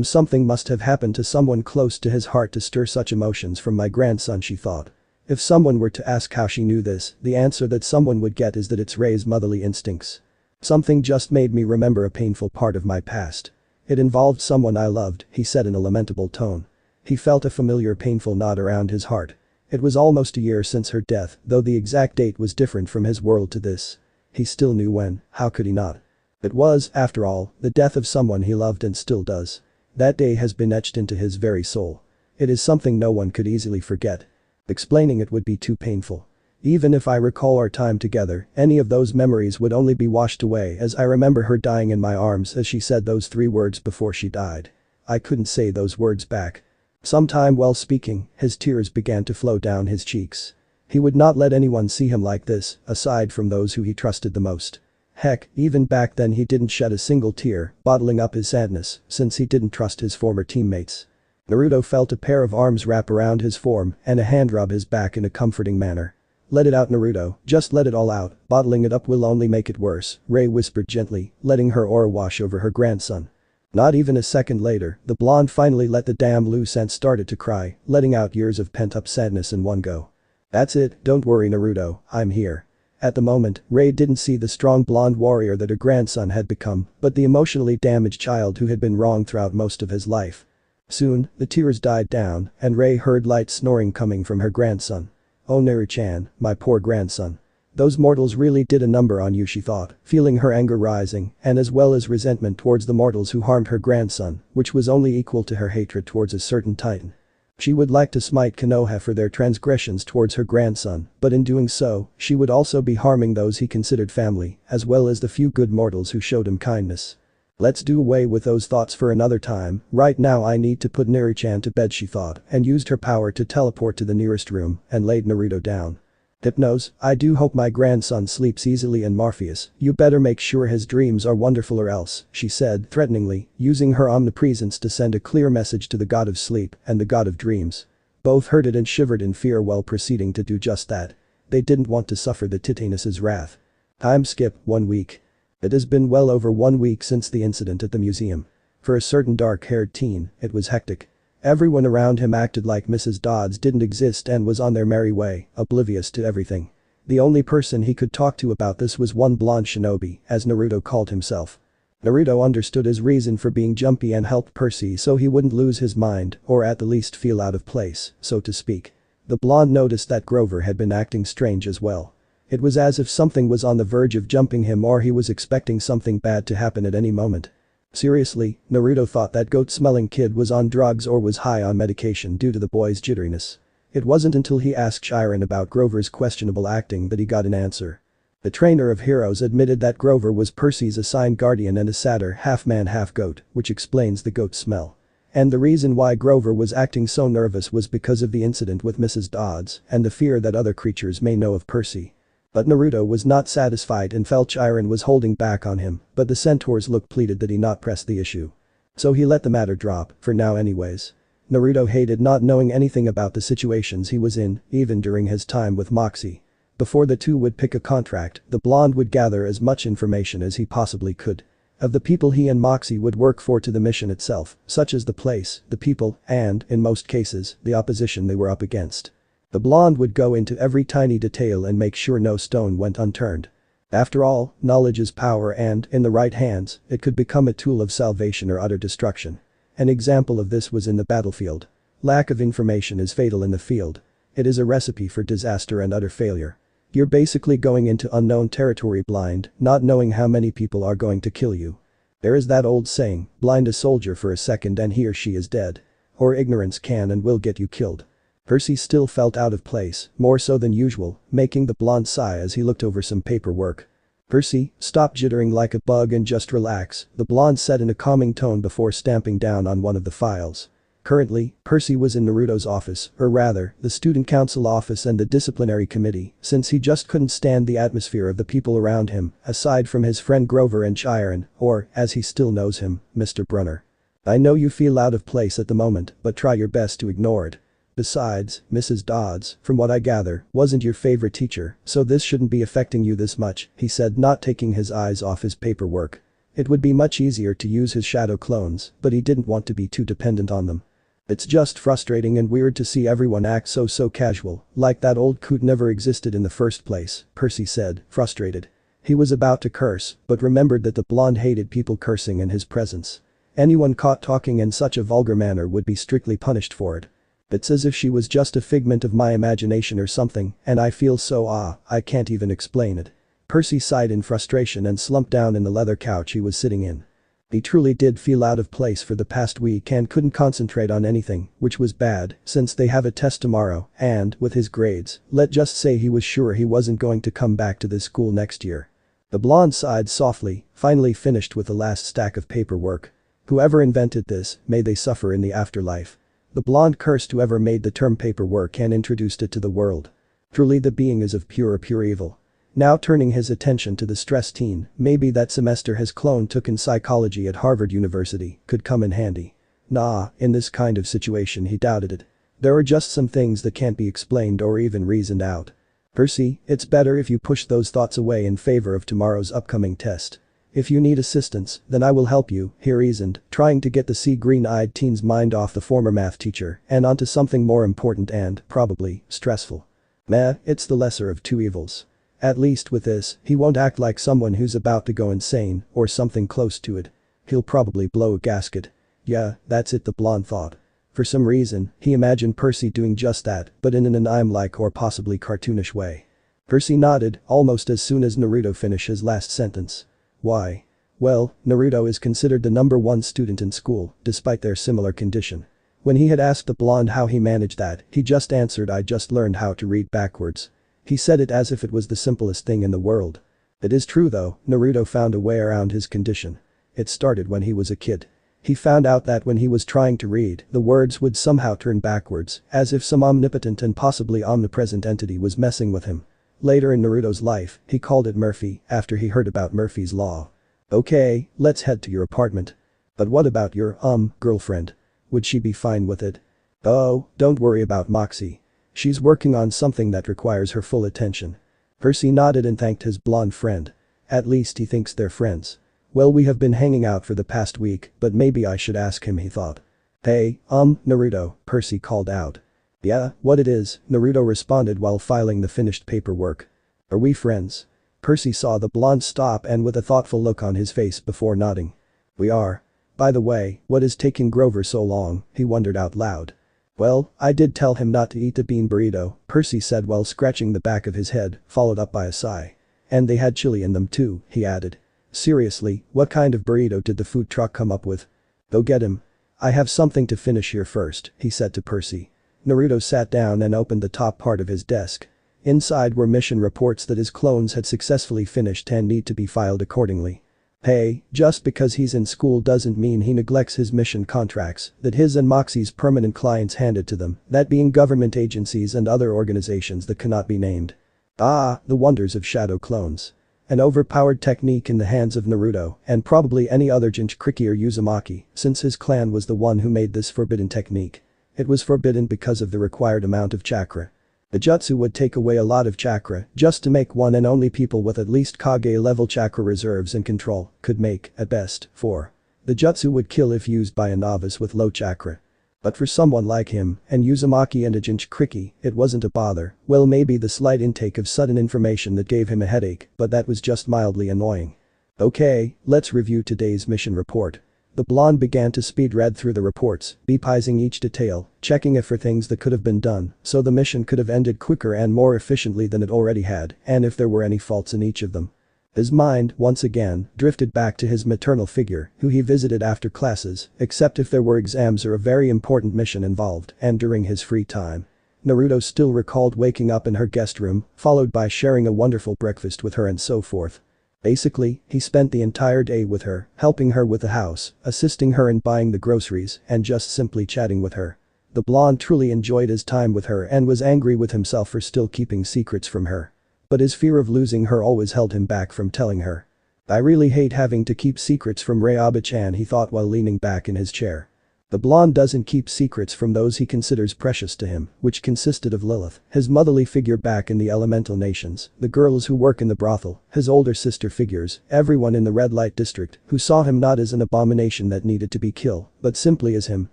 Something must have happened to someone close to his heart to stir such emotions from my grandson, she thought. If someone were to ask how she knew this, the answer that someone would get is that it's Rei's motherly instincts. "Something just made me remember a painful part of my past. It involved someone I loved," he said in a lamentable tone. He felt a familiar painful knot around his heart. It was almost a year since her death, though the exact date was different from his world to this. He still knew when, how could he not? It was, after all, the death of someone he loved and still does. That day has been etched into his very soul. It is something no one could easily forget. Explaining it would be too painful. Even if I recall our time together, any of those memories would only be washed away as I remember her dying in my arms as she said those 3 words before she died. I couldn't say those words back. Sometime while speaking, his tears began to flow down his cheeks. He would not let anyone see him like this, aside from those who he trusted the most. Heck, even back then he didn't shed a single tear, bottling up his sadness, since he didn't trust his former teammates. Naruto felt a pair of arms wrap around his form and a hand rub his back in a comforting manner. "Let it out Naruto, just let it all out, bottling it up will only make it worse," Rei whispered gently, letting her aura wash over her grandson. Not even a second later, the blonde finally let the dam loose and started to cry, letting out years of pent-up sadness in one go. "That's it, don't worry Naruto, I'm here." At the moment, Rei didn't see the strong blonde warrior that her grandson had become, but the emotionally damaged child who had been wronged throughout most of his life. Soon, the tears died down, and Rei heard light snoring coming from her grandson. "Oh Naru-chan, my poor grandson. Those mortals really did a number on you," she thought, feeling her anger rising, and as well as resentment towards the mortals who harmed her grandson, which was only equal to her hatred towards a certain titan. She would like to smite Konoha for their transgressions towards her grandson, but in doing so, she would also be harming those he considered family, as well as the few good mortals who showed him kindness. "Let's do away with those thoughts for another time, right now I need to put Naru-chan to bed," she thought, and used her power to teleport to the nearest room and laid Naruto down. "Hypnos, I do hope my grandson sleeps easily and Morpheus, you better make sure his dreams are wonderful or else," she said threateningly, using her omnipresence to send a clear message to the god of sleep and the god of dreams. Both heard it and shivered in fear while proceeding to do just that. They didn't want to suffer the Titanes's wrath. Time skip, 1 week. It has been well over 1 week since the incident at the museum. For a certain dark-haired teen, it was hectic. Everyone around him acted like Mrs. Dodds didn't exist and was on their merry way, oblivious to everything. The only person he could talk to about this was one blonde shinobi, as Naruto called himself. Naruto understood his reason for being jumpy and helped Percy so he wouldn't lose his mind, or at the least feel out of place, so to speak. The blonde noticed that Grover had been acting strange as well. It was as if something was on the verge of jumping him or he was expecting something bad to happen at any moment. Seriously, Naruto thought that goat-smelling kid was on drugs or was high on medication due to the boy's jitteriness. It wasn't until he asked Chiron about Grover's questionable acting that he got an answer. The trainer of heroes admitted that Grover was Percy's assigned guardian and a satyr half-man half-goat, which explains the goat smell. And the reason why Grover was acting so nervous was because of the incident with Mrs. Dodds and the fear that other creatures may know of Percy. But Naruto was not satisfied and felt Chiron was holding back on him, but the centaur's look pleaded that he not press the issue. So he let the matter drop, for now anyways. Naruto hated not knowing anything about the situations he was in, even during his time with Moxie. Before the two would pick a contract, the blonde would gather as much information as he possibly could. Of the people he and Moxie would work for to the mission itself, such as the place, the people, and, in most cases, the opposition they were up against. The blonde would go into every tiny detail and make sure no stone went unturned. After all, knowledge is power and, in the right hands, it could become a tool of salvation or utter destruction. An example of this was in the battlefield. Lack of information is fatal in the field. It is a recipe for disaster and utter failure. You're basically going into unknown territory blind, not knowing how many people are going to kill you. There is that old saying, blind a soldier for a second and he or she is dead. Or ignorance can and will get you killed. Percy still felt out of place, more so than usual, making the blonde sigh as he looked over some paperwork. "Percy, stop jittering like a bug and just relax," the blonde said in a calming tone before stamping down on one of the files. Currently, Percy was in Naruto's office, or rather, the student council office and the disciplinary committee, since he just couldn't stand the atmosphere of the people around him, aside from his friend Grover and Chiron, or, as he still knows him, Mr. Brunner. "I know you feel out of place at the moment, but try your best to ignore it. Besides, Mrs. Dodds, from what I gather, wasn't your favorite teacher, so this shouldn't be affecting you this much," he said, not taking his eyes off his paperwork. It would be much easier to use his shadow clones, but he didn't want to be too dependent on them. "It's just frustrating and weird to see everyone act so casual, like that old coot never existed in the first place," Percy said, frustrated. He was about to curse, but remembered that the blonde hated people cursing in his presence. Anyone caught talking in such a vulgar manner would be strictly punished for it. "It's as if she was just a figment of my imagination or something, and I feel so I can't even explain it." Percy sighed in frustration and slumped down in the leather couch he was sitting in. He truly did feel out of place for the past week and couldn't concentrate on anything, which was bad, since they have a test tomorrow, and, with his grades, let's just say he was sure he wasn't going to come back to this school next year. The blonde sighed softly, finally finished with the last stack of paperwork. "Whoever invented this, may they suffer in the afterlife." The blonde cursed whoever made the term paperwork and introduced it to the world. Truly the being is of pure evil. Now turning his attention to the stressed teen, maybe that semester his clone took in psychology at Harvard University could come in handy. Nah, in this kind of situation he doubted it. There are just some things that can't be explained or even reasoned out. "Percy, it's better if you push those thoughts away in favor of tomorrow's upcoming test. If you need assistance, then I will help you," he reasoned, trying to get the sea-green-eyed teen's mind off the former math teacher and onto something more important and, probably, stressful. Meh, it's the lesser of two evils. At least with this, he won't act like someone who's about to go insane, or something close to it. He'll probably blow a gasket. Yeah, that's it, the blonde thought. For some reason, he imagined Percy doing just that, but in an anime-like or possibly cartoonish way. Percy nodded, almost as soon as Naruto finished his last sentence. "Why?" "Well, Naruto is considered the #1 student in school, despite their similar condition." When he had asked the blonde how he managed that, he just answered, "I just learned how to read backwards." He said it as if it was the simplest thing in the world. It is true though, Naruto found a way around his condition. It started when he was a kid. He found out that when he was trying to read, the words would somehow turn backwards, as if some omnipotent and possibly omnipresent entity was messing with him. Later in Naruto's life, he called it Murphy, after he heard about Murphy's Law. "Okay, let's head to your apartment." "But what about your, girlfriend? Would she be fine with it?" "Oh, don't worry about Moxie. She's working on something that requires her full attention." Percy nodded and thanked his blonde friend. At least he thinks they're friends. "Well, we have been hanging out for the past week, but maybe I should ask him," he thought. "Hey, Naruto," Percy called out. "Yeah, what it is," Naruto responded while filing the finished paperwork. "Are we friends?" Percy saw the blonde stop and with a thoughtful look on his face before nodding. "We are. By the way, what is taking Grover so long?" he wondered out loud. "Well, I did tell him not to eat the bean burrito," Percy said while scratching the back of his head, followed up by a sigh. "And they had chili in them too," he added. "Seriously, what kind of burrito did the food truck come up with?" "Go get him. I have something to finish here first," he said to Percy. Naruto sat down and opened the top part of his desk. Inside were mission reports that his clones had successfully finished and need to be filed accordingly. Hey, just because he's in school doesn't mean he neglects his mission contracts that his and Moxie's permanent clients handed to them, that being government agencies and other organizations that cannot be named. Ah, the wonders of shadow clones. An overpowered technique in the hands of Naruto and probably any other Jinchuriki or Uzumaki, since his clan was the one who made this forbidden technique. It was forbidden because of the required amount of chakra. The jutsu would take away a lot of chakra just to make one, and only people with at least Kage level chakra reserves and control could make, at best, 4. The jutsu would kill if used by a novice with low chakra. But for someone like him, and Uzumaki and a Jinchuriki, it wasn't a bother. Well, maybe the slight intake of sudden information that gave him a headache, but that was just mildly annoying. Okay, let's review today's mission report. The blonde began to speed read through the reports, beepizing each detail, checking if for things that could have been done, so the mission could have ended quicker and more efficiently than it already had, and if there were any faults in each of them. His mind, once again, drifted back to his maternal figure, who he visited after classes, except if there were exams or a very important mission involved, and during his free time. Naruto still recalled waking up in her guest room, followed by sharing a wonderful breakfast with her and so forth. Basically, he spent the entire day with her, helping her with the house, assisting her in buying the groceries, and just simply chatting with her. The blonde truly enjoyed his time with her and was angry with himself for still keeping secrets from her. But his fear of losing her always held him back from telling her. I really hate having to keep secrets from Rayaba-chan, he thought while leaning back in his chair. The blonde doesn't keep secrets from those he considers precious to him, which consisted of Lilith, his motherly figure back in the elemental nations, the girls who work in the brothel, his older sister figures, everyone in the red light district who saw him not as an abomination that needed to be killed, but simply as him,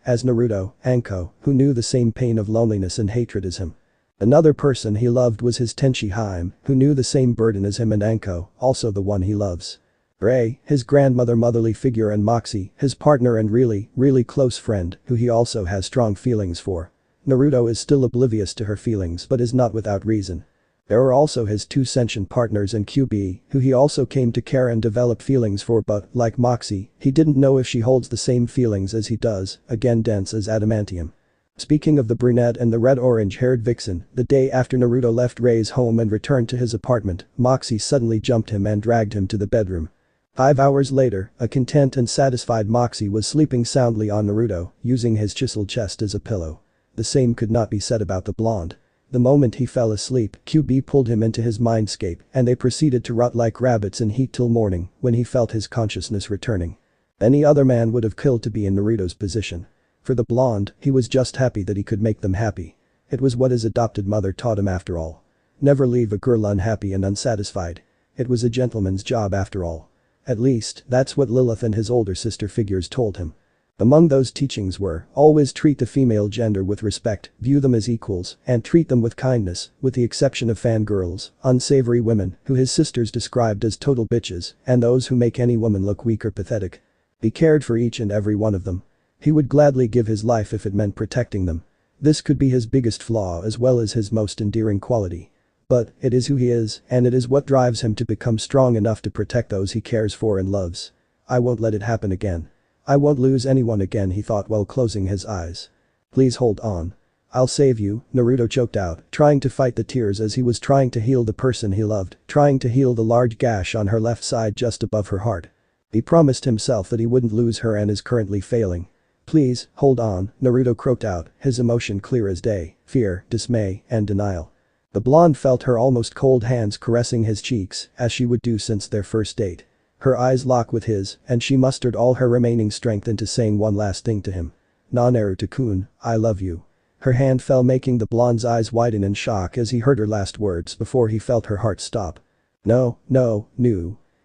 as Naruto, Anko, who knew the same pain of loneliness and hatred as him. Another person he loved was his Tenchi Harem, who knew the same burden as him, and Anko, also the one he loves. Ray, his grandmother motherly figure, and Moxie, his partner and really close friend, who he also has strong feelings for. Naruto is still oblivious to her feelings but is not without reason. There are also his 2 sentient partners and QB, who he also came to care and develop feelings for, but, like Moxie, he didn't know if she holds the same feelings as he does, again dense as adamantium. Speaking of the brunette and the red-orange-haired vixen, the day after Naruto left Ray's home and returned to his apartment, Moxie suddenly jumped him and dragged him to the bedroom. 5 hours later, a content and satisfied Moxie was sleeping soundly on Naruto, using his chiseled chest as a pillow. The same could not be said about the blonde. The moment he fell asleep, QB pulled him into his mindscape, and they proceeded to rot like rabbits in heat till morning, when he felt his consciousness returning. Any other man would have killed to be in Naruto's position. For the blonde, he was just happy that he could make them happy. It was what his adopted mother taught him after all. Never leave a girl unhappy and unsatisfied. It was a gentleman's job after all. At least, that's what Lilith and his older sister figures told him. Among those teachings were, always treat the female gender with respect, view them as equals, and treat them with kindness, with the exception of fangirls, unsavory women, who his sisters described as total bitches, and those who make any woman look weak or pathetic. He cared for each and every one of them. He would gladly give his life if it meant protecting them. This could be his biggest flaw as well as his most endearing quality. But, it is who he is, and it is what drives him to become strong enough to protect those he cares for and loves. I won't let it happen again. I won't lose anyone again, he thought while closing his eyes. Please hold on. I'll save you, Naruto choked out, trying to fight the tears as he was trying to heal the person he loved, trying to heal the large gash on her left side just above her heart. He promised himself that he wouldn't lose her and is currently failing. Please, hold on, Naruto croaked out, his emotion clear as day, fear, dismay, and denial. The blonde felt her almost cold hands caressing his cheeks, as she would do since their first date. Her eyes locked with his, and she mustered all her remaining strength into saying one last thing to him. "Na Naruto-kun, I love you." Her hand fell, making the blonde's eyes widen in shock as he heard her last words before he felt her heart stop. No.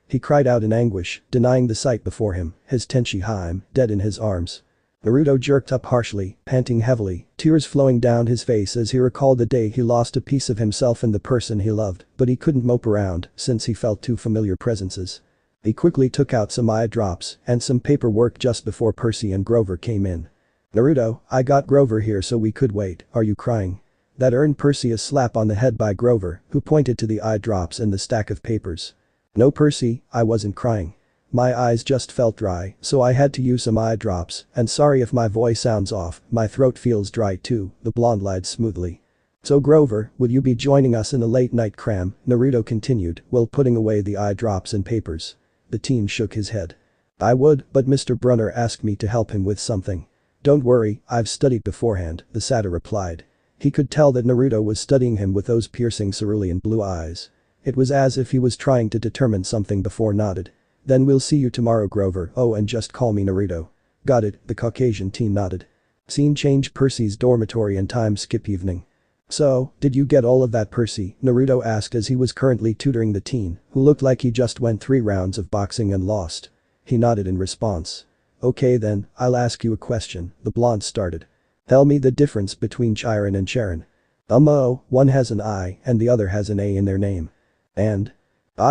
He cried out in anguish, denying the sight before him, his Tenchi Harem, dead in his arms. Naruto jerked up harshly, panting heavily, tears flowing down his face as he recalled the day he lost a piece of himself and the person he loved, but he couldn't mope around since he felt 2 familiar presences. He quickly took out some eye drops and some paperwork just before Percy and Grover came in. "Naruto, I got Grover here so we could wait, are you crying?" That earned Percy a slap on the head by Grover, who pointed to the eye drops and the stack of papers. "No Percy, I wasn't crying. My eyes just felt dry, so I had to use some eye drops, and sorry if my voice sounds off, my throat feels dry too," the blonde lied smoothly. So Grover, would you be joining us in a late-night cram? Naruto continued while putting away the eye drops and papers. The teen shook his head. I would, but Mr. Brunner asked me to help him with something. Don't worry, I've studied beforehand, the satyr replied. He could tell that Naruto was studying him with those piercing cerulean blue eyes. It was as if he was trying to determine something before nodded. Then we'll see you tomorrow, Grover. Oh, and just call me Naruto. Got it, the Caucasian teen nodded. Scene change: Percy's dormitory and time skip evening. So, did you get all of that, Percy? Naruto asked as he was currently tutoring the teen, who looked like he just went 3 rounds of boxing and lost. He nodded in response. Okay then, I'll ask you a question, the blonde started. Tell me the difference between Chiron and Charon. Oh, one has an I and the other has an A in their name. And?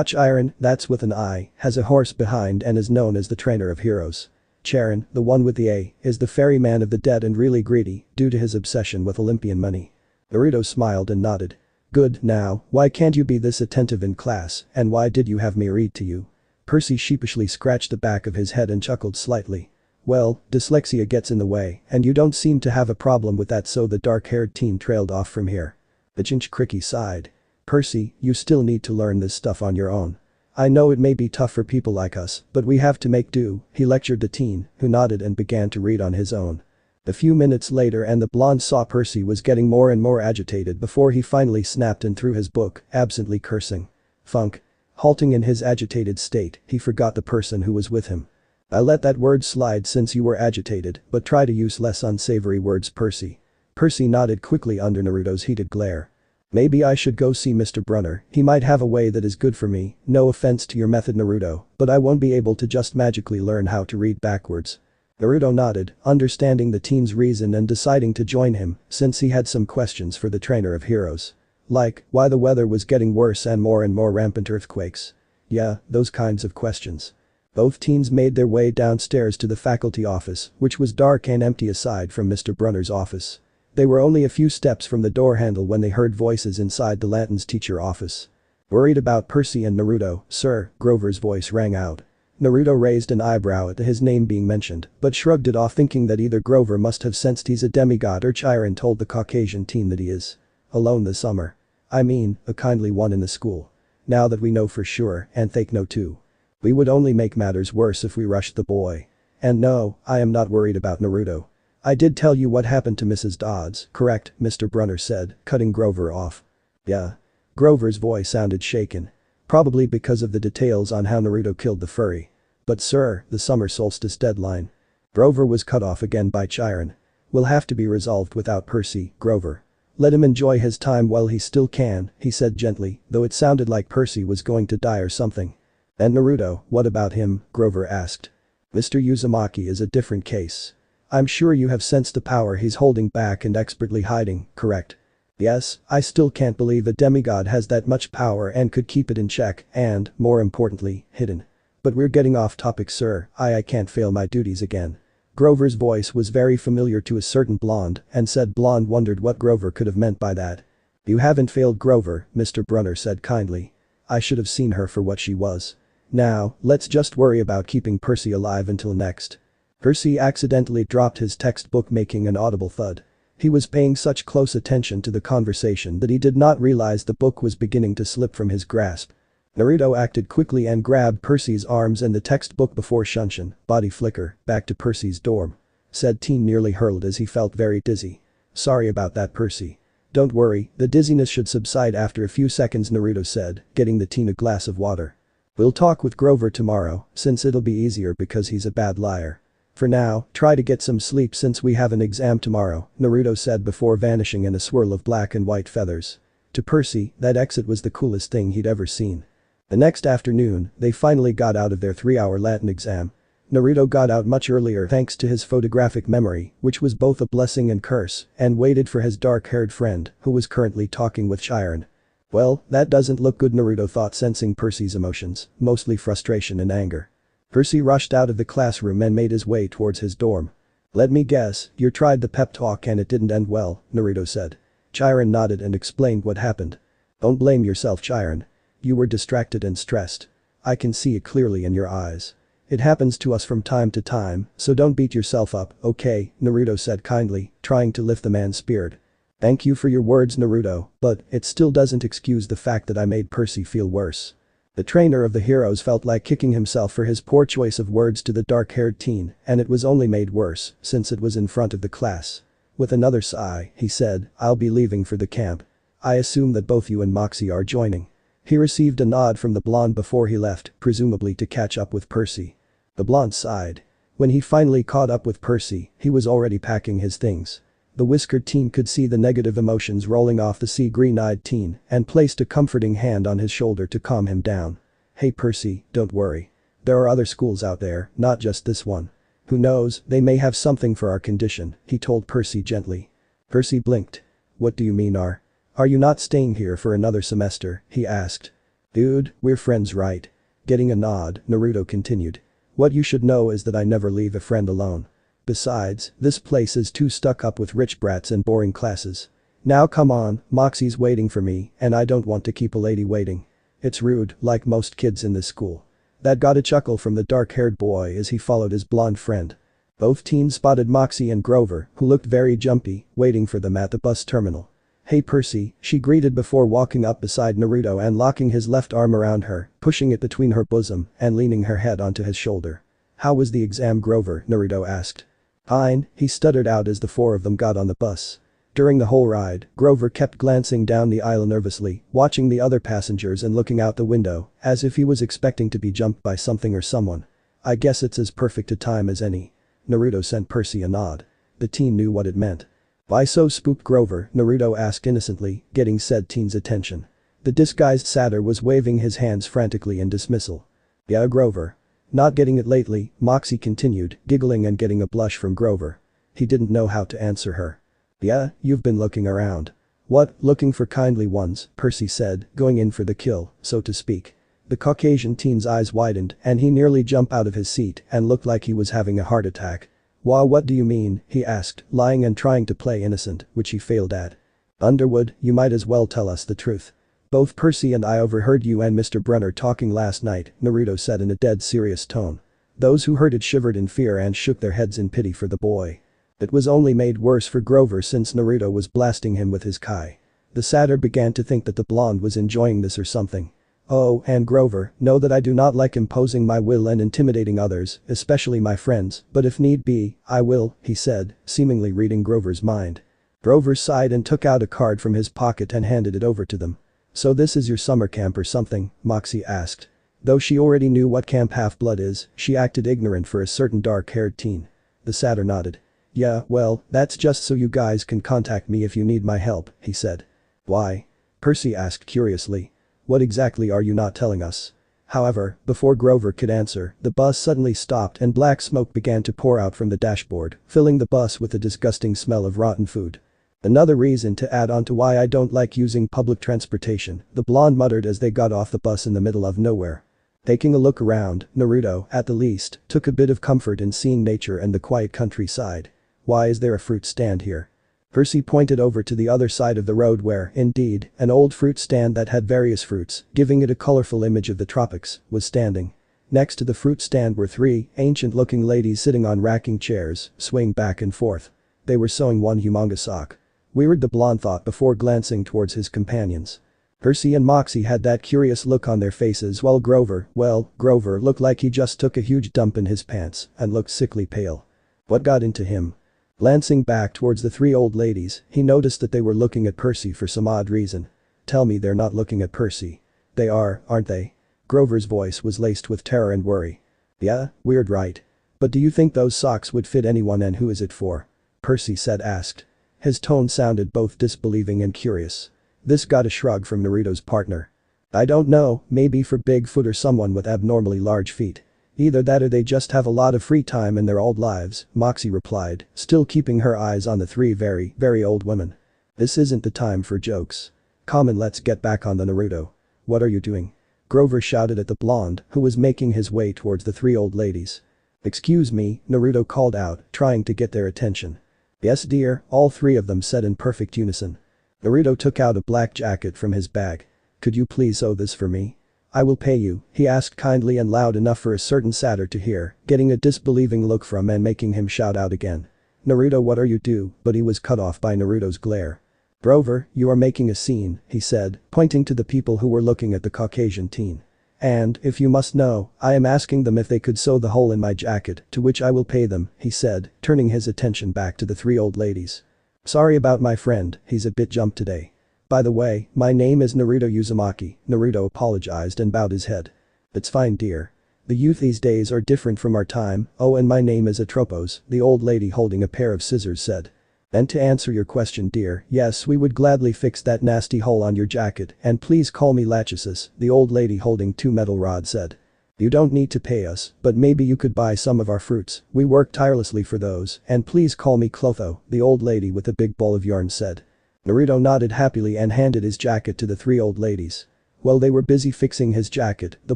Chiron, that's with an I, has a horse behind and is known as the trainer of heroes. Charon, the one with the A, is the ferryman of the dead and really greedy due to his obsession with Olympian money. Naruto smiled and nodded. Good, now, why can't you be this attentive in class, and why did you have me read to you? Percy sheepishly scratched the back of his head and chuckled slightly. Well, dyslexia gets in the way, and you don't seem to have a problem with that, so the dark-haired teen trailed off from here. The Jinchuriki sighed. Percy, you still need to learn this stuff on your own. I know it may be tough for people like us, but we have to make do, he lectured the teen, who nodded and began to read on his own. A few minutes later and the blonde saw Percy was getting more and more agitated before he finally snapped and threw his book, absently cursing. Funk. Halting in his agitated state, he forgot the person who was with him. I let that word slide since you were agitated, but try to use less unsavory words, Percy. Percy nodded quickly under Naruto's heated glare. Maybe I should go see Mr. Brunner, he might have a way that is good for me, no offense to your method, Naruto, but I won't be able to just magically learn how to read backwards. Naruto nodded, understanding the teen's reason and deciding to join him since he had some questions for the trainer of heroes. Like, why the weather was getting worse and more rampant earthquakes. Yeah, those kinds of questions. Both teens made their way downstairs to the faculty office, which was dark and empty aside from Mr. Brunner's office. They were only a few steps from the door handle when they heard voices inside the Lanton's teacher office. Worried about Percy and Naruto, sir, Grover's voice rang out. Naruto raised an eyebrow at his name being mentioned, but shrugged it off, thinking that either Grover must have sensed he's a demigod or Chiron told the Caucasian teen that he is. Alone this summer. I mean, a kindly one in the school. Now that we know for sure, and they know too. We would only make matters worse if we rushed the boy. And no, I am not worried about Naruto. I did tell you what happened to Mrs. Dodds, correct, Mr. Brunner said, cutting Grover off. Yeah. Grover's voice sounded shaken. Probably because of the details on how Naruto killed the furry. But sir, the summer solstice deadline. Grover was cut off again by Chiron. Will have to be resolved without Percy, Grover. Let him enjoy his time while he still can, he said gently, though it sounded like Percy was going to die or something. And Naruto, what about him? Grover asked. Mr. Uzumaki is a different case. I'm sure you have sensed the power he's holding back and expertly hiding, correct? Yes, I still can't believe a demigod has that much power and could keep it in check and, more importantly, hidden. But we're getting off topic, sir, I can't fail my duties again. Grover's voice was very familiar to a certain blonde, and said blonde wondered what Grover could have meant by that. You haven't failed, Grover, Mr. Brunner said kindly. I should have seen her for what she was. Now, let's just worry about keeping Percy alive until next. Percy accidentally dropped his textbook, making an audible thud. He was paying such close attention to the conversation that he did not realize the book was beginning to slip from his grasp. Naruto acted quickly and grabbed Percy's arms and the textbook before Shunshin, body flicker, back to Percy's dorm. Said teen nearly hurled as he felt very dizzy. Sorry about that, Percy. Don't worry, the dizziness should subside after a few seconds, Naruto said, getting the teen a glass of water. We'll talk with Grover tomorrow, since it'll be easier because he's a bad liar. For now, try to get some sleep since we have an exam tomorrow, Naruto said before vanishing in a swirl of black and white feathers. To Percy, that exit was the coolest thing he'd ever seen. The next afternoon, they finally got out of their 3-hour Latin exam. Naruto got out much earlier thanks to his photographic memory, which was both a blessing and curse, and waited for his dark-haired friend, who was currently talking with Chiron. Well, that doesn't look good, Naruto thought, sensing Percy's emotions, mostly frustration and anger. Percy rushed out of the classroom and made his way towards his dorm. Let me guess, you tried the pep talk and it didn't end well, Naruto said. Chiron nodded and explained what happened. Don't blame yourself, Chiron. You were distracted and stressed. I can see it clearly in your eyes. It happens to us from time to time, so don't beat yourself up, okay, Naruto said kindly, trying to lift the man's spirit. Thank you for your words, Naruto, but it still doesn't excuse the fact that I made Percy feel worse. The trainer of the heroes felt like kicking himself for his poor choice of words to the dark-haired teen, and it was only made worse since it was in front of the class. With another sigh, he said, I'll be leaving for the camp. I assume that both you and Moxie are joining. He received a nod from the blonde before he left, presumably to catch up with Percy. The blonde sighed. When he finally caught up with Percy, he was already packing his things. The whiskered teen could see the negative emotions rolling off the sea-green-eyed teen and placed a comforting hand on his shoulder to calm him down. Hey Percy, don't worry. There are other schools out there, not just this one. Who knows, they may have something for our condition, he told Percy gently. Percy blinked. What do you mean Are you not staying here for another semester, he asked. Dude, we're friends right? Getting a nod, Naruto continued. What you should know is that I never leave a friend alone. Besides, this place is too stuck up with rich brats and boring classes. Now come on, Moxie's waiting for me and I don't want to keep a lady waiting. It's rude, like most kids in this school. That got a chuckle from the dark-haired boy as he followed his blonde friend. Both teens spotted Moxie and Grover, who looked very jumpy, waiting for them at the bus terminal. Hey Percy, she greeted before walking up beside Naruto and locking his left arm around her, pushing it between her bosom and leaning her head onto his shoulder. How was the exam, Grover? Naruto asked. Fine, he stuttered out as the four of them got on the bus. During the whole ride, Grover kept glancing down the aisle nervously, watching the other passengers and looking out the window, as if he was expecting to be jumped by something or someone. I guess it's as perfect a time as any. Naruto sent Percy a nod. The teen knew what it meant. Why so spooked, Grover? Naruto asked innocently, getting said teen's attention. The disguised satyr was waving his hands frantically in dismissal. Yeah, Grover. Not getting it lately, Moxie continued, giggling and getting a blush from Grover. He didn't know how to answer her. Yeah, you've been looking around. What, looking for kindly ones, Percy said, going in for the kill, so to speak. The Caucasian teen's eyes widened and he nearly jumped out of his seat and looked like he was having a heart attack. Wow, what do you mean, he asked, lying and trying to play innocent, which he failed at. Underwood, you might as well tell us the truth. Both Percy and I overheard you and Mr. Brunner talking last night, Naruto said in a dead serious tone. Those who heard it shivered in fear and shook their heads in pity for the boy. It was only made worse for Grover since Naruto was blasting him with his kai. The satyr began to think that the blonde was enjoying this or something. Oh, and Grover, know that I do not like imposing my will and intimidating others, especially my friends, but if need be, I will, he said, seemingly reading Grover's mind. Grover sighed and took out a card from his pocket and handed it over to them. So this is your summer camp or something, Moxie asked. Though she already knew what Camp Half-Blood is, she acted ignorant for a certain dark-haired teen. The satyr nodded. Yeah, well, that's just so you guys can contact me if you need my help, he said. Why? Percy asked curiously. What exactly are you not telling us? However, before Grover could answer, the bus suddenly stopped and black smoke began to pour out from the dashboard, filling the bus with a disgusting smell of rotten food. Another reason to add on to why I don't like using public transportation, the blonde muttered as they got off the bus in the middle of nowhere. Taking a look around, Naruto, at the least, took a bit of comfort in seeing nature and the quiet countryside. Why is there a fruit stand here? Percy pointed over to the other side of the road where, indeed, an old fruit stand that had various fruits, giving it a colorful image of the tropics, was standing. Next to the fruit stand were three ancient-looking ladies sitting on racking chairs, swaying back and forth. They were sewing one humongous sock. Weird, the blonde thought before glancing towards his companions. Percy and Moxie had that curious look on their faces while Grover looked like he just took a huge dump in his pants and looked sickly pale. What got into him? Glancing back towards the three old ladies, he noticed that they were looking at Percy for some odd reason. Tell me they're not looking at Percy. They are, aren't they? Grover's voice was laced with terror and worry. Yeah, weird right? But do you think those socks would fit anyone and who is it for? Percy asked. His tone sounded both disbelieving and curious. This got a shrug from Naruto's partner. I don't know, maybe for Bigfoot or someone with abnormally large feet. Either that or they just have a lot of free time in their old lives, Moxie replied, still keeping her eyes on the three very, very old women. This isn't the time for jokes. Come on, let's get back on the Naruto. What are you doing? Grover shouted at the blonde, who was making his way towards the three old ladies. Excuse me, Naruto called out, trying to get their attention. Yes dear, all three of them said in perfect unison. Naruto took out a black jacket from his bag. Could you please sew this for me? I will pay you, he asked kindly and loud enough for a certain satyr to hear, getting a disbelieving look from and making him shout out again. Naruto, what are you do? But he was cut off by Naruto's glare. "Grover, you are making a scene," he said, pointing to the people who were looking at the Caucasian teen. "And, if you must know, I am asking them if they could sew the hole in my jacket, to which I will pay them," he said, turning his attention back to the three old ladies. "Sorry about my friend, he's a bit jumped today. By the way, my name is Naruto Uzumaki." Naruto apologized and bowed his head. "It's fine, dear. The youth these days are different from our time. Oh, and my name is Atropos," the old lady holding a pair of scissors said. "And to answer your question, dear, yes, we would gladly fix that nasty hole on your jacket, and please call me Lachesis," the old lady holding two metal rods said. "You don't need to pay us, but maybe you could buy some of our fruits, we work tirelessly for those, and please call me Clotho," the old lady with a big ball of yarn said. Naruto nodded happily and handed his jacket to the three old ladies. While they were busy fixing his jacket, the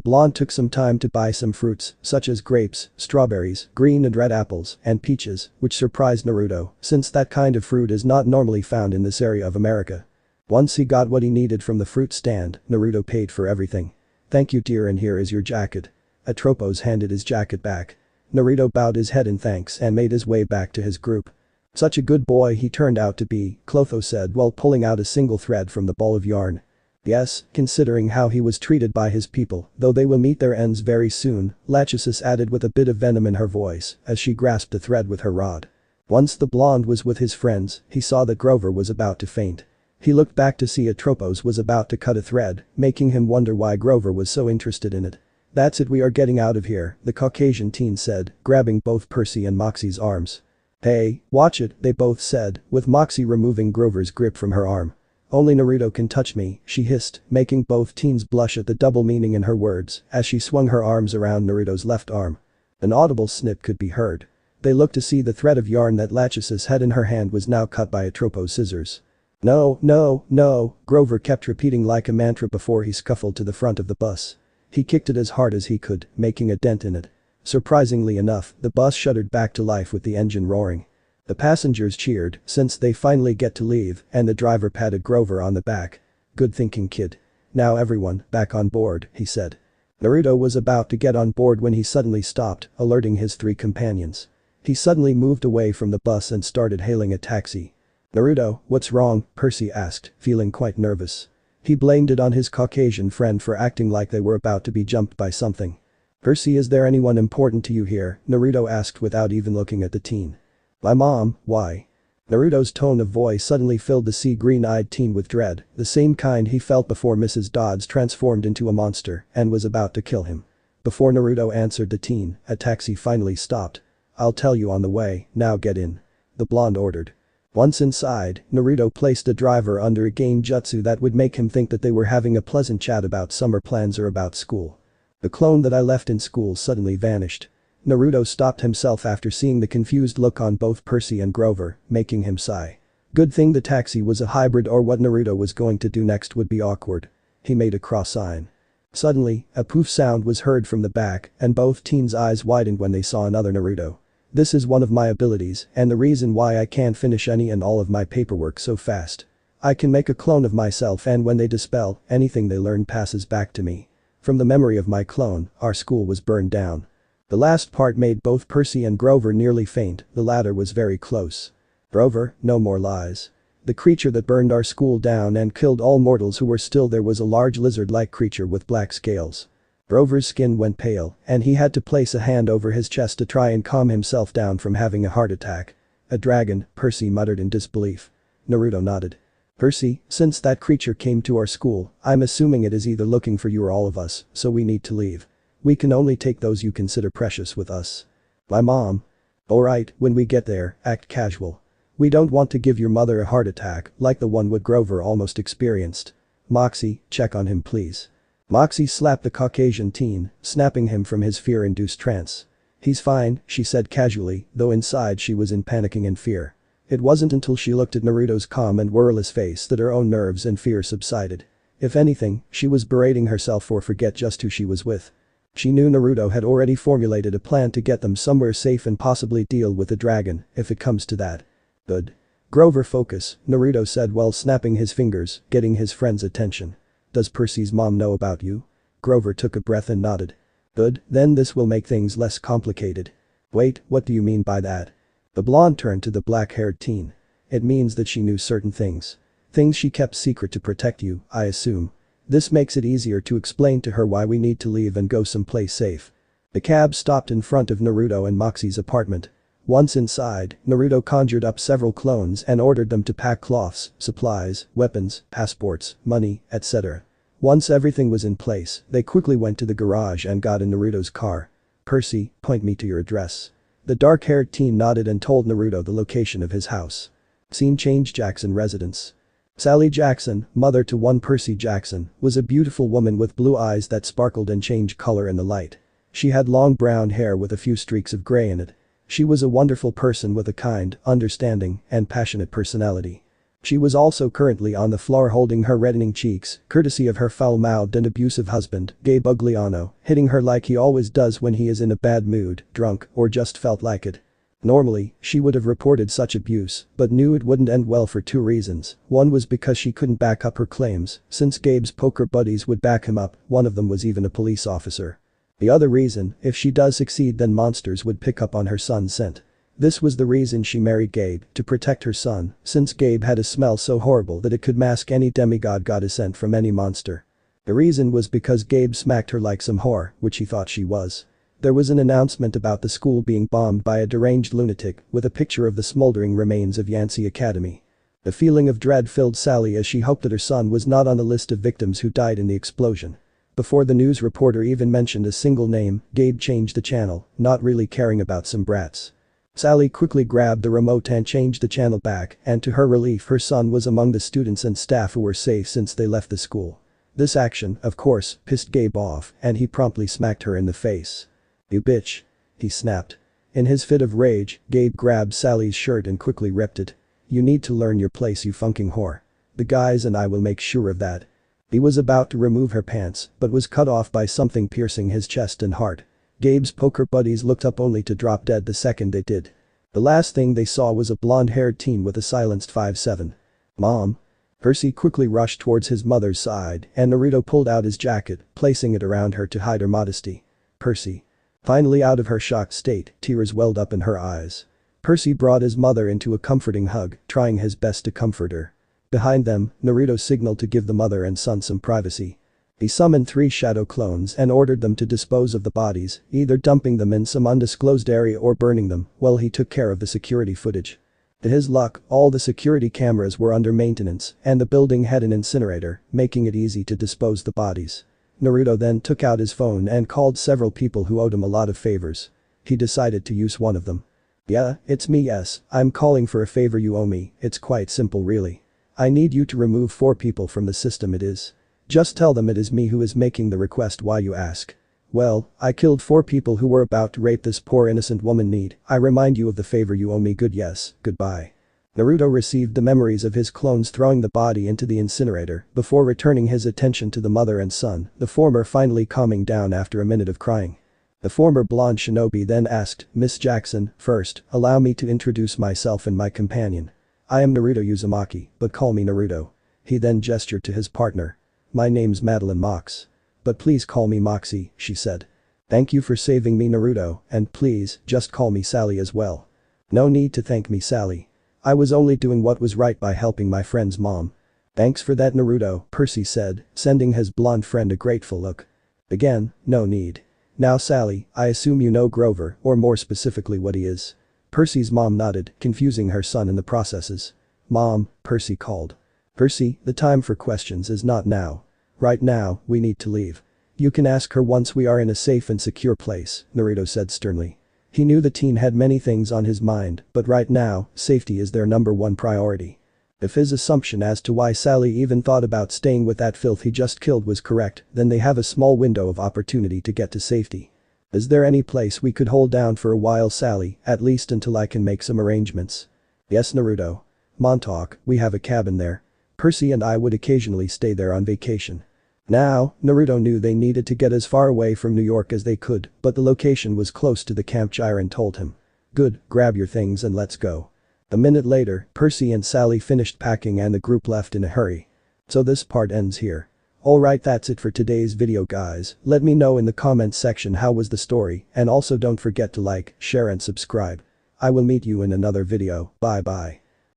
blonde took some time to buy some fruits, such as grapes, strawberries, green and red apples, and peaches, which surprised Naruto, since that kind of fruit is not normally found in this area of America. Once he got what he needed from the fruit stand, Naruto paid for everything. "Thank you, dear, and here is your jacket." Atropos handed his jacket back. Naruto bowed his head in thanks and made his way back to his group. "Such a good boy he turned out to be," Clotho said while pulling out a single thread from the ball of yarn. "Yes, considering how he was treated by his people, though they will meet their ends very soon," Lachesis added with a bit of venom in her voice as she grasped the thread with her rod. Once the blonde was with his friends, he saw that Grover was about to faint. He looked back to see Atropos was about to cut a thread, making him wonder why Grover was so interested in it. "That's it, we are getting out of here," the Caucasian teen said, grabbing both Percy and Moxie's arms. "Hey, watch it," they both said, with Moxie removing Grover's grip from her arm. "Only Naruto can touch me," she hissed, making both teens blush at the double meaning in her words as she swung her arms around Naruto's left arm. An audible snip could be heard. They looked to see the thread of yarn that Lachesis had in her hand was now cut by Atropos' scissors. "No, no, no," Grover kept repeating like a mantra before he scuffled to the front of the bus. He kicked it as hard as he could, making a dent in it. Surprisingly enough, the bus shuddered back to life with the engine roaring. The passengers cheered since they finally get to leave, and the driver patted Grover on the back. "Good thinking, kid. Now everyone, back on board," he said. Naruto was about to get on board when he suddenly stopped, alerting his three companions. He suddenly moved away from the bus and started hailing a taxi. "Naruto, what's wrong?" Percy asked, feeling quite nervous. He blamed it on his Caucasian friend for acting like they were about to be jumped by something. "Percy, is there anyone important to you here?" Naruto asked without even looking at the teen. "My mom, why?" Naruto's tone of voice suddenly filled the sea-green-eyed teen with dread, the same kind he felt before Mrs. Dodds transformed into a monster and was about to kill him. Before Naruto answered the teen, a taxi finally stopped. "I'll tell you on the way, now get in," the blonde ordered. Once inside, Naruto placed the driver under a game jutsu that would make him think that they were having a pleasant chat about summer plans or about school. "The clone that I left in school suddenly vanished." Naruto stopped himself after seeing the confused look on both Percy and Grover, making him sigh. Good thing the taxi was a hybrid, or what Naruto was going to do next would be awkward. He made a cross sign. Suddenly, a poof sound was heard from the back and both teens' eyes widened when they saw another Naruto. "This is one of my abilities and the reason why I can't finish any and all of my paperwork so fast. I can make a clone of myself, and when they dispel, anything they learn passes back to me. From the memory of my clone, our school was burned down." The last part made both Percy and Grover nearly faint, the latter was very close. "Grover, no more lies. The creature that burned our school down and killed all mortals who were still there was a large lizard-like creature with black scales." Grover's skin went pale, and he had to place a hand over his chest to try and calm himself down from having a heart attack. "A dragon," Percy muttered in disbelief. Naruto nodded. "Percy, since that creature came to our school, I'm assuming it is either looking for you or all of us, so we need to leave. We can only take those you consider precious with us." "My mom?" "Alright, when we get there, act casual. We don't want to give your mother a heart attack like the one what Grover almost experienced. Moxie, check on him please." Moxie slapped the Caucasian teen, snapping him from his fear-induced trance. "He's fine," she said casually, though inside she was in panicking and fear. It wasn't until she looked at Naruto's calm and worryless face that her own nerves and fear subsided. If anything, she was berating herself for forget just who she was with. She knew Naruto had already formulated a plan to get them somewhere safe and possibly deal with the dragon, if it comes to that. "Good. Grover, focus," Naruto said while snapping his fingers, getting his friend's attention. "Does Percy's mom know about you?" Grover took a breath and nodded. "Good, then this will make things less complicated." "Wait, what do you mean by that?" The blonde turned to the black-haired teen. "It means that she knew certain things. Things she kept secret to protect you, I assume. This makes it easier to explain to her why we need to leave and go someplace safe. The cab stopped in front of Naruto and Moxie's apartment. Once inside, Naruto conjured up several clones and ordered them to pack cloths, supplies, weapons, passports, money, etc. Once everything was in place, they quickly went to the garage and got in Naruto's car. Percy, point me to your address. The dark-haired teen nodded and told Naruto the location of his house. Scene change. Jackson residence. Sally Jackson, mother to one Percy Jackson, was a beautiful woman with blue eyes that sparkled and changed color in the light. She had long brown hair with a few streaks of gray in it. She was a wonderful person with a kind, understanding, and passionate personality. She was also currently on the floor holding her reddening cheeks, courtesy of her foul-mouthed and abusive husband, Gabe Ugliano, hitting her like he always does when he is in a bad mood, drunk, or just felt like it. Normally, she would have reported such abuse, but knew it wouldn't end well for two reasons. One was because she couldn't back up her claims, since Gabe's poker buddies would back him up, one of them was even a police officer. The other reason, if she does succeed then monsters would pick up on her son's scent. This was the reason she married Gabe, to protect her son, since Gabe had a smell so horrible that it could mask any demigod goddess scent from any monster. The reason was because Gabe smacked her like some whore, which he thought she was. There was an announcement about the school being bombed by a deranged lunatic, with a picture of the smoldering remains of Yancy Academy. The feeling of dread filled Sally as she hoped that her son was not on the list of victims who died in the explosion. Before the news reporter even mentioned a single name, Gabe changed the channel, not really caring about some brats. Sally quickly grabbed the remote and changed the channel back, and to her relief her son was among the students and staff who were safe since they left the school. This action, of course, pissed Gabe off, and he promptly smacked her in the face. "You bitch," he snapped. In his fit of rage, Gabe grabbed Sally's shirt and quickly ripped it. "You need to learn your place, you funking whore. The guys and I will make sure of that." He was about to remove her pants, but was cut off by something piercing his chest and heart. Gabe's poker buddies looked up only to drop dead the second they did. The last thing they saw was a blonde-haired teen with a silenced 5'7". "Mom?" Percy quickly rushed towards his mother's side, and Naruto pulled out his jacket, placing it around her to hide her modesty. "Percy." Finally out of her shocked state, tears welled up in her eyes. Percy brought his mother into a comforting hug, trying his best to comfort her. Behind them, Naruto signaled to give the mother and son some privacy. He summoned 3 shadow clones and ordered them to dispose of the bodies, either dumping them in some undisclosed area or burning them, while he took care of the security footage. To his luck, all the security cameras were under maintenance, and the building had an incinerator, making it easy to dispose the bodies. Naruto then took out his phone and called several people who owed him a lot of favors. He decided to use one of them. "Yeah, it's me. Yes, I'm calling for a favor you owe me. It's quite simple really. I need you to remove 4 people from the system. It is. Just tell them it is me who is making the request. Why you ask? Well, I killed 4 people who were about to rape this poor innocent woman. Need I remind you of the favor you owe me? Good. Yes, goodbye." Naruto received the memories of his clones throwing the body into the incinerator before returning his attention to the mother and son, the former finally calming down after a minute of crying. The former blonde shinobi then asked, "Miss Jackson, first, allow me to introduce myself and my companion. I am Naruto Uzumaki, but call me Naruto." He then gestured to his partner. "My name's Madeline Mox. But please call me Moxie," she said. "Thank you for saving me, Naruto, and please, just call me Sally as well." "No need to thank me, Sally. I was only doing what was right by helping my friend's mom." "Thanks for that, Naruto," Percy said, sending his blonde friend a grateful look. "Again, no need. Now Sally, I assume you know Grover, or more specifically what he is." Percy's mom nodded, confusing her son in the processes. "Mom," Percy called. "Percy, the time for questions is not now. Right now, we need to leave. You can ask her once we are in a safe and secure place," Naruto said sternly. He knew the teen had many things on his mind, but right now, safety is their #1 priority. If his assumption as to why Sally even thought about staying with that filth he just killed was correct, then they have a small window of opportunity to get to safety. "Is there any place we could hold down for a while, Sally, at least until I can make some arrangements?" "Yes, Naruto. Montauk, we have a cabin there. Percy and I would occasionally stay there on vacation." Now, Naruto knew they needed to get as far away from New York as they could, but the location was close to the camp. Chiron told him. "Good, grab your things and let's go." A minute later, Percy and Sally finished packing and the group left in a hurry. So this part ends here. Alright, that's it for today's video guys. Let me know in the comments section how was the story, and also don't forget to like, share and subscribe. I will meet you in another video. Bye bye.